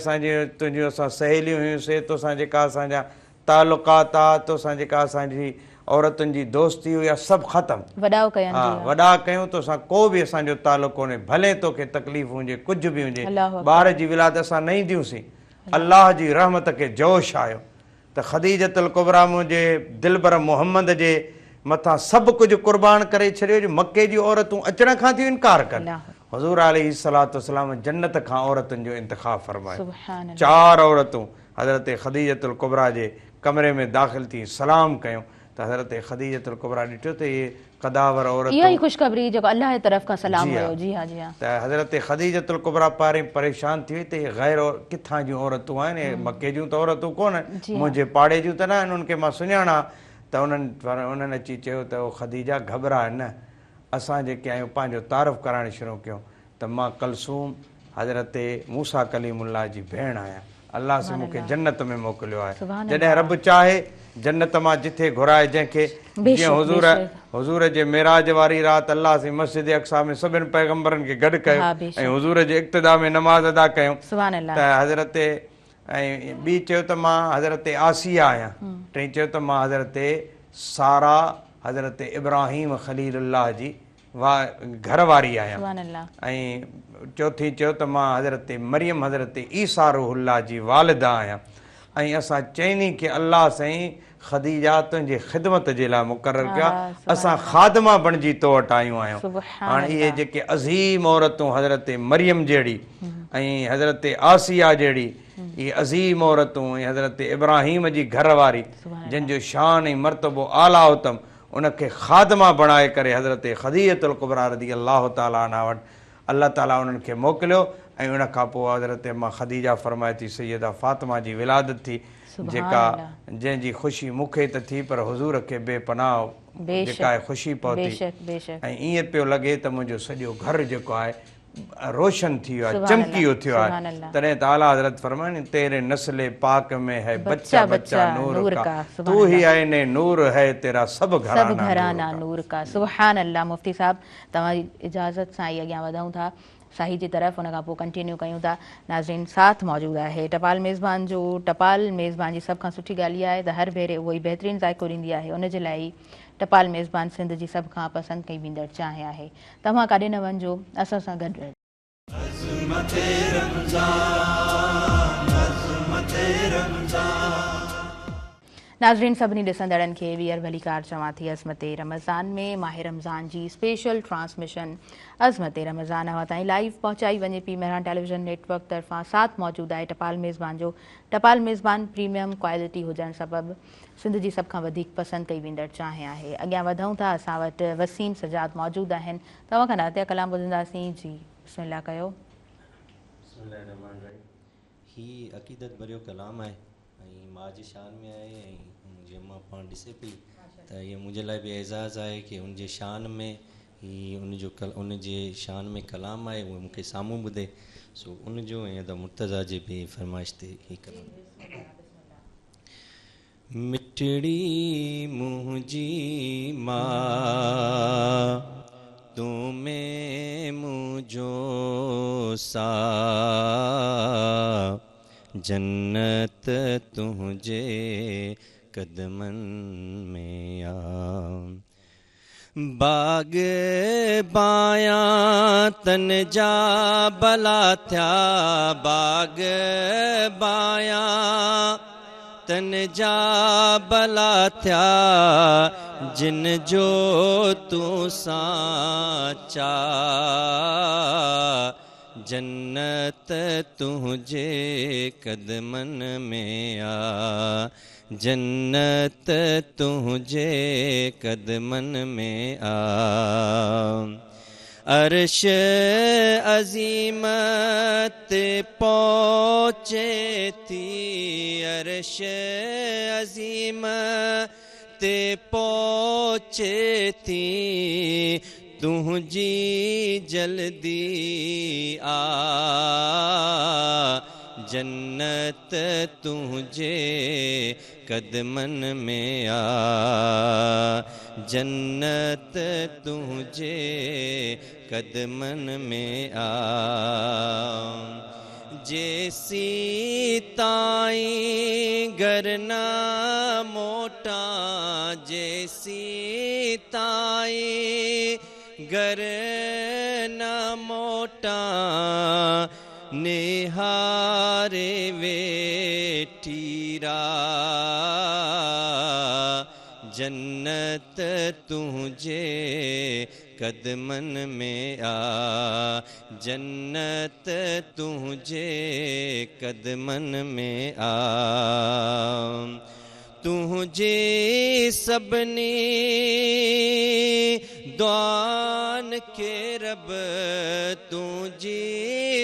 B: तुंहिंजियूं असां सहेलियूं हुयूंसीं, तोसां जेका असांजा तालुकात आहे, तोसां जेका असांजी औरतुनि जी दोस्ती हुई, सभु ख़तमु, वॾा कयूं, तोसां को बि असांजो तालुक़ कोन्हे, भले तोखे तकलीफ़ हुजे, कुझु बि हुजे, ॿार जी विलादत असां न ईंदियूंसीं। अलाह जी रहमत खे जोश आयो त खदीजतुल कुबरा मुंहिंजे दिलबर मुहम्मद जे मथां सभु कुझु क़ुर्बान करे छॾियो जो मके जी औरतूं अचण खां थियूं इनकार कनि। हुज़ूर अलैहिस्सलातु वस्सलाम जन्नत खां औरतुनि जो इंतिखाब फरमायो। 4 औरतूं हज़रत खदीजतुल कुबरा जे कमरे में दाख़िल थी सलाम कयूं त हज़रत खदीजतुल कुबरा ॾिठो त इहे कदावर औरत,
A: इहा ई ख़ुशख़बरी जेको अल्लाह जी तरफ़ खां सलाम हुयो। जी हा, जी हा। त
B: हज़रत खदीजतुल कुबरा पहिरीं परेशान थी वई त इहे गैर किथां जूं औरतूं आहिनि, मके जूं त औरतूं कोन्हनि, मुंहिंजे पाड़े जूं त न आहिनि, उन्हनि खे मां सुञाणा। त उन्हनि अची चयो त खदीजा घबराए न, असां जेके आहियूं पंहिंजो तारीफ़ कराइणु शुरू कयूं त मां कलसूम हज़रत मूसा कलीमुल्लाह जी भेण आहियां, अल्लाह से मूंखे जन्नत में मोकिलियो आहे। जॾहिं रब चाहे जन्नत मां जिथे घुराए जंहिंखे, जीअं हुज़ूर जे मेराज वारी राति अल्लाह से मस्जिद अक़सा में सभिनि पैगंबरनि खे गॾु कयो ऐं हुज़ूर जे इक़्तिदा में नमाज़ अदा कयूं। त हज़रत ऐं ॿी चयो त मां हज़रत आसिया आहियां, टे चयो त मां हज़रत सारा हज़रत इब्राहिम ख़लीलुल्लाह जी घरवारी आहियां, ऐं चौथी चयो त मां हज़रत मरियम हज़रत ईसा रूहुल्लाह जी वालिदा आहियां। ऐं असां चइनी की अलाह साईं ख़दीजा तुंहिंजी ख़िदमत जे लाइ मुक़ररु कया, असां ख़ादमा बणिजी तो वटि आयूं आहियूं। हाणे इहे जेके अज़ीम औरतूं हज़रत मरियम जहिड़ी ऐं हज़रत आसिया जहिड़ी, इहे अज़ीम औरतूं ऐं हज़रत इब्राहिम जी घरवारी जंहिंजो शान ऐं मर्तबो आला उतम, उनखे ख़ादमा बणाए करे हज़रत ख़दीजतुल कुबरा रज़ी अल्लाह ताला अन्हा वटि अल्लाह ताला उन्हनि खे मोकिलियो। ऐं उन खां पोइ हज़रत मां ख़दीजा फ़रमाए थी सैयदा फ़ातिमा जी विलादत थी, जेका जंहिंजी ख़ुशी मूंखे त थी पर हुज़ूर खे बेपनाह जेका आहे ख़ुशी पहुती। ऐं ईअं पियो लॻे त मुंहिंजो सॼो घर जेको आहे रोशन थी वियो आहे, चमकियो थियो आहे। तॾहिं त आला हज़रत फ़रमाइनि तेरे नस्ले पाक में है बच्चा बच्चा नूर का, तू ही आईने नूर है तेरा सब घराना
A: नूर का। सुभान अल्लाह। मुफ्ती साहब तव्हांजी इजाज़त सां ई अॻियां वधूं था साही जी तरफ़, उन खां पोइ कंटिन्यू कयूं था। नाज़रीन साथ मौजूदु आहे टपाल मेज़बान जो। टपाल मेज़बान जी सभ खां सुठी ॻाल्हि इहा आहे त हर भेरे उहो ई बहितरीनु ज़ाइको ॾींदी आहे, उनजे लाइ टपाल मेज़बान सिंध जी सभ खां पसंदि कई वेंदड़ चांहि आहे। तव्हां काॾे न वञिजो, असां सां गॾु रहिजो। नाज़रीन सभिनी ॾिसंदड़नि खे वीयर भलीकार चवां थी अज़मत रमज़ान में माह रमज़ान जी स्पेशल ट्रांसमिशन अज़मत रमज़ान अवां ताईं लाइव पहुचाई वञे पई मेहरान टेलीविज़न नेटवर्क तरफ़ां। साथ मौजूदु आहे टपाल मेज़बान जो। टपाल मेज़बान प्रीमियम क्वालिटी हुजण सबबि सिंध जी सभ खां वधीक पसंदि कई वेंदड़ चांहि आहे। अॻियां वधूं था, असां वटि वसीम सजाद मौजूदु आहिनि। तव्हां खां नातिया कलाम ॿुधंदासीं। जी बिस्मिल्लाह कयो।
F: ही अक़ीदत भरियो कलाम आहे ऐं मां जी शान में आहे, ऐं जीअं मां पाण ॾिसे पई त इहो मुंहिंजे लाइ बि एज़ाज़ु आहे की उनजे शान में ही उनजे शान में कलाम आहे, उहो मूंखे साम्हूं ॿुधे। सो उनजो ऐं त मुर्तज़ा जे बि फरमाइश ते ही कलाम। मिठड़ी मुंहिंजी मां तुम्हें मुझो सा जन्नत तुझे कदमन में आ, बाग बाया तन जा भला थिया, बाग बाया तन जा भला थिया, जिन जो तू साचा जन्नत तुझे कदमन में आ, जन्नत तुझे कदमन में आ। अर्श अज़ीम ते पहुचे थी, अर्श अज़ीम ते पहुचे थी, तुझी जल्दी आ, जन्नत तुझे कदमन में आ, जन्नत तुझे कदमन में आ। जैसी ताई गरना मोटा, जैसी ताई गरना मोटा, निहारे वेठीरा, जन्नत तुझे कदमन में आ, जन्नत तुझे कदमन में आ। तुझे सबनी दुआन के रब, तुझे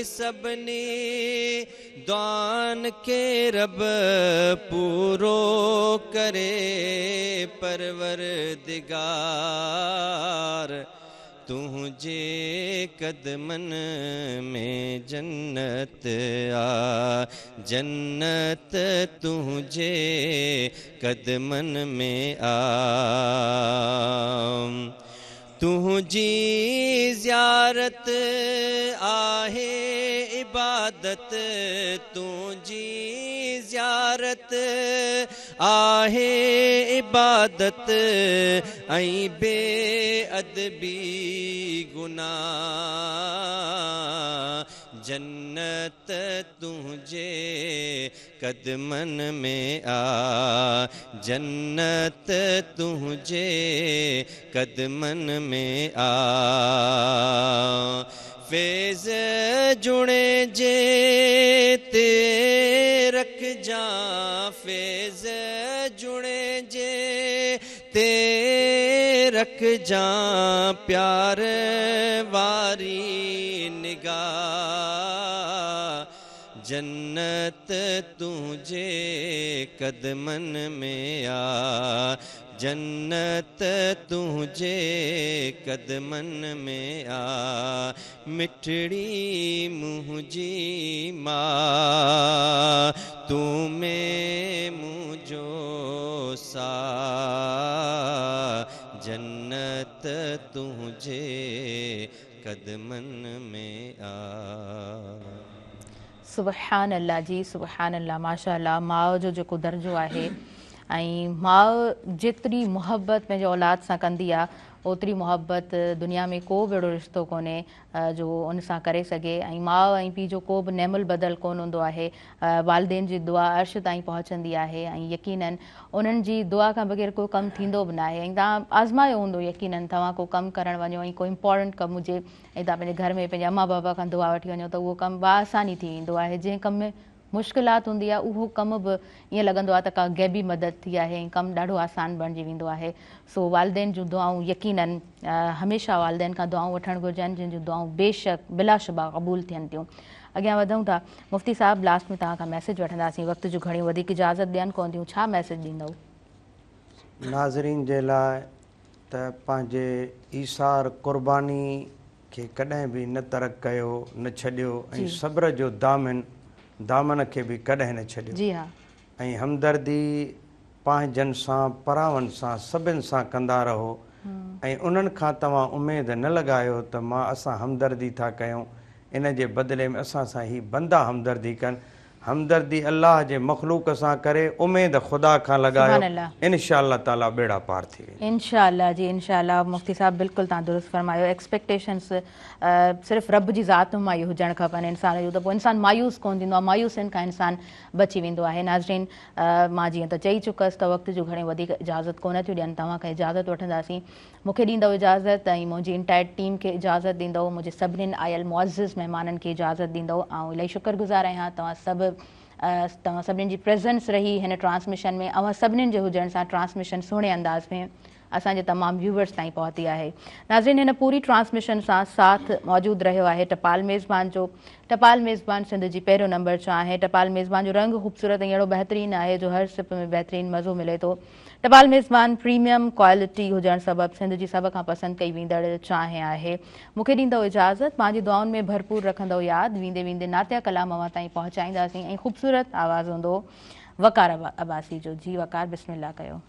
F: सबनी दुआन के रब पूरो करे परवरदिगार, तुझे कदमन में जन्नत आ, जन्नत तुझे कदमन में आ। तुझी ज़ियारत आहे
D: इबादत तुझी ज़ियारत आहे इबादत ऐं बेअदबी गुनाह जन्नत तुझे कदमन में आ जन्नत तुझे कदमन में आ फैज़ जुड़े जे ते रख जा फैज़ जुड़े जे ते रख जा प्यार वारी निगाह जन्नत तुझे कदमन में आ जन्नत तुझे कदमन में आ मिठड़ी मुझी माँ तू में मुझो सा जन्नत तुझे कदमन में आ
A: सुबहान अल्लाह जी सुबहान अल्लाह माशाअल्लाह माउ जो जेको दर्जो आहे ऐं माउ जेतिरी मुहबत पंहिंजे औलाद सां कंदी आहे ओतिरी मुहबत दुनिया में को बि अहिड़ो रिश्तो कोन्हे जो उन सां करे सघे ऐं माउ ऐं पीउ जो को बि नेमुल बदल कोन हूंदो आहे वालदेन जी दुआ अर्श ताईं पहुचंदी आहे ऐं यकीनन उन्हनि जी दुआ खां बग़ैर को कमु थींदो बि न आहे ऐं तव्हां आज़मायो हूंदो यकीनन तव्हां को कमु करणु वञो ऐं को इम्पोर्टेंट कमु हुजे ऐं तव्हां पंहिंजे घर में पंहिंजे अम्मा बाबा खां दुआ वठी वञो त उहो कमु बाआसानी थी वेंदो आहे जंहिं कम में मुश्किलात हूंदी आहे उहो कमु बि ईअं लॻंदो आहे त का गैबी मदद थी आहे ऐं कमु ॾाढो आसान बणिजी वेंदो आहे सो वालदेन जूं दुआऊं यकीनन हमेशह वालदेन खां दुआऊं वठणु घुरिजनि जिन जूं दुआऊं बेशक बिलाशुबा क़बूल थियनि थियूं अॻियां वधूं था मुफ़्ती साहिबु लास्ट में तव्हां खां मैसेज वठंदासीं वक़्त जूं घणियूं वधीक इजाज़त ॾियनि कोन थियूं छा मैसेज ॾींदव
B: नाज़रीन जे लाइ त पंहिंजे ईसार क़ुर्बानी खे कॾहिं बि न तर्क कयो न छॾियो ऐं सब्र जो दामन खे बि कॾहिं न छॾियो
A: जी हा
B: ऐं हमदर्दी पंहिंजनि सां परावनि सां सभिनि सां कंदा रहो ऐं उन्हनि खां तव्हां उमेद न लॻायो त मां असां हमदर्दी था कयूं इन जे बदिले में असां सां ही बंदा हमदर्दी कनि हमदर्दी अल्लाह जे मख़लूक सां करे उमेद ख़ुदा खां लॻायो इंशाअल्लाह ताला बेड़ा पार थी वेंदा
A: इंशाअल्लाह जी इंशाअल्लाह मुफ़्ती साहब बिल्कुलु तव्हां दुरुस्त फरमायो एक्सपेक्टेशन्स सिर्फ़ु रब जी ज़ात मां ई हुजणु खपनि इंसान जूं त पोइ इंसान मायूस कोन थींदो आहे मायूसियुनि खां इंसान बची वेंदो आहे नाज़रीन मां जीअं त चई चुकसि त वक़्त जूं घणियूं वधीक इजाज़त कोन थियूं ॾियनि तव्हां खां इजाज़त वठंदासीं मूंखे ॾींदव इजाज़त ऐं मुंहिंजी इंटायर टीम खे इजाज़त ॾींदव मुंहिंजे सभिनीनि आयल मुअज़्ज़िज़ महिमाननि खे इजाज़त ॾींदव ऐं इलाही शुक्रगुज़ार आहियां तव्हां सभिनीनि जी प्रेज़ेंस रही हिन ट्रांसमिशन में अवां सभिनीनि जे हुजण सां ट्रांसमिशन सुहिणे अंदाज़ में असांजे तमामु व्यूवर्स ताईं पहुती आहे नाज़रीन हिन पूरी ट्रांसमिशन सां साथ मौजूदु रहियो आहे टपाल मेज़बान जो टपाल मेज़बान सिंध जी पहिरियों नंबर छा आहे टपाल मेज़बान जो रंग ख़ूबसूरत ऐं अहिड़ो बहितरीनु आहे जो हर सिप में बहितरीनु मज़ो मिले थो टपाल मेज़बान प्रीमियम क्वालिटी हुजणु सबबु सिंध जी सभ खां पसंदि कई वेंदड़ चांहि आहे मूंखे ॾींदव इजाज़त पंहिंजी दुआउनि में भरपूर रखंदव यादि वेंदे वेंदे नातिया कलाम अवां ताईं पहुचाईंदासीं ऐं ख़ूबसूरत आवाज़ु हूंदो वकार अब्बासी जो जी वकार बिस्मिल्लाह कयो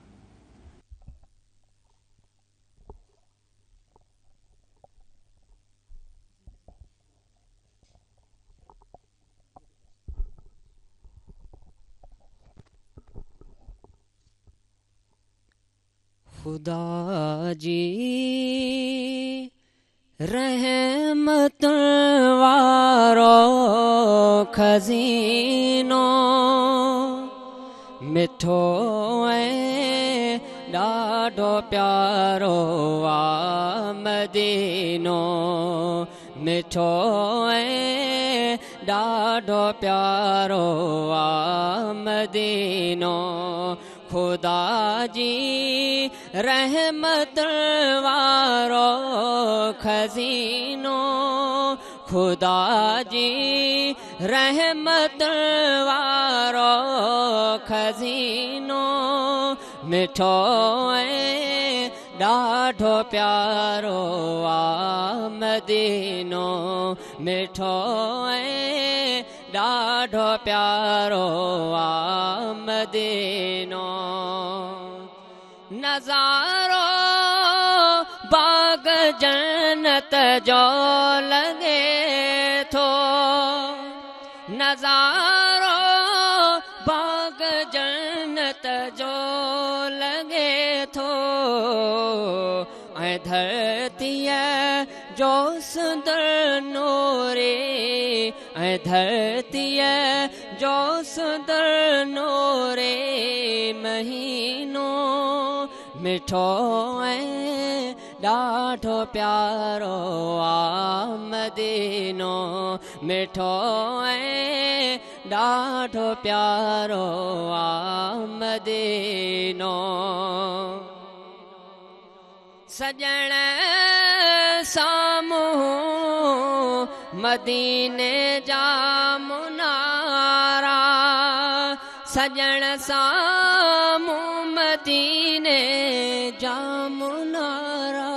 C: खुदा जी रहमत वारो खज़ीनो मिठो ऐं ॾाढो प्यारो आ मदीनो मिठो ऐं ॾाढो प्यारो आ मदीनो खुदा जी रहमत वारो खज़ीनो खुदा जी रहमत वारो खज़ीनो मिठो ऐं ॾाढो प्यारो आ मदीनो मिठो ऐं ॾाढो प्यारो आ मदीनो नज़ारो बाग जन्नत जो लॻे थो नज़ारो बाग जन्नत जो लगे थो ऐं धरतीअ जो सुंदर नूरे ऐं धरतीअ जो सुंदर नूरे महीनो मिठो ऐं ॾाढो प्यारो आ मदीनो मिठो ऐं ॾाढो प्यारो आ मदीनो सजण साम्हूं मदीने जा मुनारा सजण साम्हूं मदीने जा मुनारा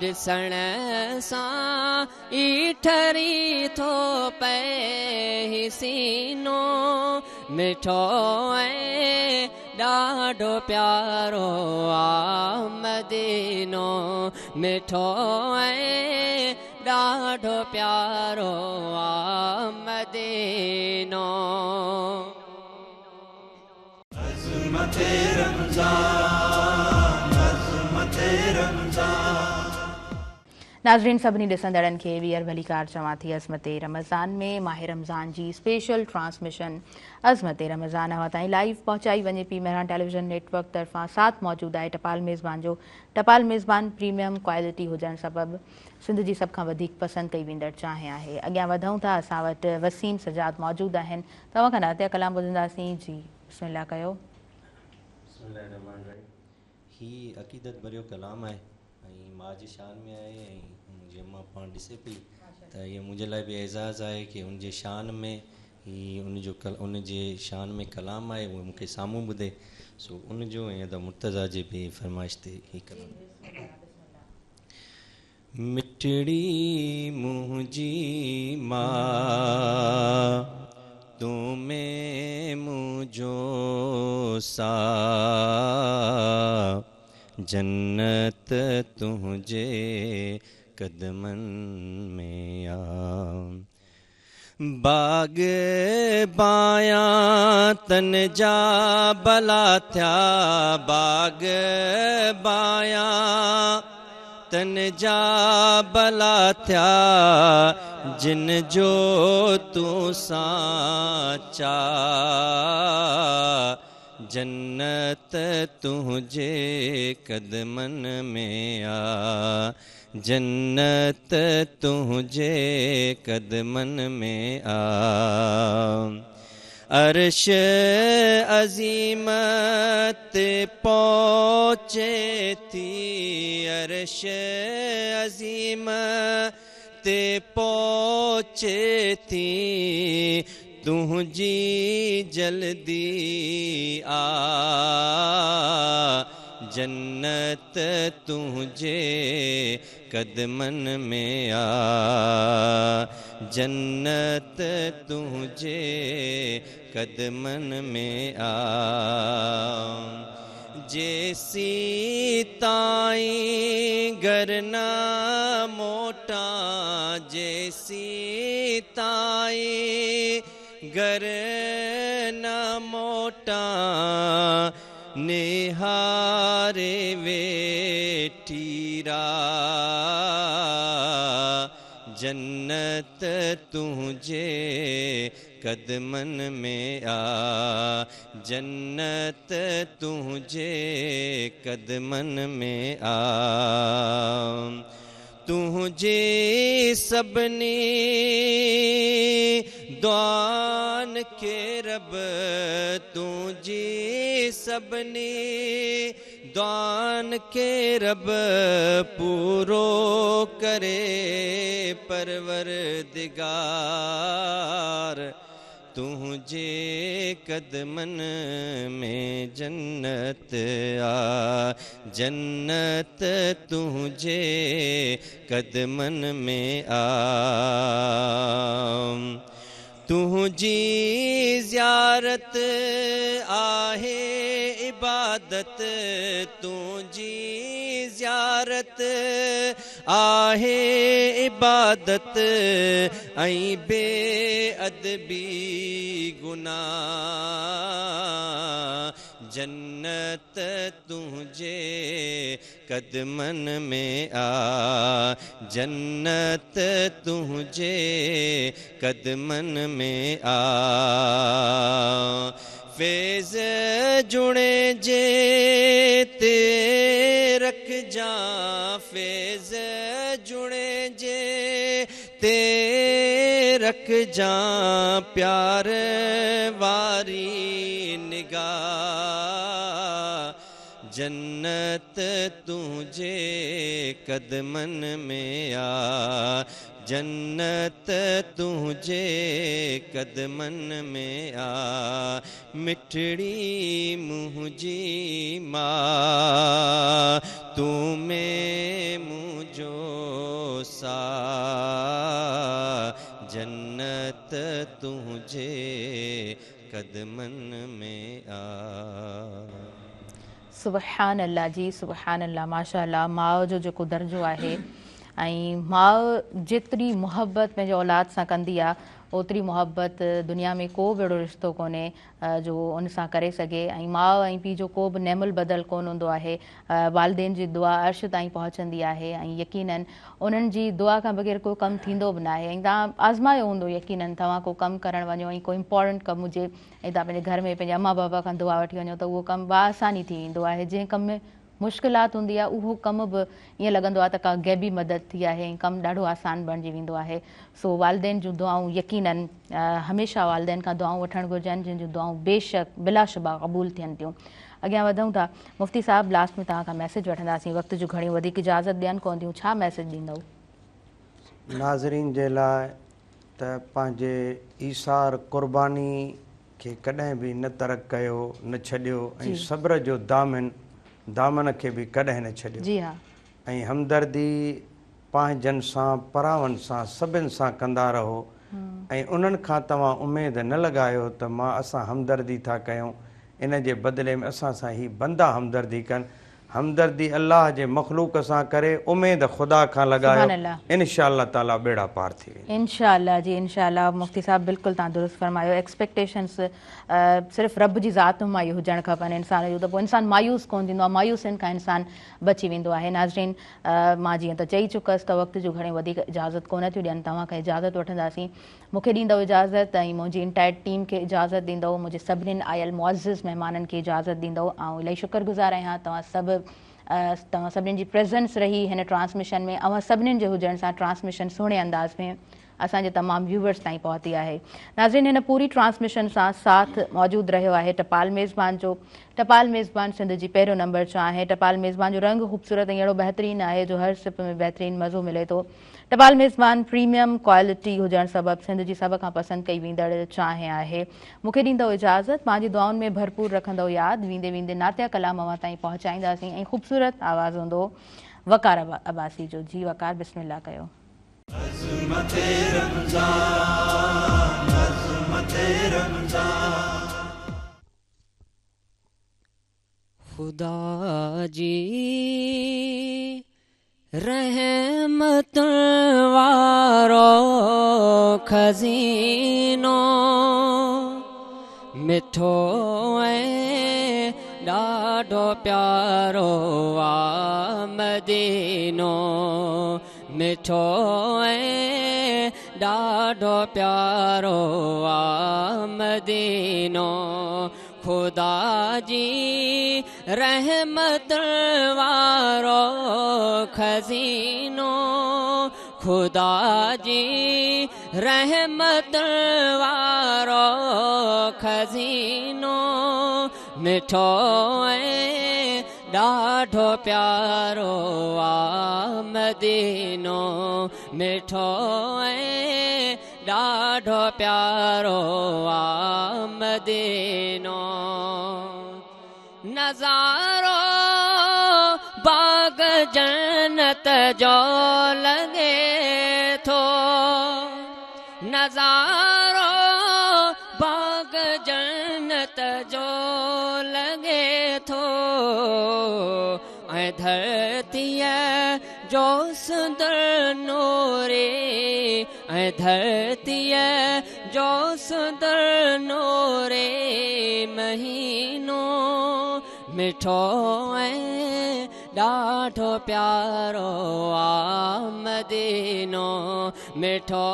C: ॾिसण सां ई ठरी थो पए सीनो मिठो ऐं ॾाढो प्यारो आ मदीनो मिठो ऐं ॾाढो प्यारो आ मदीनो
G: अज़मते रमज़ान अज़मते रमज़ान
A: नाज़रीन सभिनी ॾिसंदड़नि खे ॿीहर भली कार चवां थी अज़मते रमज़ान में माह रमज़ान जी स्पेशल ट्रांसमिशन अज़मते रमज़ान हवा ताईं लाइव पहुचाई वञे पई मेहरान टेलीविज़न नेटवर्क तरफ़ां साथ मौजूदु आहे टपाल मेज़बान जो टपाल मेज़बान प्रीमियम क्वालिटी हुजण सबबि सिंध जी सभ खां वधीक पसंदि कई वेंदड़ चांहि आहे अॻियां वधूं था असां वटि वसीम सजाद मौजूदु आहिनि तव्हां खां नातिया कलाम ॿुधंदासीं जी बिस्मिल्लाह कयो
F: ही अक़ीदत भरियो कलाम आहे ऐं मां जी शान में आहे ऐं मुंहिंजी अम्मा पाण ॾिसे पई त इहो मुंहिंजे लाइ बि एज़ाज़ु आहे की उनजे शान में ही उनजे शान में कलाम आहे उहो मूंखे साम्हूं ॿुधे सो उनजो ऐं अदा मुर्तज़ा जे बि फरमाइश ते ही कलाम मिठड़ी मुंहिंजी मां तूं में मुंहिंजो सा जन्नत तुंहिंजे कदमनि में आ बाग बायां तन जा भला थिया बाग बायां तन जा भला थिया जिन जो तूं साचा जन्नत तुंहिंजे कदमनि में आ जन्नत तुंहिंजे कदमनि में आ अर्श अज़ीम ते पहुचे थी अर्श अज़ीम ते पहुचे थी तुंहिंजी जल्दी आ जन्नत तुंहिंजे कदमनि में आ जन्नत तुंहिंजे कदमनि में आ जेसी ताईं घर न मोटा जेसी ताईं घर न मोटा निहारे वेठीरा जन्नत तुंहिंजे कदमनि में आ जन्नत तुंहिंजे कदमनि में आ तुंहिंजे सभिनी दुआन खे रब तुंहिंजी सभिनी दुआन खे रब पूरो करे परवरदिगार तुंहिंजे कदमनि में जन्नत आ जन्नत तुंहिंजे कदमनि में आ तुंहिंजी ज़ियारत आहे इबादत तुंहिंजी ज़ियारत
D: आहे इबादत ऐं बेअदबी गुनाह जन्नत तुंहिंजे कदमन में आ जन्नत तुंहिंजे कदमन में आ फैज़ जुड़े जे ते रख जा फैज़ जुड़े जे ते रख जा प्यार वारी निगाह जन्नत तुझे कदमन में आ जन्नत तुझे कदमन में आ मिठड़ी मुझी माँ तू में मुझो सा जन्नत तुझे कदमन में आ
A: सुबहान अल्लाह जी सुबहान अल्लाह माशा अल्लाह माउ जो जेको दर्जो आहे ऐं माउ जेतिरी मुहबत पंहिंजे औलाद सां कंदी आहे ओतिरी मुहबत दुनिया में को बि अहिड़ो रिश्तो कोन्हे जो उन सां करे सघे ऐं माउ ऐं पीउ जो को बि नेमुल बदल कोन हूंदो आहे वालदेन जी दुआ अर्श ताईं पहुचंदी आहे ऐं यकीनन उन्हनि जी दुआ खां बग़ैर को कमु थींदो बि न आहे ऐं तव्हां आज़मायो हूंदो यकीनन तव्हां को कमु करणु वञो ऐं को इम्पोर्टेंट कमु हुजे ऐं तव्हां पंहिंजे घर में पंहिंजे अम्मा बाबा खां दुआ वठी वञो त उहो कमु बाआसानी थी वेंदो आहे जंहिं कम में मुश्किलात हूंदी आहे उहो कमु बि ईअं लॻंदो आहे त का गैबी मदद थी आहे ऐं कमु ॾाढो आसान बणिजी वेंदो आहे सो वालदेन जूं दुआऊं यकीनन हमेशह वालदेन खां दुआऊं वठणु घुरिजनि जिन जूं दुआऊं बेशक बिलाशुबा क़बूल थियनि थियूं अॻियां वधूं था मुफ़्ती साहिबु लास्ट में तव्हां खां मैसेज वठंदासीं वक़्त जूं घणियूं वधीक इजाज़त ॾियनि कोन थियूं छा मैसेज ॾींदव
B: नाज़रीन जे लाइ त पंहिंजे ईसार क़ुर्बानी खे कॾहिं बि न तर्क कयो न छॾियो ऐं सब्र जो दामन खे बि कॾहिं न छॾियो
A: जी हा
B: ऐं हमदर्दी पंहिंजनि सां परावनि सां सभिनि सां कंदा रहो ऐं उन्हनि खां तव्हां उमेद न लॻायो त असां हमदर्दी था कयूं इन जे बदिले में असां सां ही बंदा हमदर्दी कनि हमदर्दी अल्लाह जे मखलूक सां करे उमेद ख़ुदा खां लॻायो इंशाअल्लाह ताला बेड़ा पार थी वेंदा
A: इंशाअल्लाह जी इंशाअल्लाह मुफ्ती साहब बिल्कुलु तव्हां दुरुस्त फरमायो एक्सपेक्टेशंस सिर्फ़ु रब जी ज़ात मां ई हुजणु खपनि इंसान जूं त पोइ इंसानु मायूस कोन थींदो आहे मायूसियुनि खां इंसानु बची वेंदो आहे नाज़रीन मां जीअं त चई चुकसि त वक़्त जूं घणी वधीक इजाज़त कोन थियूं ॾियनि तव्हां खां इजाज़त वठंदासीं मूंखे ॾींदव इजाज़त ऐं मुंहिंजी इंटायर टीम खे इजाज़त ॾींदव मुंहिंजे सभिनीनि आयल मुअज़्ज़िज़ महिमाननि खे इजाज़त ॾींदव ऐं इलाही शुक्रगुज़ार आहियां तव्हां सभिनीनि जी प्रेज़ेंस रही हिन ट्रांसमिशन में ऐं सभिनीनि जे हुजण सां ट्रांसमिशन सुहिणे अंदाज़ में असांजे तमामु व्यूवर्स ताईं पहुती आहे नाज़रीन हिन पूरी ट्रांसमिशन सां साथ मौजूदु रहियो आहे टपाल मेज़बान जो टपाल मेज़बान सिंध जी पहिरियों नंबर जो आहे टपाल मेज़बान जो रंग ख़ूबसूरत ऐं अहिड़ो बहितरीनु आहे जो हर सिप में बहितरीनु मज़ो मिले थो टपाल मेज़बान प्रीमियम क्वालिटी हुजणु सबबु सिंध जी सभ खां पसंदि कई वेंदड़ चांहि आहे मूंखे ॾींदव इजाज़त पंहिंजी दुआउनि में भरपूर रखंदव यादि वेंदे वेंदे नातिया कलाम अवां ताईं पहुचाईंदासीं ऐं ख़ूबसूरत आवाज़ हूंदो वकार अब्बासी जो जी वकार बिस्मिल्लाह कयो
C: खुदा जी रहमत वारो खज़ीनो मिठो ऐं ॾाढो प्यारो आ मदीनो मिठो ऐं ॾाढो प्यारो आ मदीनो खुदा जी रहमत वारो खज़ीनो खुदा जी रहमत वारो खज़ीनो मिठो ऐं ॾाढो प्यारो आ मदीनो मिठो ऐं ॾाढो प्यारो आ मदीनो नज़ारो बाग जन्नत जो लगे थो नज़ारो बाग जन्नत जो लगे थो ऐं धरतीअ जो सुंदर नूरे ऐं धरतीअ जो सुंदर नूरे महीनो मिठो ऐं ॾाढो प्यारो आ मदीनो मिठो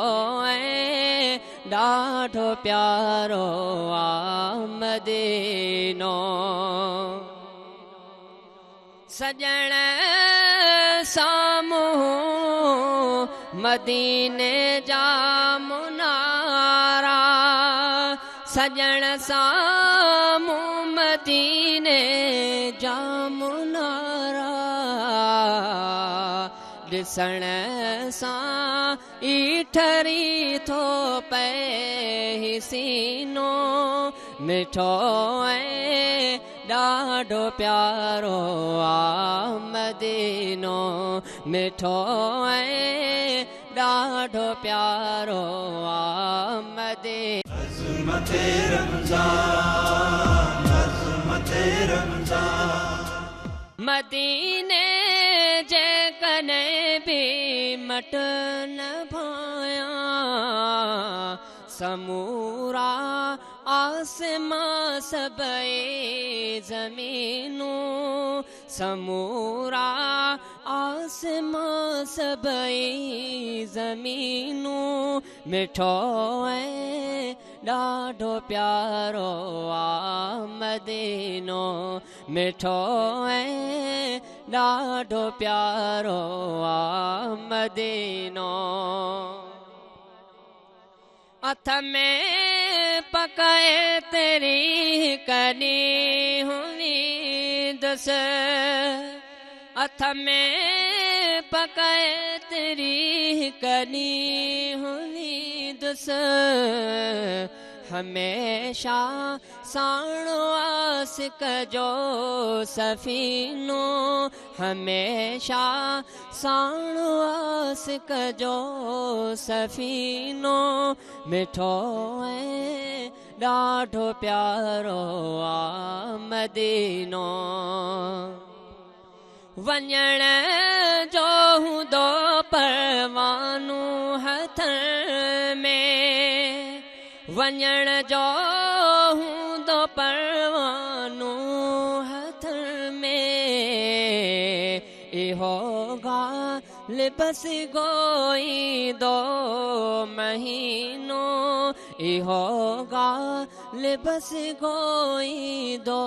C: ऐं ॾाढो प्यारो आ मदीनो सजण साम्हूं मदीने जा मुनारा सजण साम्हूं मदीने जा मुनारा ॾिसण सां ई ठरी थो पए सीनो मिठो ऐं ॾाढो प्यारो आ मदीनो मिठो ऐं ॾाढो प्यारो आ मदीनो
G: अज़मते रमज़ान अज़मते रमज़ान
C: मदीने जे कने भी मट न भाया समूरा आसमां सबई ज़मीनूं समूरा आसमां सबई ज़मीनूं मिठो ऐं ॾाढो प्यारो आ मदीनो मिठो ऐं ॾाढो प्यारो आ मदीनो हथ में पकाए तेरी कनी हुई दस हथ में पकाए तेरी कनी हुई दस हमेशा साणो आसिक जो सफ़ीनो हमेशा साणो आसिक जो सफ़ीनो मिठो ऐं ॾाढो प्यारो आ मदीनो वञण जो हूंदो परवानो हथ में वञण जो हूंदो परवानो हथ में इहो ॻाल्हि बसि ॻोईंदो महीनो इहो ॻाल्हि बसि ॻोईंदो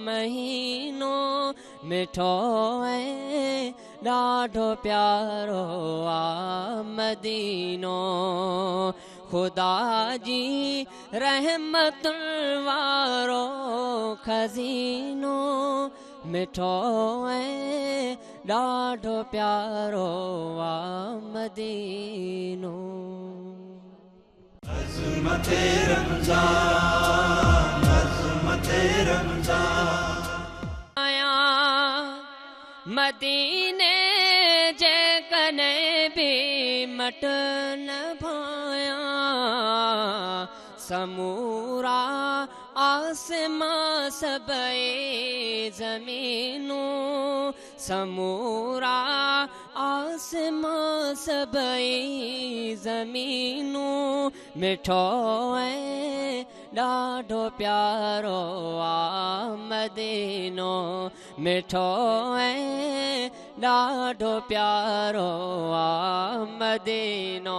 C: महीनो मिठो ऐं ॾाढो प्यारो आ मदीनो खुदा जी रहमतुन वारो खज़ीनो मिठो ऐं ॾाढो प्यारो आ मदीनो
G: अज़मते रमज़ान अज़मते रमज़ान
C: आया मदीने जे कने भी मट न भाया समूरा आसमां सबई ज़मीनूं समूरा आसमां सबई ज़मीनूं मिठो ऐं ॾाढो प्यारो आ मदीनो मिठो ऐं ॾाढो प्यारो आ मदीनो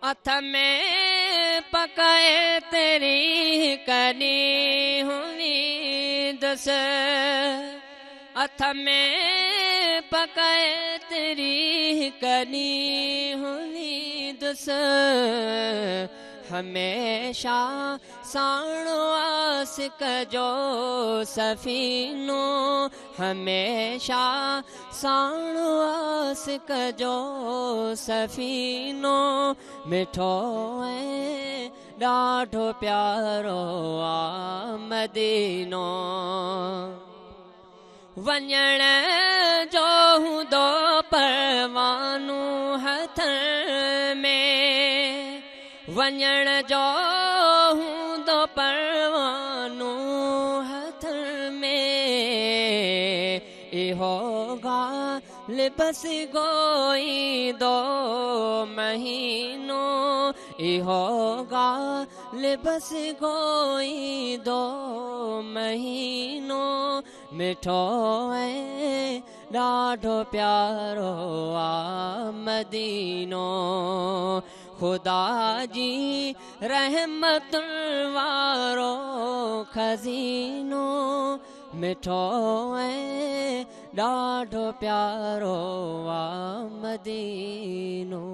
C: हथ में पकाए तेरी कनी हुई दस हथ में पकाए तेरी कनी हुई दस हमेशा साणो आसिक जो सफ़ीनो हमेशा साणो आसिक जो सफ़ीनो मिठो ऐं ॾाढो प्यारो आ मदीनो वञण जो हूंदो परवानो हथ में वञण जो हूंदो परवानो हथ में इहो ॻाल्हि बसि ॻोईंदो महीनो इहो ॻाल्हि बसि ॻोईंदो महीनो मिठो ऐं ॾाढो प्यारो आ मदीनो खुदा जी रहमतुन वारो खज़ीनो मिठो ऐं ॾाढो प्यारो आ मदीनो